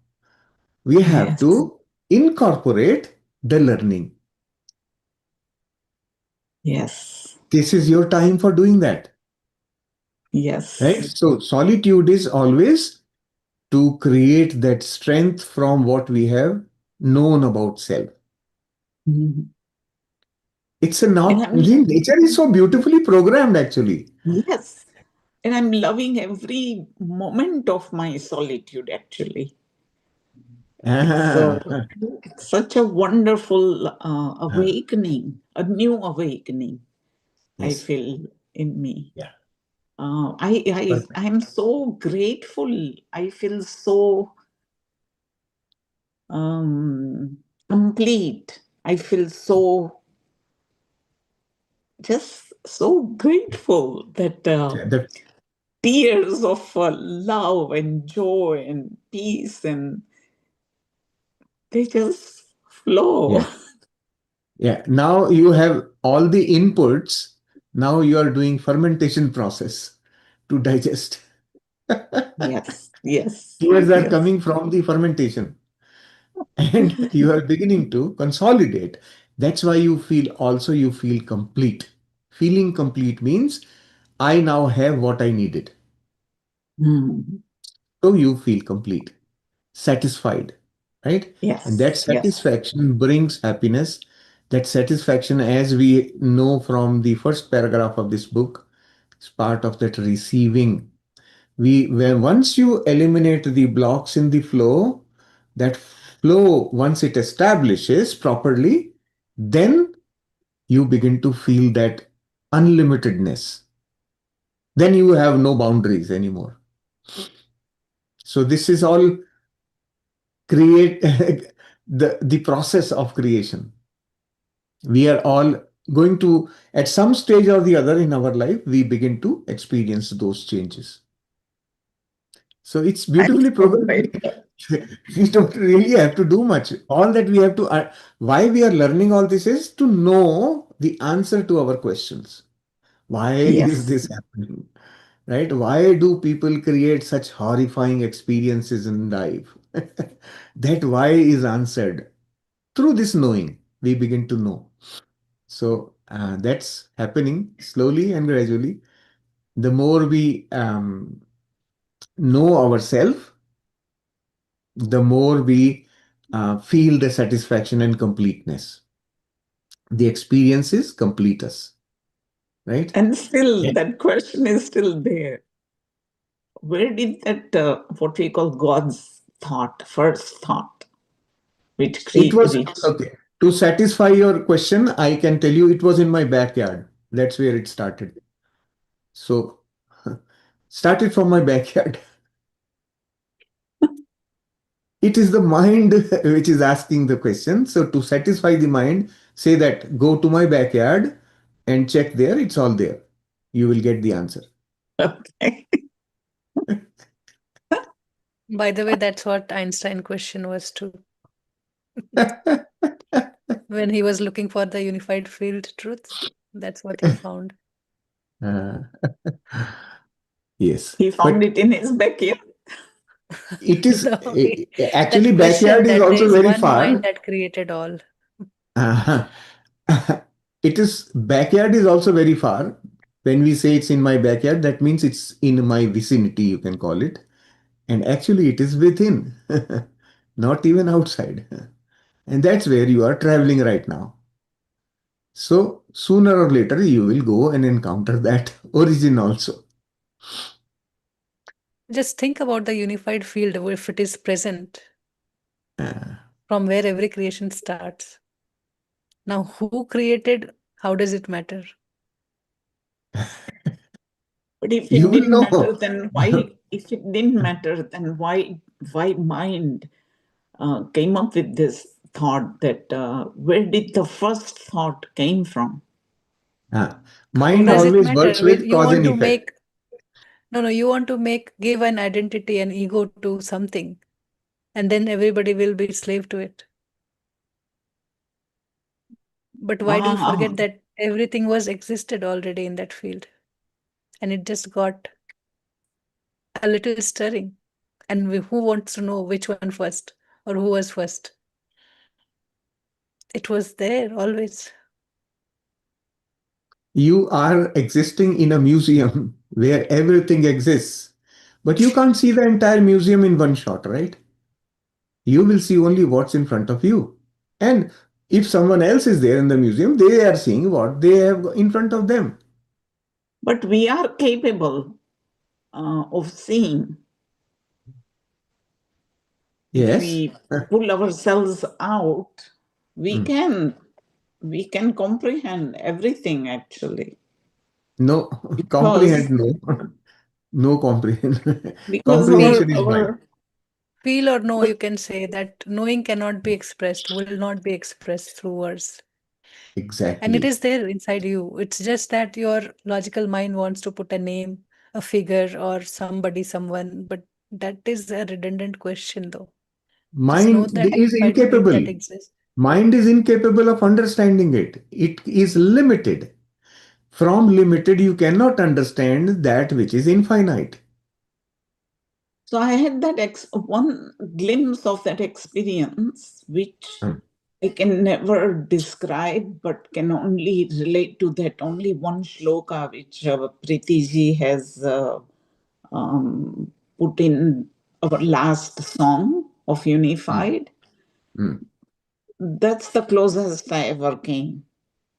We have Yes. to incorporate the learning. Yes. This is your time for doing that, right? Yes. So solitude is always to create that strength from what we have known about self. Mhm. It's a And not, I'm nature is so beautifully programmed actually. yes. And I'm loving every moment of my solitude actually. It's Ah, it's such a wonderful ah, awakening, a new awakening I yes. feel in me. Yeah. I Perfect. am so grateful. I feel so complete. I feel so just so grateful that Yeah, that, tears of love and joy and peace and they just flow. yeah. Yeah. Now you have all the inputs. Now you are doing fermentation process to digest. Yes, yes, Tears are yes. coming from the fermentation and you are beginning to consolidate. That's why you feel complete. Feeling complete means I now have what I needed. Mm. So you feel complete, satisfied, right? And that Yes, yes. satisfaction brings happiness. That satisfaction, as we know from the first paragraph of this book, is part of that receiving. When once you eliminate the blocks in the flow, that flow, once it establishes properly, then you begin to feel that unlimitedness. Then you have no boundaries anymore. So this is all create the process of creation. We are all going to, at some stage or the other in our life, we begin to experience those changes. So it's I'm beautifully so programmed. grateful. We don't really have to do much. All that we have to, why we are learning all this is to know the answer to our questions. Why is Yes. this happening? Right? Why do people create such horrifying experiences in life? That why is answered through this knowing. We begin to know. So that's happening slowly and gradually. The more we know ourselves, the more we feel the satisfaction and completeness. The experiences complete us, right? And still, Yeah. that question is still there. Where did that, what we call God's thought, first thought, which It was reached? okay. To satisfy your question, I can tell you it was in my backyard. That's where it started. So, started from my backyard. It is the mind which is asking the question. So, to satisfy the mind, say that go to my backyard and check there. It's all there. You will get the answer. Okay. By the way, that's what Einstein question was too. When he was looking for the unified field truth, that's what he found. Uh, yes, He found but it in his backyard. it is No, actually that question backyard is that there also is very one mind far. that created all. Uh, it is backyard is also very far. When we say it's in my backyard, that means it's in my vicinity, you can call it. And actually, it is within, not even outside. And that's where you are traveling right now. So sooner or later, you will go and encounter that origin also. Just think about the unified field if it is present Uh, from where every creation starts. Now, who created? How does it matter? But if you it will didn't matter, know. then why? If it didn't matter, then why mind came up with this thought that where did the first thought came from? How Mind does it always matter? works with You cause want and to effect. make no, you want to give an identity, an ego to something, and then everybody will be slave to it. But why do you Ah, forget that everything was existed already in that field, and it just got a little stirring? And who wants to know which one first or who was first? It was there always. You are existing in a museum where everything exists, but you can't see the entire museum in one shot, right? You will see only what's in front of you. And if someone else is there in the museum, they are seeing what they have in front of them. but we are capable of seeing if Yes. we pull ourselves out. We Mm. can we can comprehend everything actually No, because comprehend, no. No comprehend. because Feel, Comprehension is mind. feel or know, but you can say that knowing cannot be expressed, will not be expressed through words. And it Exactly. is there inside you. It's just that your logical mind wants to put a name, a figure, or somebody, someone. But that is a redundant question, though. Just know Mind that is unified field incapable. that exists. Mind is incapable of understanding it. It is limited. From limited, you cannot understand that which is infinite. so I had that one glimpse of that experience, which Mm, I can never describe, but can only relate to that only one shloka which Preeti ji has put in our last song of mm, Unified. mm, That's the closest I ever came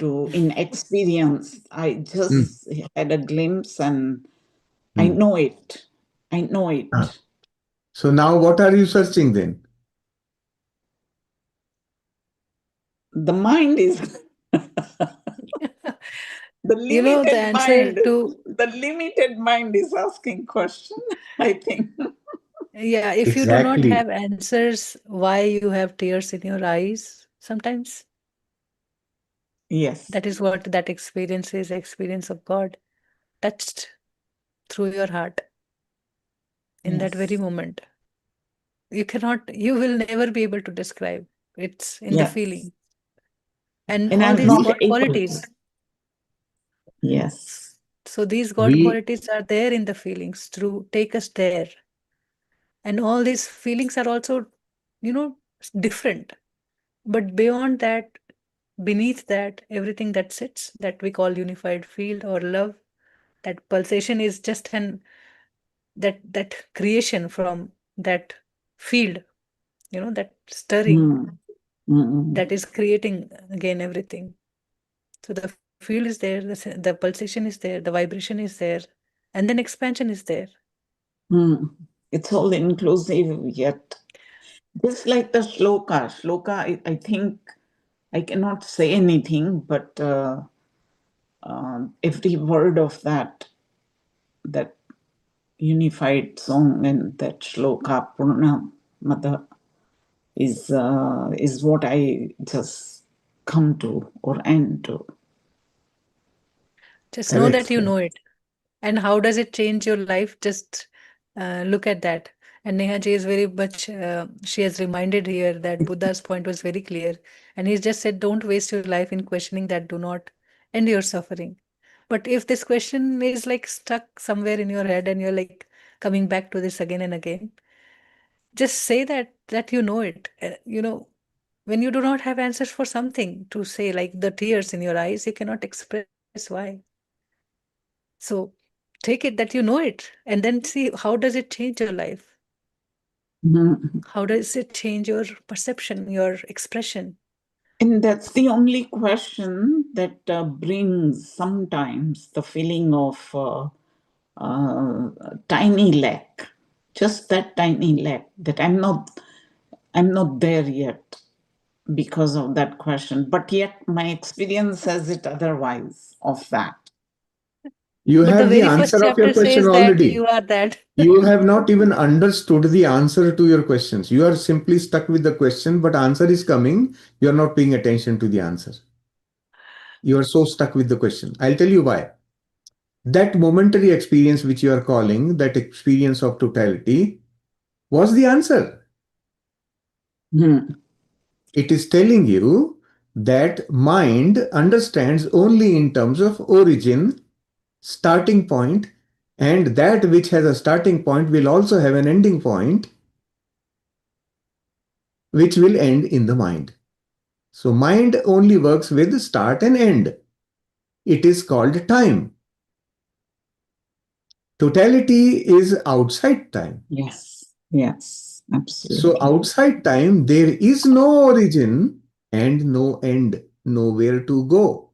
to in experience. I mm, just had a glimpse and I mm. know it. I know Ah. it. So now what are you searching then? The mind is the You know, the limited answer mind. to, The limited mind is asking question, I think. yeah, if you do not Exactly. have answers why you have tears in your eyes, sometimes Yes. that is what that experience is, experience of God touched through your heart in that very Yes. moment. You will never be able to describe. It's in the Yes. feeling. And And all I'm these not God able to. qualities. Yes. So these God We qualities are there in the feelings to take us there. And all these feelings are also, different. But beyond that, beneath that, everything that sits, that we call unified field or love, that pulsation is just that creation from that field, that stirring Mm. Mm. that is creating again everything. So the field is there, the pulsation is there, the vibration is there, and then expansion is there. Mm. It's all inclusive yet. Just like the shloka. Shloka, I think I cannot say anything, but every word of that unified song and that shloka Purna Mother is what I just come to or end to. Just know that correct. you know it. And how does it change your life? Just look at that. And Neha ji is very much, she has reminded here that Buddha's point was very clear. And he's just said, don't waste your life in questioning that, do not end your suffering. But if this question is like stuck somewhere in your head and you're like coming back to this again and again, just say that you know it. When you do not have answers for something to say, like the tears in your eyes, you cannot express why. So take it that you know it and then see how does it change your life. Mhm. How does it change your perception, your expression? And that's the only question that brings sometimes the feeling of tiny lack, just that tiny lack that I'm not there yet because of that question. But yet my experience says it otherwise of that. You But the have the very first answer of your chapter question says that already. you are that. You have not even understood the answer to your questions. You are simply stuck with the question, but answer is coming. You are not paying attention to the answer. You are so stuck with the question. I'll tell you why. That momentary experience which you are calling, that experience of totality, was the answer. Hmm. It is telling you that mind understands only in terms of origin, starting point, and that which has a starting point will also have an ending point, which will end in the mind. So mind only works with start and end. It is called time. Totality is outside time. Yes, yes, So absolutely. outside time, there is no origin and no end, nowhere to go.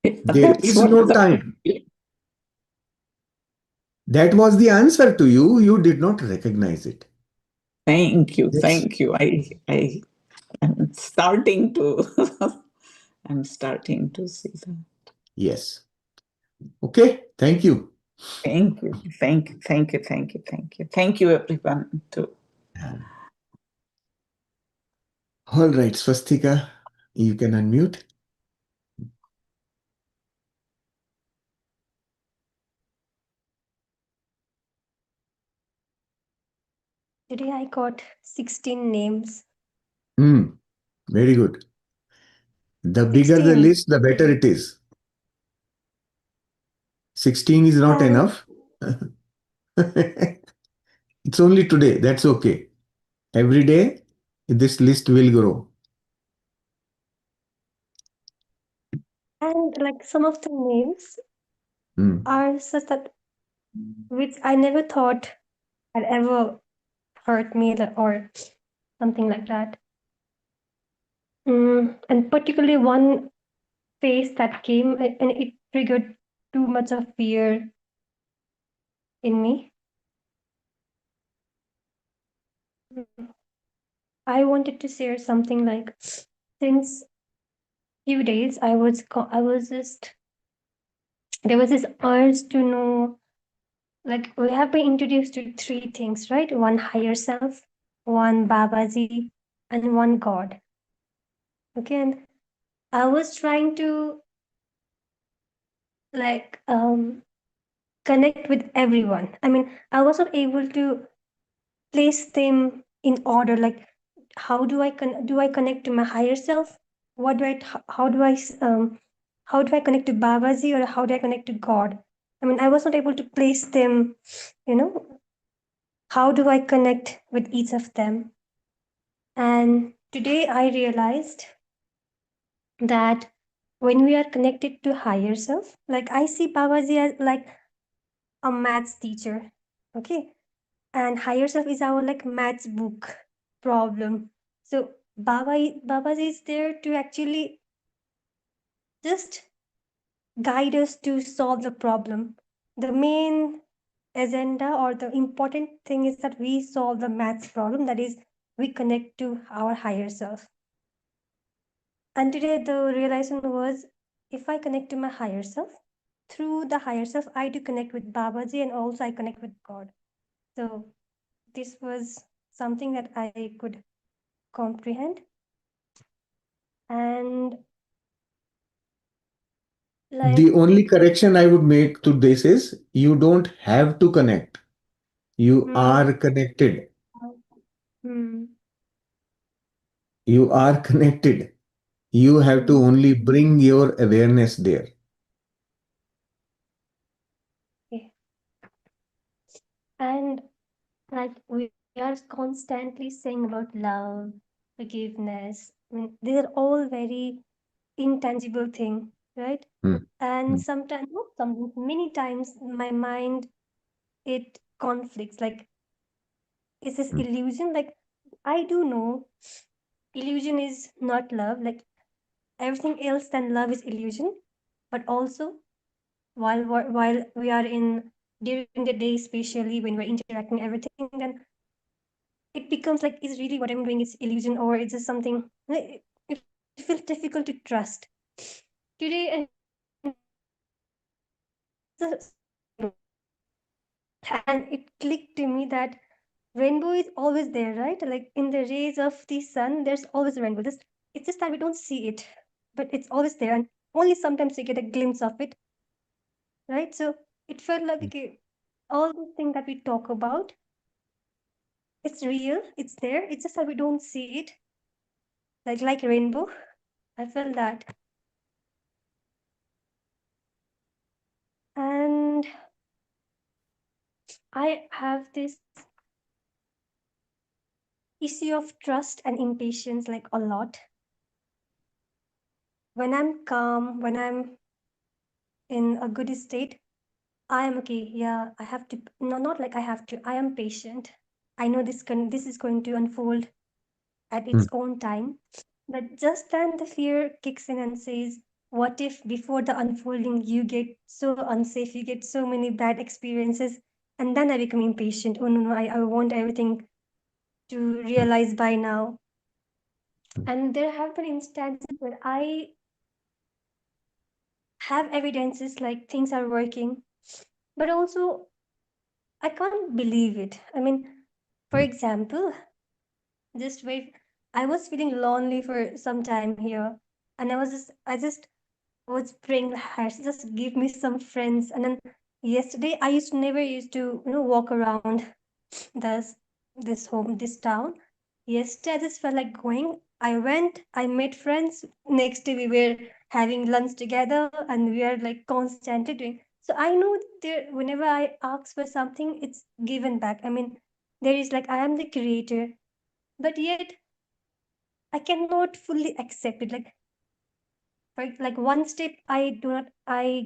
There That's is what no the time. That was the answer to you. You did not recognize it. thank you, Yes. thank you. I am starting to I'm starting to see that. Yes. Okay. Thank you. Thank you, thank you, thank you, thank you, thank you. Thank you everyone too. All right, Swastika, you can unmute. Today I got 16 names. Very good. The bigger the 16. list, the better it is. 16 is not And, enough. It's only today. That's okay. Every day, this list will grow. and like some of the names Hmm. are such that which I never thought had ever hurt me or something like that. And particularly one face that came and it triggered too much of fear in me. Mm, I wanted to share something like since few days I was just there was this urge to know, like we have been introduced to three things, right? One higher self, one Babaji, and one God. Okay, and I was trying to like connect with everyone. I mean, I wasn't able to place them in order. Like, how do do I connect to my higher self? What do I how do I how do I connect to Babaji or how do I connect to God? I mean, I was not able to place them. You know, how do I connect with each of them? And today I realized that when we are connected to higher self, like I see Babaji as like a maths teacher, okay? And higher self is our like maths book problem. So Babaji is there to actually just guide us to solve the problem. The main agenda or the important thing is that we solve the maths problem, that is, we connect to our higher self. And today the realization was, if I connect to my higher self, through the higher self, I do connect with Babaji and also I connect with God. So this was something that I could comprehend. And like The only correction I would make to this is you don't have to connect. You are connected. hmm, You are connected. You have to hmm, only bring your awareness there. okay. And like we are constantly saying about love, forgiveness. I mean, these are all very intangible thing, right? Hmm. And sometimes, not sometimes, many times, my mind it conflicts. Like is this mm, illusion? Like, I do know illusion is not love. Like, everything else than love is illusion. But also, while we are in during the day, especially when we're interacting everything, then it becomes like, is really what I'm doing is illusion, or is this something like, it feels difficult to trust. Today, and and it clicked to me that rainbow is always there, right? Like in the rays of the sun, there's always a rainbow. This It's just that we don't see it, but it's always there, and only sometimes we get a glimpse of it, right? So it felt like, mm. okay, all the things that we talk about, it's real, it's there. It's just that we don't see it, like rainbow. I felt that, and I have this issue of trust and impatience, like a lot. When I'm calm, when I'm in a good state, I am okay. Yeah, I have to. No, not like I have to. I am patient. I know this is going to unfold at its Mm. own time. But just then the fear kicks in and says, "What if before the unfolding you get so unsafe, you get so many bad experiences, and then I become impatient? Oh no, no, I want everything to Mm. realize by now." Mm. And there have been instances where I have evidences like things are working, but also I can't believe it. I mean, for Mm. example, just wait. I was feeling lonely for some time here, and I just was praying, "Harsh, just give me some friends." And then yesterday, I never used to, walk around this this town. Yesterday, I just felt like going. I went. I made friends. Next day, we were having lunch together, and we are like constantly doing. So I know there. Whenever I ask for something, it's given back. I mean, there is like I am the creator, but yet I cannot fully accept it. Like one step I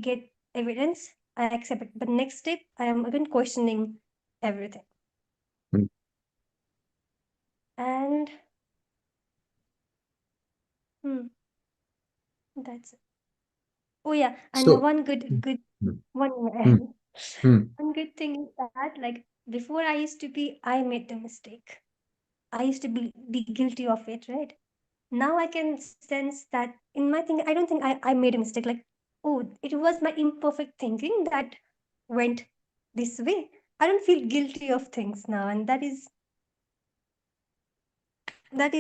get evidence, I accept it. But next step I am again questioning everything. Mm. And hmm, that's it. Oh yeah, and So, one mm, good mm, one mm, mm. one good thing is that, like, before I used to be, I made the mistake. I used to be guilty of it, right? Now I can sense that in my thinking, I don't think I made a mistake. Like, oh, it was my imperfect thinking that went this way. I don't feel guilty of things now, and that is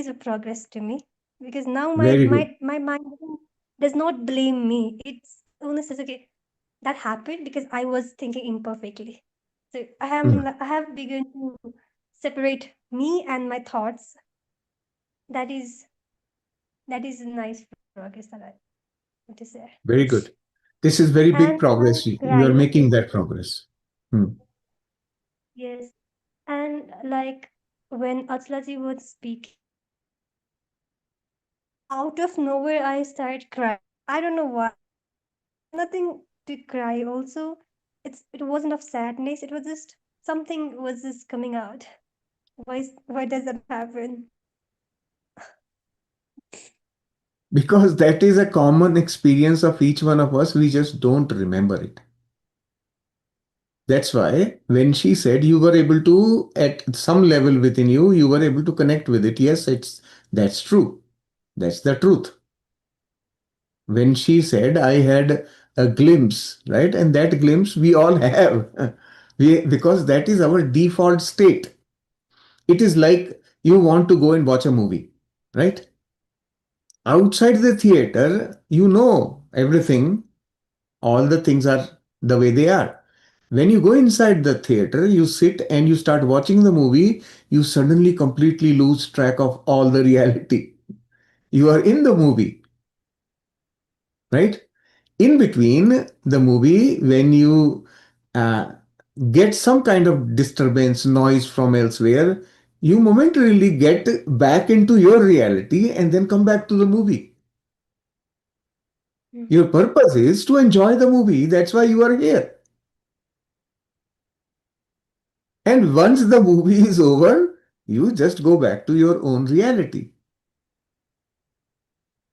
a progress to me, because now my Very good. my my mind does not blame me. It's only says, okay, that happened because I was thinking imperfectly. So Mm. I have begun to separate me and my thoughts. That is that is a nice progress that I want to say. Very good. This is very And big progress. You are crying, making that progress. Mm. yes. And like when Atlaji was speaking, out of nowhere I started crying. I don't know why. There's nothing to cry. Also, it wasn't of sadness. It was just something was just coming out. Why does that happen? Because that is a common experience of each one of us. We just don't remember it. That's why when she said you were able to, at some level within you, you were able to connect with it. Yes, that's true. That's the truth. When she said I had a glimpse, right? And that glimpse we all have. Because that is our default state. It is like you want to go and watch a movie, right? Outside the theater, you know everything, all the things are the way they are. When you go inside the theater, you sit and you start watching the movie, you suddenly completely lose track of all the reality. You are in the movie, right? In between the movie, when you uh, get some kind of disturbance, noise from elsewhere, you momentarily get back into your reality and then come back to the movie. Mm. Your purpose is to enjoy the movie. That's why you are here. And once the movie is over, you just go back to your own reality.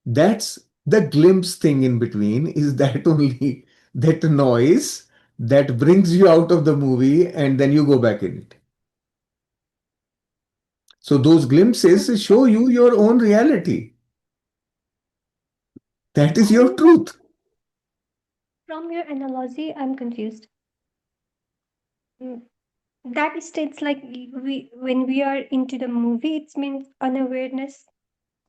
That's the glimpse thing in between, is that only that noise that brings you out of the movie and then you go back in it. So those glimpses show you your own reality. That is your I'm truth. from your analogy, I'm confused. Mm, that states like we when we are into the movie, it means unawareness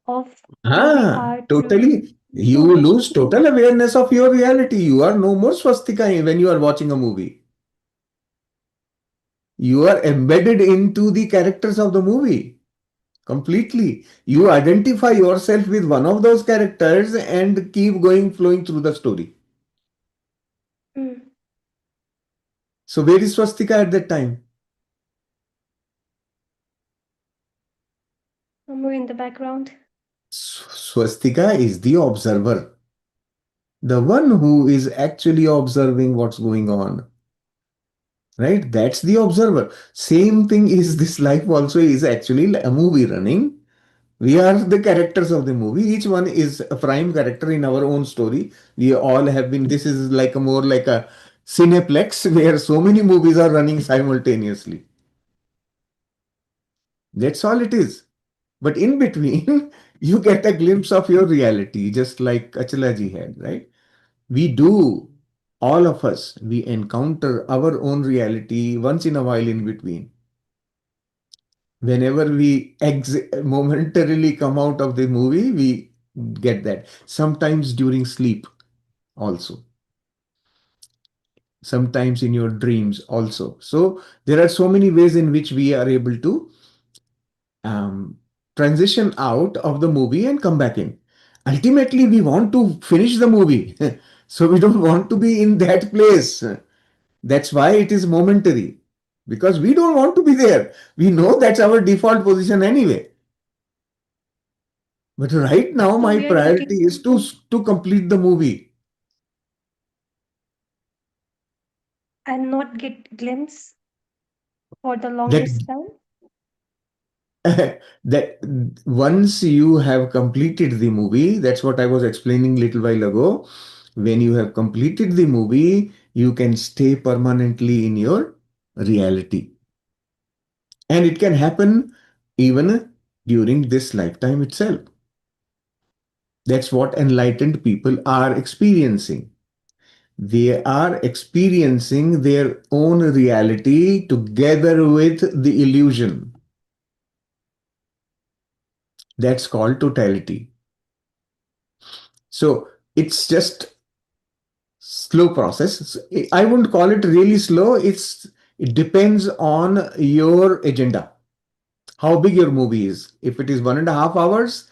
of who we are Totally. You through the lose screen. total awareness of your reality. You are no more swastika when you are watching a movie. You are embedded into the characters of the movie completely. You identify yourself with one of those characters and keep going, flowing through the story. Mm. So, where is swastika at that time? Somewhere in the background. Swastika is the observer, the one who is actually observing what's going on. Right? That's the observer. Same thing is this life also is actually a movie running. We are the characters of the movie. Each one is a prime character in our own story. We all have been, this is like a more like a cineplex where so many movies are running simultaneously. That's all it is. But in between, you get a glimpse of your reality, just like Achalaji had, right? We do, all of us, we encounter our own reality once in a while in between. Whenever we momentarily come out of the movie, we get that. Sometimes during sleep also, sometimes in your dreams also. So there are so many ways in which we are able to um, transition out of the movie and come back in. Ultimately, we want to finish the movie. So we don't want to be in that place. That's why it is momentary. Because we don't want to be there. We know that's our default position anyway. But right now, So my we are looking priority is to complete the movie. and not get glimpse for the That longest time. that once you have completed the movie, that's what I was explaining little while ago. When you have completed the movie, you can stay permanently in your reality, and it can happen even during this lifetime itself. That's what enlightened people are experiencing. They are experiencing their own reality together with the illusion. That's called totality. So it's just slow process. I wouldn't call it really slow. It depends on your agenda, how big your movie is. If it is 1.5 hours,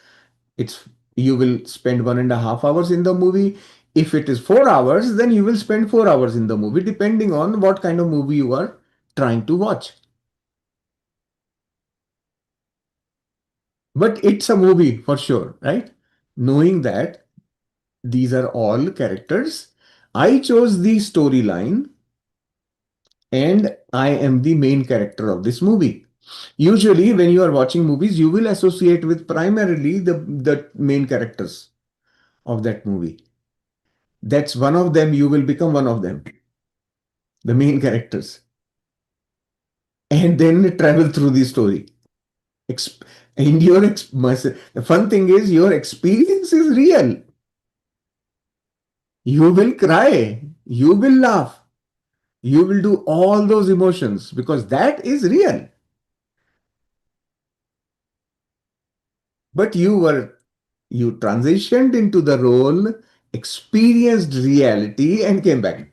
it's you will spend 1.5 hours in the movie. If it is 4 hours, then you will spend 4 hours in the movie, depending on what kind of movie you are trying to watch. But it's a movie for sure, right? Knowing that these are all characters, I chose the storyline and I am the main character of this movie. Usually, when you are watching movies, you will associate with primarily the main characters of that movie. That's one of them, you will become one of them, the main characters, and then travel through the story. Exp- and the fun thing is, your experience is real. You will cry, you will laugh, you will do all those emotions because that is real. But you transitioned into the role, experienced reality, and came back.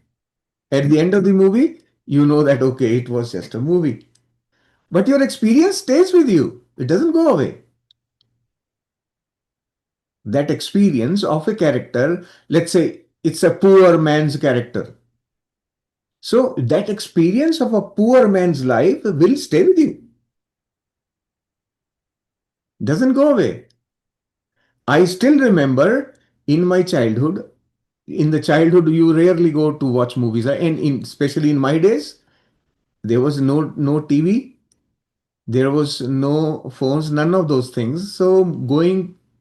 At the end of the movie, you know that okay, it was just a movie. But your experience stays with you. It doesn't go away. That experience of a character, let's say it's a poor man's character. So that experience of a poor man's life will stay with you. Doesn't go away. I still remember in my childhood, in the childhood, you rarely go to watch movies. And especially in my days, There was no TV, there was no phones, none of those things. So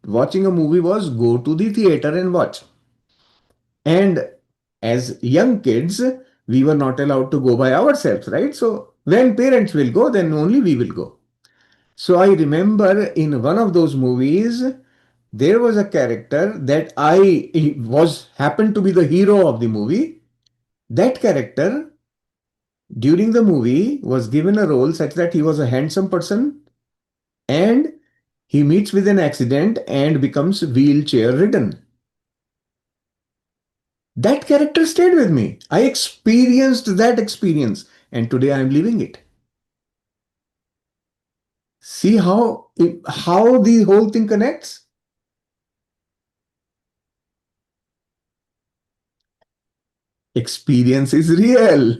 watching a movie was go to the theater and watch. And as young kids, we were not allowed to go by ourselves, right? So when parents will go, then only we will go. So I remember in one of those movies, there was a character that I was happened to be the hero of the movie. That character during the movie was given a role such that he was a handsome person and he meets with an accident and becomes wheelchair ridden. That character stayed with me. I experienced that experience and today I'm living it. See how the whole thing connects? Experience is real.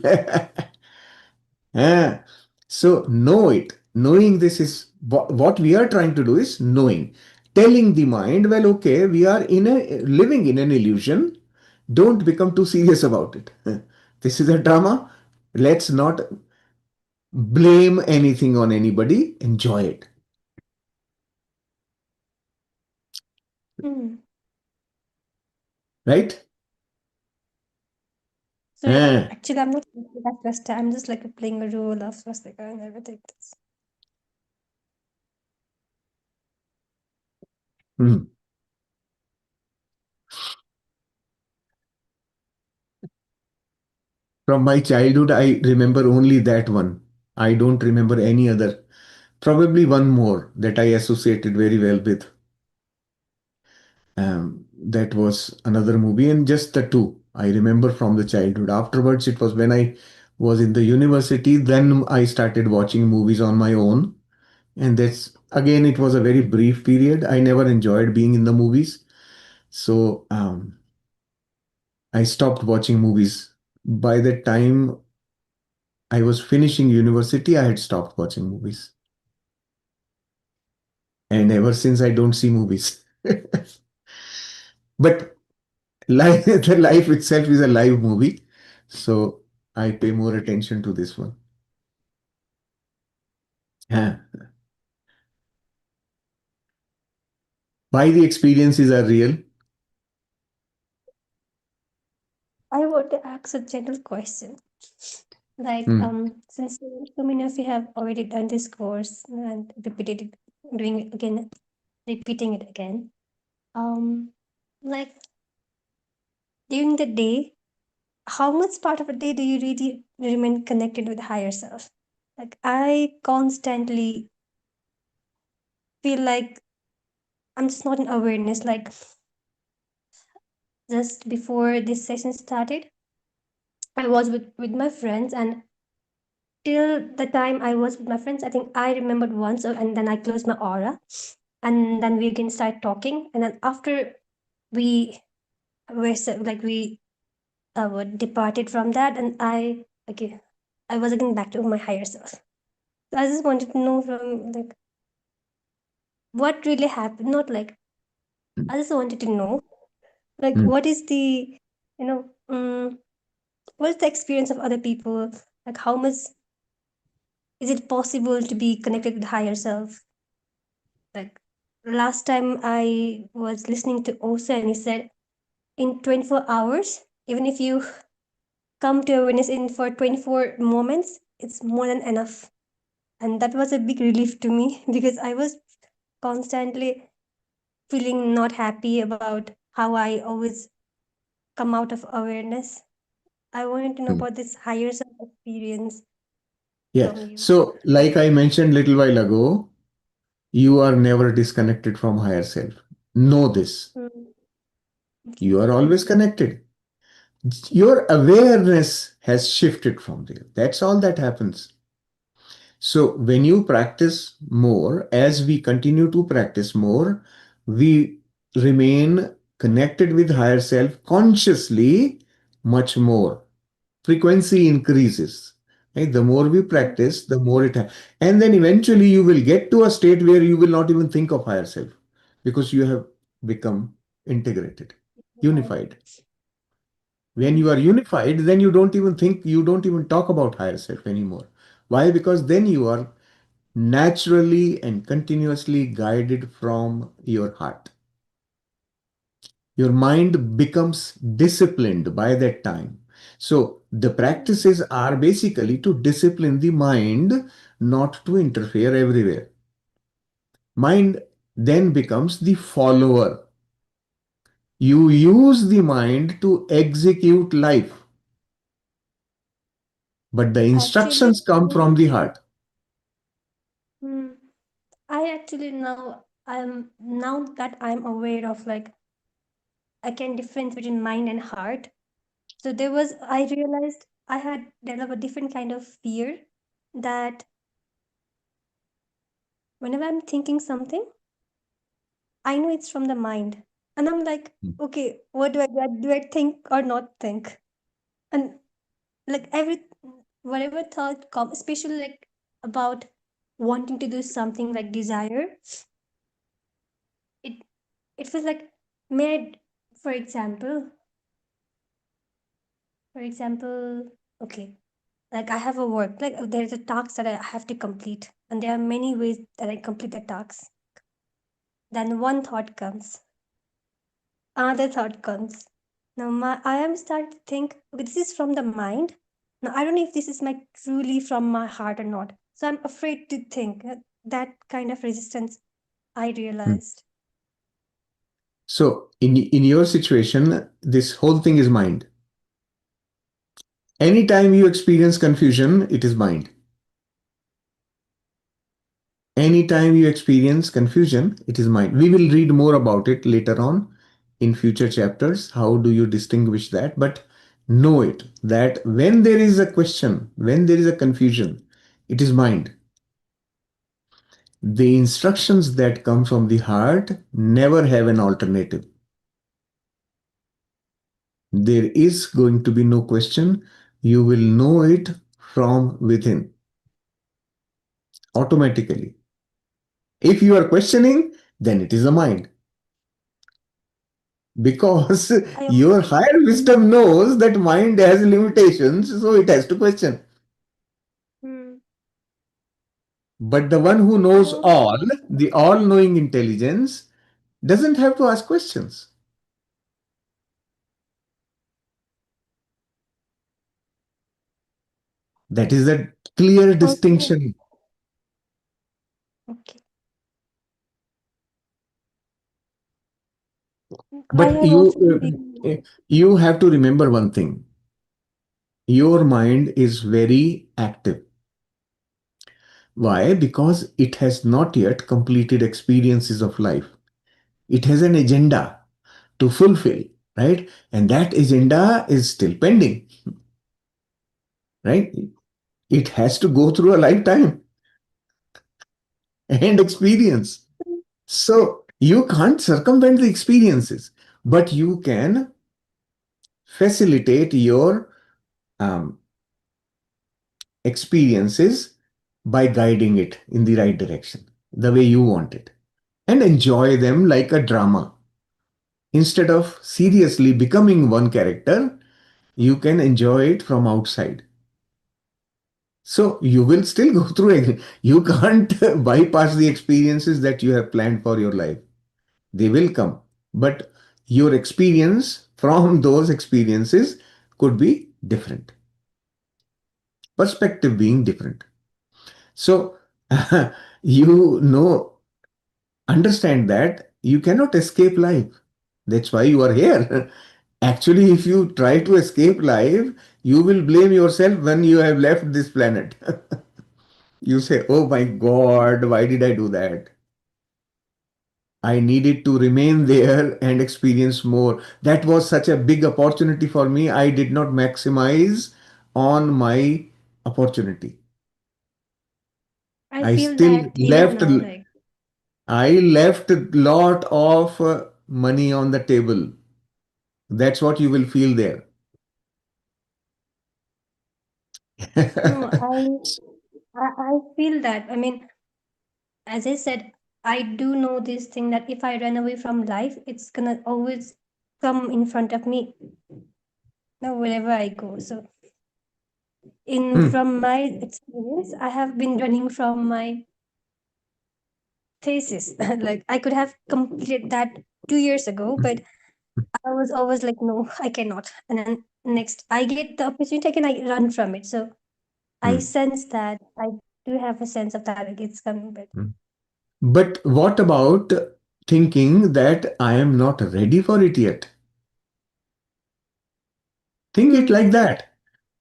Ah, so know it. Knowing this is what we are trying to do is knowing. Telling the mind, well, okay, we are living in an illusion. Don't become too serious about it. This is a drama. Let's not blame anything on anybody. Enjoy it. Hmm. Right? So Ah, actually, I'm not that Swastika. I'm just like playing a role of Swastika and everything. hmm. From my childhood, I remember only that one. I don't remember any other. Probably one more that I associated very well with. That was another movie, and just the two I remember from the childhood. Afterwards, it was when I was in the university, then I started watching movies on my own. And that's again, it was a very brief period. I never enjoyed being in the movies. So I stopped watching movies. By the time I was finishing university, I had stopped watching movies. And ever since, I don't see movies. But the life itself is a live movie. So I pay more attention to this one. Yeah. Why the experiences are real? I want to ask a general question. Like, Hmm. since so many of you have already done this course and repeated it, doing it again, repeating it again, um, like during the day, how much part of the day do you really remain connected with higher self? Like, I constantly feel like I'm just not in awareness. Like, just before this session started, I was with my friends, and till the time I was with my friends, I think I remembered once, and then I closed my aura, and then we again start talking, and then after we like we were departed from that, and okay, I was again back to my higher self. So I just wanted to know from like what really happened. Not like I just wanted to know like Hmm. what is the you know what is the experience of other people? Like how much is it possible to be connected with higher self? Like last time I was listening to Osa and he said in 24 hours, even if you come to awareness in for 24 moments, it's more than enough. And that was a big relief to me because I was constantly feeling not happy about how I always come out of awareness. I wanted to know Hmm. about this higher self experience Yeah. from you. So, like I mentioned little while ago, you are never disconnected from higher self. Know this. Mm, You okay. are always connected. Your awareness has shifted from there. That's all that happens. So, when you practice more, as we continue to practice more, we remain connected with higher self consciously much more. Frequency increases. Right? The more we Mm, practice, the more it happens. And then eventually you will get to a state where you will not even think of higher self because you have become integrated, right. unified. When Mm, you are unified, then you don't even talk about higher self anymore. Why? Because then you are naturally and continuously guided from your heart. Your mind becomes disciplined by that time. So the practices are basically to discipline the mind, not to interfere everywhere. Mind then becomes the follower. You use the mind to execute life, but the Actually, instructions come from the heart. hmm, I actually now that I'm aware of like I can difference between mind and heart. So I realized I had developed a different kind of fear that whenever I'm thinking something, I know it's from the mind. And I'm like, okay, what do I do? Do I think or not think? And like whatever thought come, especially like about wanting to do something like desire, it it feels like made for example, for example, okay, like I have a work, like there's a task that I have to complete, and there are many ways that I complete the task. Then one thought comes, another thought comes. Now I am starting to think, okay, this is from the mind. Now I don't know if this is my truly from my heart or not. So I'm afraid to think. That kind of resistance I Hmm. realized. So in your situation, this whole thing is mind. Anytime you experience confusion, it is mind. Anytime you experience confusion, it is mind. We will read more about it later on in future chapters. How do you distinguish that? But know it that when there is a question, when there is a confusion, it is mind. The instructions that come from the heart never have an alternative. There is going to be no question. You will know it from within automatically. If you are questioning, then it is the mind. Because I your also higher wisdom knows that mind has limitations, so it has to question. hmm, But the one who I knows also all, the all knowing intelligence, doesn't have to ask questions. That is a clear also distinction. okay. I But have also been you have to remember one thing. Your mind is very active. Why? Because it has not yet completed experiences of life. It has an agenda to fulfill, right? And that agenda is still pending, right? It has to go through a lifetime and experience. So you can't circumvent the experiences, but you can facilitate your um, experiences by guiding it in the right direction, the way you want it, and enjoy them like a drama. Instead of seriously becoming one character, you can enjoy it from outside. So you will still go through it. You can't bypass the experiences that you have planned for your life. They will come. But your experience from those experiences could be different. Perspective being different. So you know, understand that you cannot escape life. That's why you are here. Actually, if you try to escape life, you will blame yourself when you have left this planet. You say, oh my God, why did I do that? I needed to remain there and experience more. That was such a big opportunity for me. I did not maximize on my opportunity. I I feel still that even left, now, like I left a lot of money on the table. That's what you will feel there. no, I feel that. I mean, as I said, I do know this thing that if I run away from life, it's gonna always come in front of me now wherever I go. So In Hmm. from my experience, I have been running from my thesis. Like I could have completed that 2 years ago, but I was always like, no, I cannot. And then next, I get the opportunity, I can like run from it. So I Hmm. sense that I do have a sense of that it's coming, but Hmm. But what about thinking that I am not ready for it yet? Think it hmm, like that.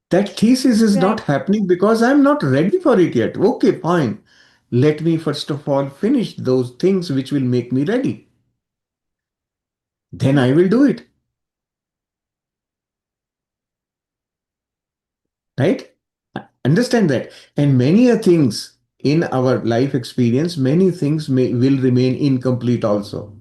That thesis is not right. happening because I'm not ready for it yet. Okay, fine. Let me first of all finish those things which will make me ready. Then I will do it. Right? Understand that. And many a things in our life experience, many things will remain incomplete also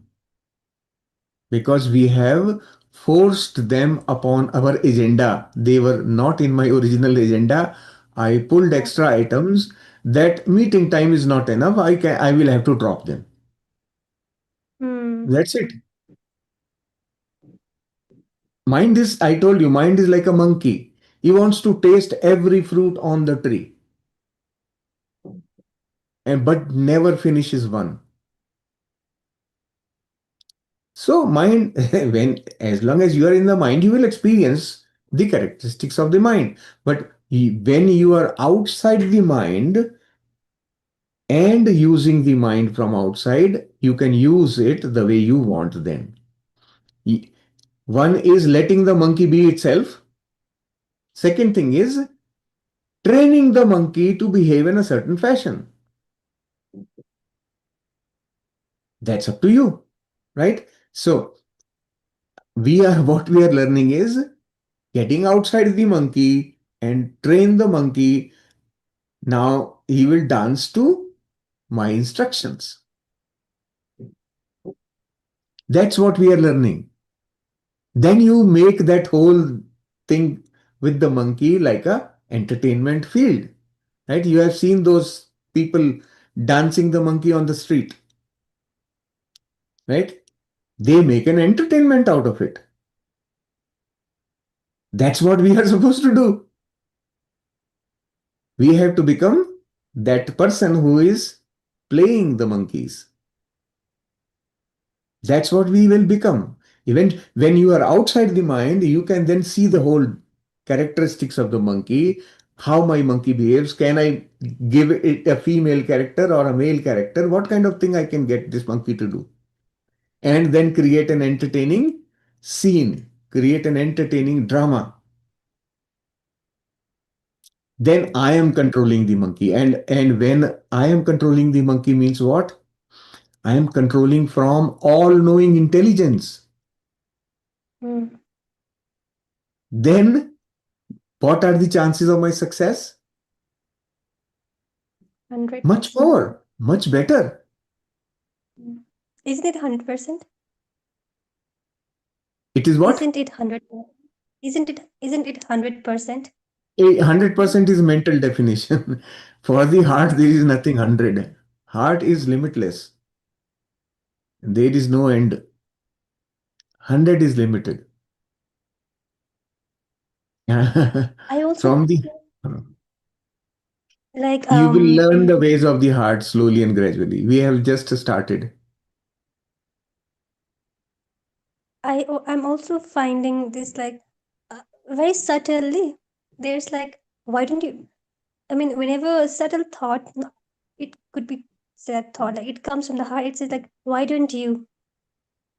because we have forced them upon our agenda. They were not in my original agenda. I pulled Yeah. extra items that meeting time is not enough. I will have to drop them. Hmm. That's it. Mind is, I told you, mind is like a monkey. He wants to taste every fruit on the tree, and but never finishes one. So mind, when as long as you are in the mind, you will experience the characteristics of the mind. But when you are outside the mind and using the mind from outside, you can use it the way you want then. One is letting the monkey be itself. Second thing is training the monkey to behave in a certain fashion. That's up to you, right? So what we are learning is getting outside the monkey and train the monkey. Now he will dance to my instructions. That's what we are learning. Then you make that whole thing with the monkey like a entertainment field, right? You have seen those people dancing the monkey on the street, right? They make an entertainment out of it. That's what we are supposed to do. We have to become that person who is playing the monkeys. That's what we will become. Even when you are outside the mind, you can then see the whole characteristics of the monkey, how my monkey behaves. Can I give it a female character or a male character? What kind of thing I can get this monkey to do? And then create an entertaining scene, create an entertaining drama. Then I am controlling the monkey. And when I am controlling the monkey means what? I am controlling from all-knowing intelligence. Hmm. Then what are the chances of my success? 100%. Much more, much better. Hmm. Isn't it 100%? It is what? Isn't it 100? Isn't it 100%? 100% is mental definition. For the heart, there is nothing 100. Heart is limitless. There is no end. 100 is limited. I also From the like You will learn the ways of the heart slowly and gradually. We have just started. I'm also finding this like very subtly. There's like, why don't you? I mean, whenever a subtle thought, it could be said thought, like it comes from the heart. It says like, why don't you?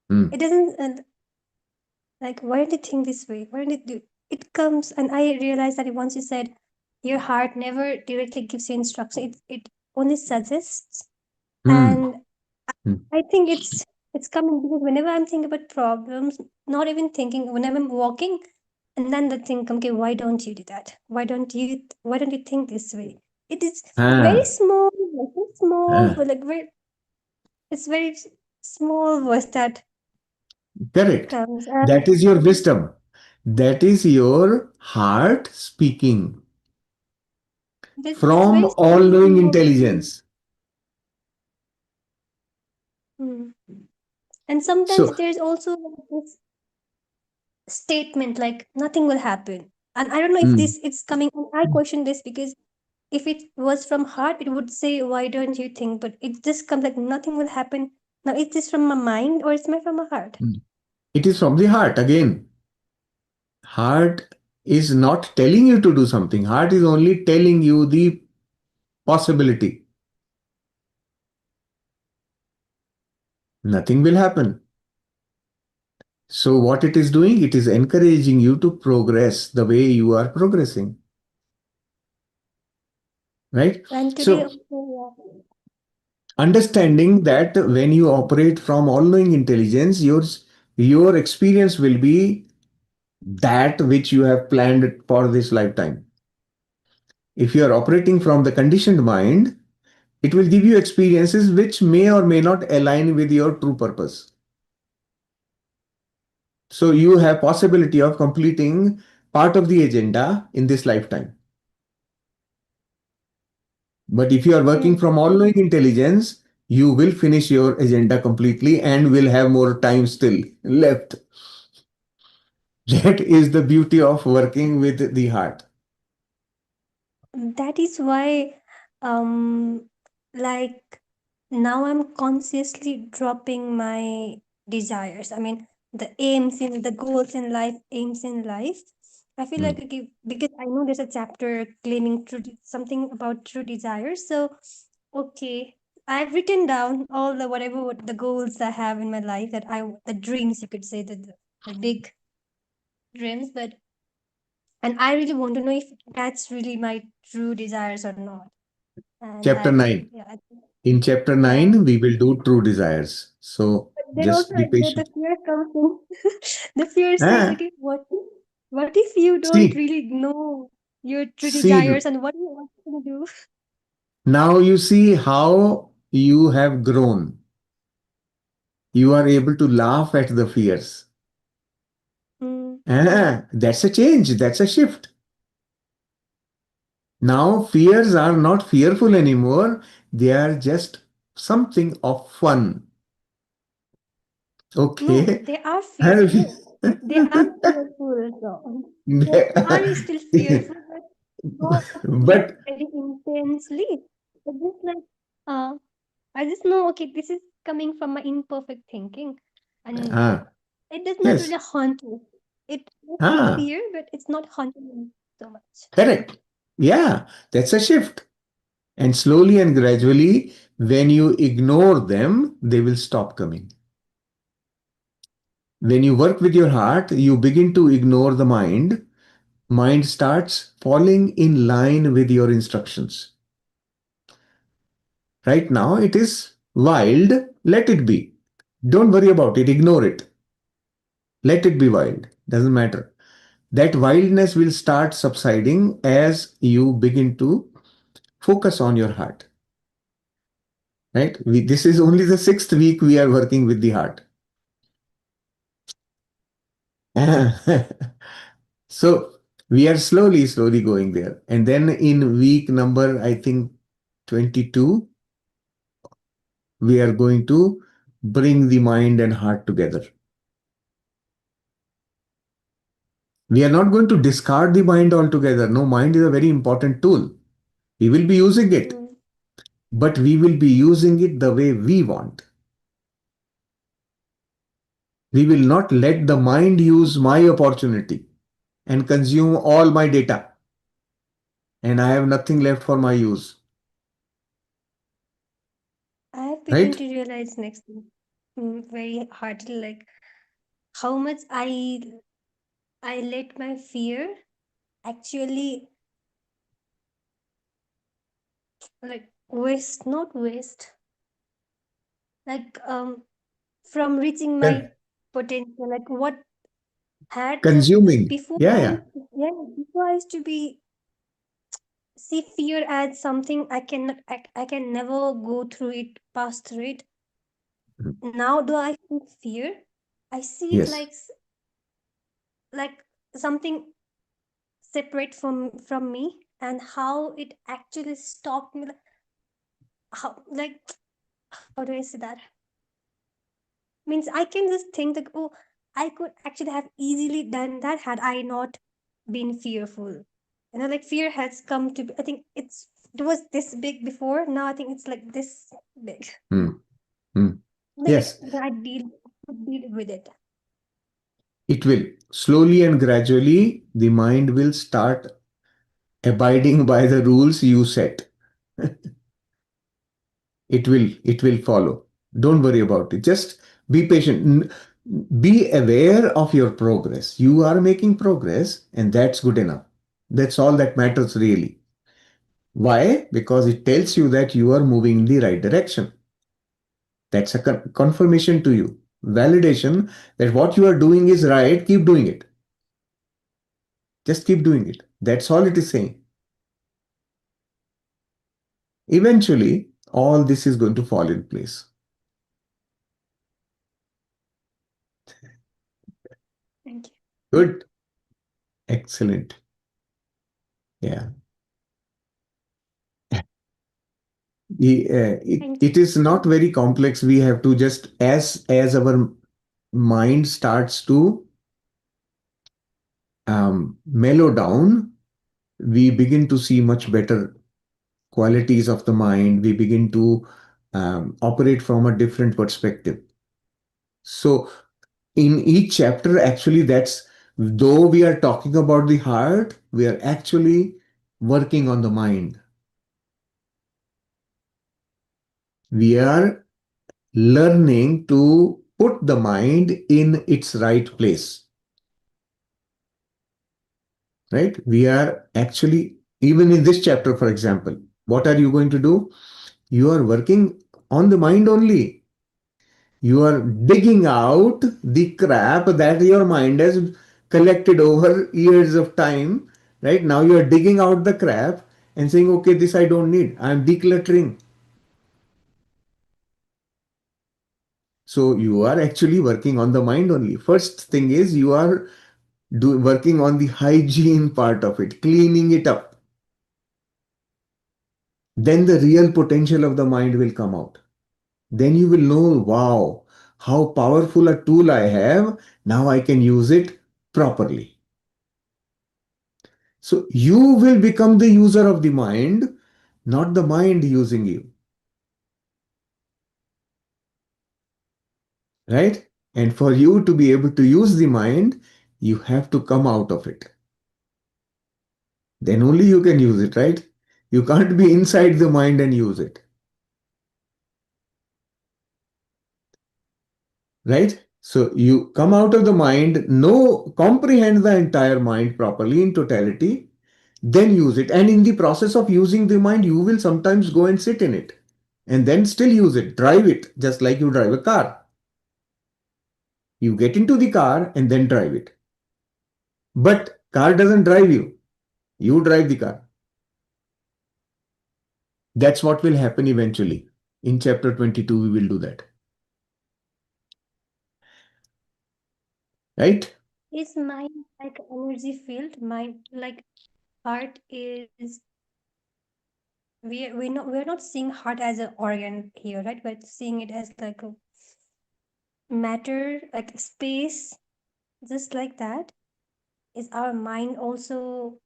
Hmm. It doesn't like, why don't you think this way? Why don't you do? It comes, and I realized that once you said, your heart never directly gives you instruction. It only suggests, Hmm. and Hmm. I think it's coming because whenever I'm thinking about problems, not even thinking, whenever I'm walking, and then the thing come, okay, why don't you do that? Why don't you think this way? It is very Ah, small, very small, ah. but like very it's very small voice that Correct. comes, That and is your wisdom. That is your heart speaking that's from very all-knowing small. intelligence. Hmm. And sometimes So, there's also this statement like nothing will happen. And I don't know if Mm. this it's coming. And I question this because if it was from heart, it would say, "Why don't you think?" But it just comes like nothing will happen. Now, is this from my mind or is it from my heart? Mm. It is from the heart again. Heart is not telling you to do something. Heart is only telling you the possibility. Nothing will happen. So what it is doing, it is encouraging you to progress the way you are progressing, right? And today, So also, understanding that when you operate from all-knowing intelligence, your experience will be that which you have planned for this lifetime. If you are operating from the conditioned mind, it will give you experiences which may or may not align with your true purpose. So you have possibility of completing part of the agenda in this lifetime. But if you are working yeah. from all-knowing intelligence, you will finish your agenda completely and will have more time still left. That is the beauty of working with the heart. That is why, um, like now I'm consciously dropping my desires. I mean, the goals in life, aims in life. I feel like Mm. okay, because I know there's a chapter claiming something about true desires. So, okay, I've written down all the whatever the goals I have in my life the dreams you could say the big dreams, but and I really want to know if that's really my true desires or not. And Chapter 9. yeah, I think, In chapter yeah. 9, we will do true desires. So But then also just be the patient. fear comes in. The fear says, Ah, okay, what if you don't see, really know your true see, desires and what you gonna do? now you see how you have grown. You are able to laugh at the fears. Mm, That's a change. That's a shift. Now fears are not fearful anymore. They are just something of fun. no, Okay. they are fearful. They are fearful. So they are still fearful, but not But very intensely. But just like uh, I just know, okay, this is coming from my imperfect thinking, and ah, it does not yes. really haunt me. It makes me Ah, fear, but it's not haunting me so much. correct. Yeah, that's a shift. And slowly and gradually, when you ignore them, they will stop coming. When you work with your heart, you begin to ignore the mind. Mind starts falling in line with your instructions. Right now, it is wild. Let it be. Don't worry about it. Ignore it. Let it be wild. Doesn't matter. That wildness will start subsiding as you begin to focus on your heart. Right? This is only the sixth week we are working with the heart. So we are slowly going there. And then in week number, I think 22, we are going to bring the mind and heart together. We are not going to discard the mind altogether. No, mind is a very important tool. We will be using it, Mm. but we will be using it the way we want. We will not let the mind use my opportunity and consume all my data, and I have nothing left for my use. I have begun Right? to realize next very hardly like how much I let my fear actually like waste not waste like from reaching my Con- potential like what had Consuming. before Yeah, I yeah. yeah before I used to be see fear as something I can never go through it pass through it. Now do I feel fear? I see it Yes. like something separate from me and how it actually stopped me how like how do I say that means I can just think that oh I could actually have easily done that had I not been fearful. Like fear has come to, I think it was this big before. Now I think it's like this big. Hmm. Hmm. Like Yes, I deal with it. it will. Slowly and gradually, the mind will start abiding by the rules you set. It will follow. Don't worry about it. Just be patient. Be aware of your progress. You are making progress, and that's good enough. That's all that matters really. Why? Because it tells you that you are moving in the right direction. That's a confirmation to you, validation that what you are doing is right. Keep doing it. Just keep doing it. That's all it is saying. Eventually, all this is going to fall in place. Thank you. Good. Excellent. Yeah. Thank It is not very complex. We have to just, as our mind starts to mellow down, we begin to see much better qualities of the mind. We begin to operate from a different perspective. So in each chapter, actually, that's, though we are talking about the heart, we are actually working on the mind. We are learning to put the mind in its right place, right? We are actually, even in this chapter, for example, what are you going to do? You are working on the mind only. You are digging out the crap that your mind has collected over years of time, right? Now you are digging out the crap and saying, okay, this I don't need. I'm decluttering. So you are actually working on the mind only. First thing is you are working on the hygiene part of it, cleaning it up. Then the real potential of the mind will come out. Then you will know, wow, how powerful a tool I have. Now I can use it properly. So you will become the user of the mind, not the mind using you. Right? And for you to be able to use the mind, you have to come out of it. Then only you can use it, right? You can't be inside the mind and use it. Right? So you come out of the mind, know, comprehend the entire mind properly in totality, then use it. And in the process of using the mind, you will sometimes go and sit in it and then still use it, drive it, just like you drive a car. You get into the car and then drive it. But car doesn't drive you. You drive the car. That's what will happen eventually. In chapter 22, we will do that. Right? Is mind like energy field? Mind like heart is we're not seeing heart as an organ here, right? We're seeing it as like a matter, like space, just like that. Is our mind also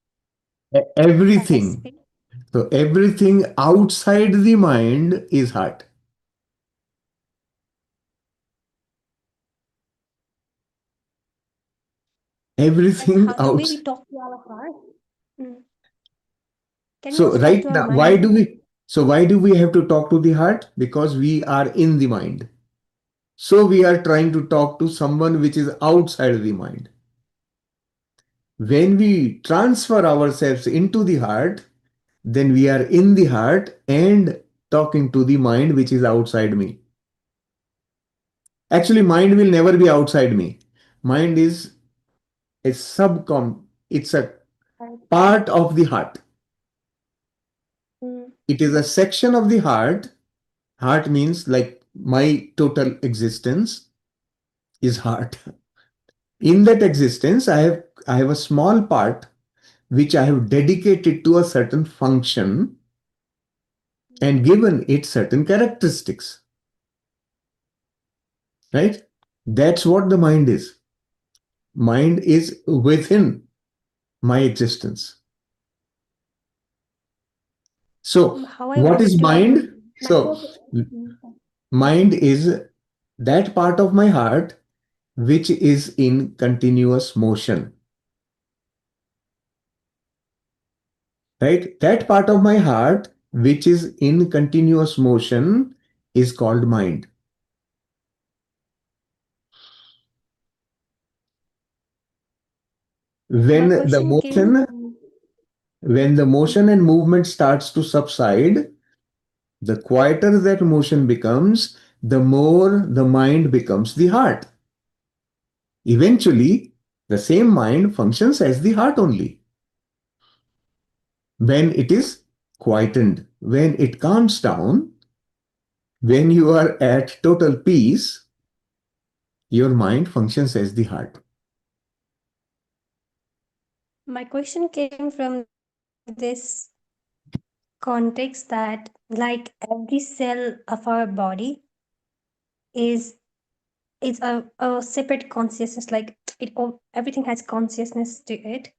as Everything. space? So everything outside the mind is heart. Like Everything how the way we outside. talk to our heart. Mm. Can we So also talk right to our now, mind like that? why do we have to talk to the heart? Because we are in the mind. So we are trying to talk to someone which is outside the mind. When we transfer ourselves into the heart, then we are in the heart and talking to the mind which is outside me. Actually, mind will never be outside me. Mind is a it's a Right. part of the heart. Mm. It is a section of the heart. Heart means like my total existence is heart. In that existence, I have a small part which I have dedicated to a certain function and given it certain characteristics. Right? That's what the mind is. Mind is within. my existence. So, How I what is wanted to mind? So, manifest. mind is that part of my heart which is in continuous motion, right? That part of my heart which is in continuous motion is called mind. My When the question came motion, from. when the motion and movement starts to subside, the quieter that motion becomes, the more the mind becomes the heart. Eventually, the same mind functions as the heart only. When it is quietened, when it calms down, when you are at total peace, your mind functions as the heart. My question came from this context that, like, every cell of our body is is a separate consciousness. Like it all, everything has consciousness to it.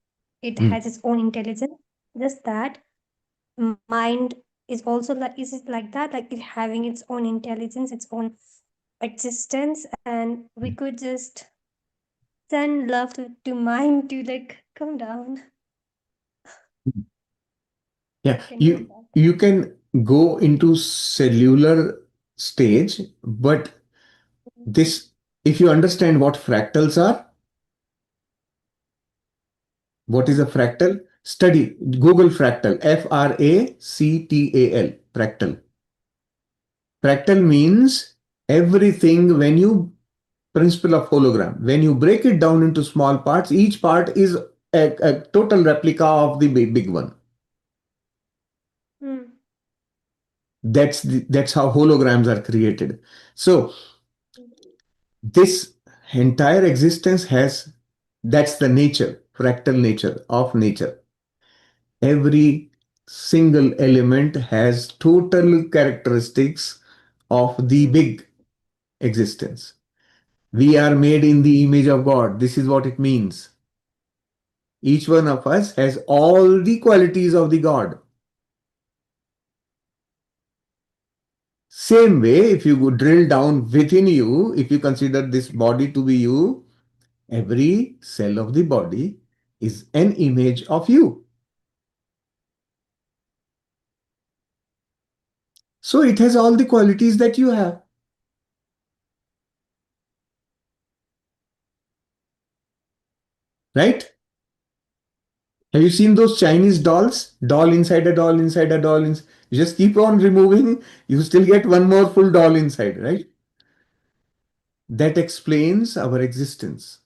It Hmm. has its own intelligence. Just that mind is also like, is it like that? Like it having its own intelligence, its own existence, and we could just send love to mind to like come down. Yeah, Can you you get that? you can go into cellular stage, but this, if you understand what fractals are, what is a fractal? Study, Google fractal, Fractal, fractal. Fractal means everything when you, principle of hologram, when you break it down into small parts, each part is a total replica of the big one. Hmm. That's how holograms are created. So this entire existence has, that's the nature, fractal nature of nature. Every single element has total characteristics of the Hmm. big existence. We are made in the image of God. This is what it means. Each one of us has all the qualities of the God. Same way, if you go drill down within you, if you consider this body to be you, every cell of the body is an image of you. So it has all the qualities that you have, right? Have you seen those Chinese dolls? Doll inside a doll inside a doll. You just keep on removing, you still get one more full doll inside, right? That explains our existence.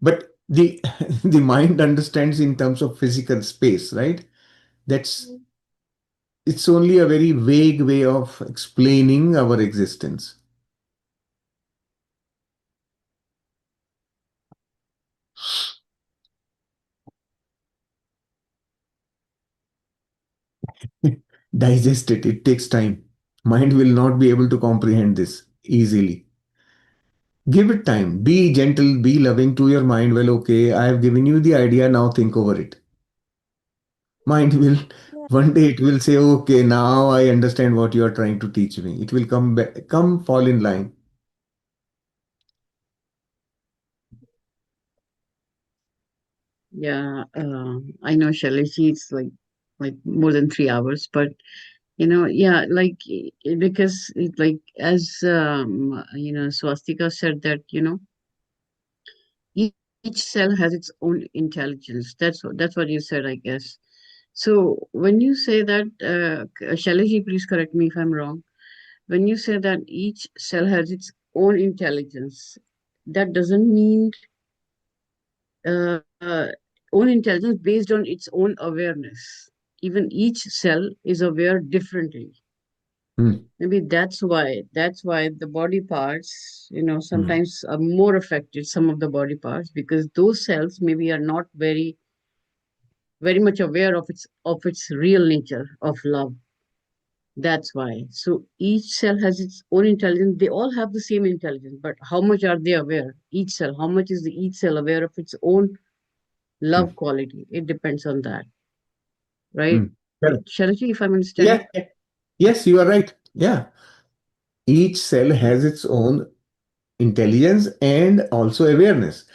But the the mind understands in terms of physical space, right? That's, it's only a very vague way of explaining our existence. Digest it. It takes time. Mind will not be able to comprehend this easily. Give it time. Be gentle, be loving to your mind. Well, okay, I have given you the idea, now think over it. Mind will, Yeah. one day it will say, okay, now I understand what you are trying to teach me. It will come back, come fall in line. Yeah, I know, Shailaji, it's like more than 3 hours, but yeah, like because like as Swastika said that each cell has its own intelligence. That's what you said, I guess. So when you say that, Shailaji, please correct me if I'm wrong. When you say that each cell has its own intelligence, that doesn't mean own intelligence based on its own awareness. Even each cell is aware differently. Hmm, Maybe that's why the body parts, hmm, sometimes are more affected, some of the body parts, because those cells maybe are not very much aware of its real nature of love. That's why. So each cell has its own intelligence. They all have the same intelligence, but how much are they aware? Each cell, how much is the each cell aware of its own Hmm. love quality? It depends on that, right? Hmm. Correct. Shalaji, if I'm understanding. Yeah. Yeah. Yes, you are right. Yeah. Each cell has its own intelligence and also awareness.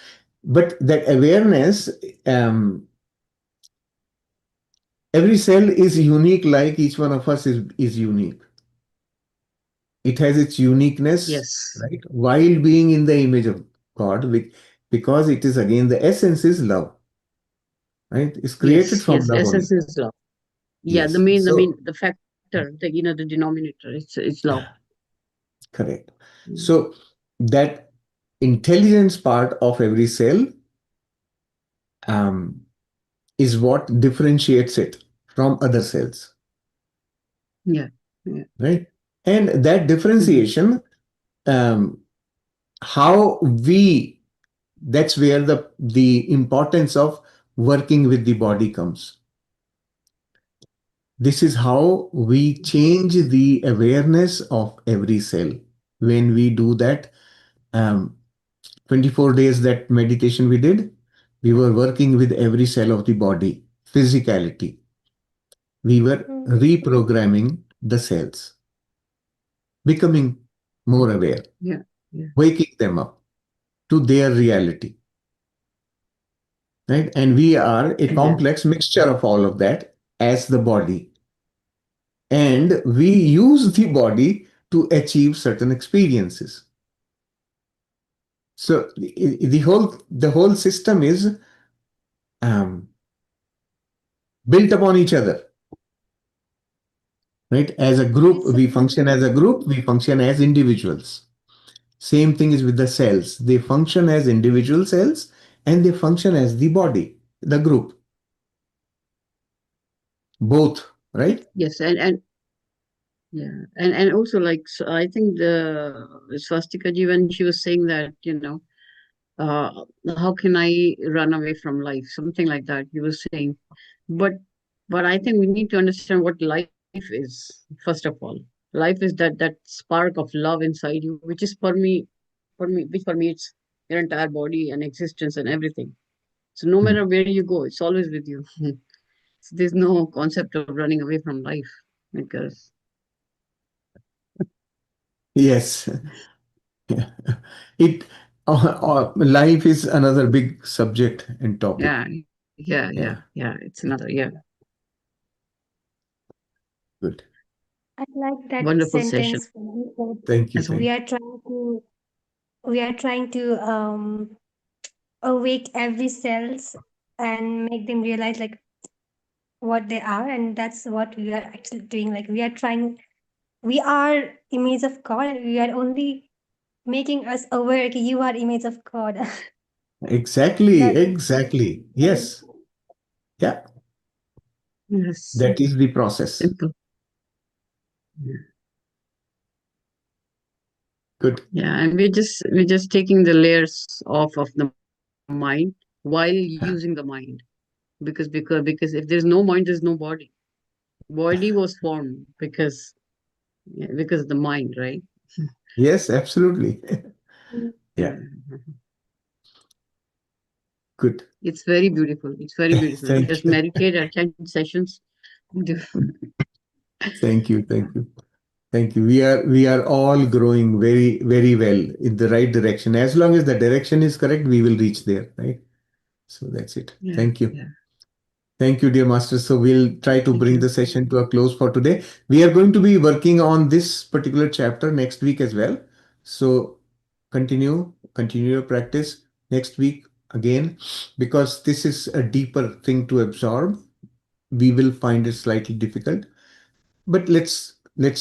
But that awareness, um, every cell is unique, like each one of us is unique. It has its uniqueness, Yes. right? While being in the image of God, because it is again the essence is love, right? It's created Yes, from yes. love only. Essence is love. Yeah, Yes. So, the factor, the denominator, it's love. correct. Mm. So that intelligence part of every cell um, is what differentiates it from other cells, Yeah, yeah. right? And that Mhm. differentiation, um, how we, that's where the importance of working with the body comes. This is how we change the awareness of every cell. When we do that, um, 24 days that meditation we did, we were working with every cell of the body, physicality. We were Mm. reprogramming the cells, becoming more aware, Yeah, yeah, waking them up to their reality, right? And we are a yeah. complex mixture of all of that as the body. And we use the body to achieve certain experiences. So the whole system is um, built upon each other, right? As a group, It's we function as a group, we function as individuals. Same thing is with the cells. They function as individual cells and they function as the body, the group, both, right? Yes, and yeah, and also like so I think the Swastika ji when she was saying that uh, how can I run away from life? Something like that he was saying. But but I think we need to understand what life is first of all. Life is that spark of love inside you, which is which permeates your entire body and existence and everything. So no Hmm. matter where you go, it's always with you. So there's no concept of running away from life because Yes. It life is another big subject and topic. yeah, yeah, yeah, Yeah, yeah. It's another good. I like that wonderful session sentence when you said Thank you. as well. we Thank are trying to we are trying to awake every cells and make them realize like what they are, and that's what we are actually doing. Like we are image of God, and we are only making us aware. Okay, you are image of God. you. Exactly. That Exactly. Yes. Yeah. Yes, That is the process. simple. Yeah. Good. Yeah, and we're just taking the layers off of the mind while using the mind. Because if there's no mind, there's no body. Body was formed because of the mind, right? Yes, absolutely. Yeah. Yeah. Good. It's very beautiful. It's very beautiful. Thank Just you. meditate, attend sessions. Do- Thank you. Thank you. Thank you. We are all growing very, very well in the right direction. As long as the direction is correct, we will reach there, right? So that's it. Yeah, Thank you. yeah. Thank you, dear master. So we'll try to Thank bring you. the session to a close for today. We are going to be working on this particular chapter next week as well. So continue your practice next week again, because this is a deeper thing to absorb. We will find it slightly difficult, but let's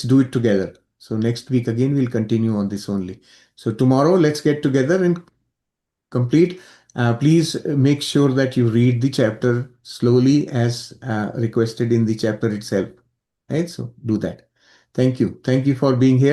do it together. So next week again, we'll continue on this only. So tomorrow, let's get together and complete. Please make sure that you read the chapter slowly as requested in the chapter itself. Right? So do that. Thank you. Thank you for being here.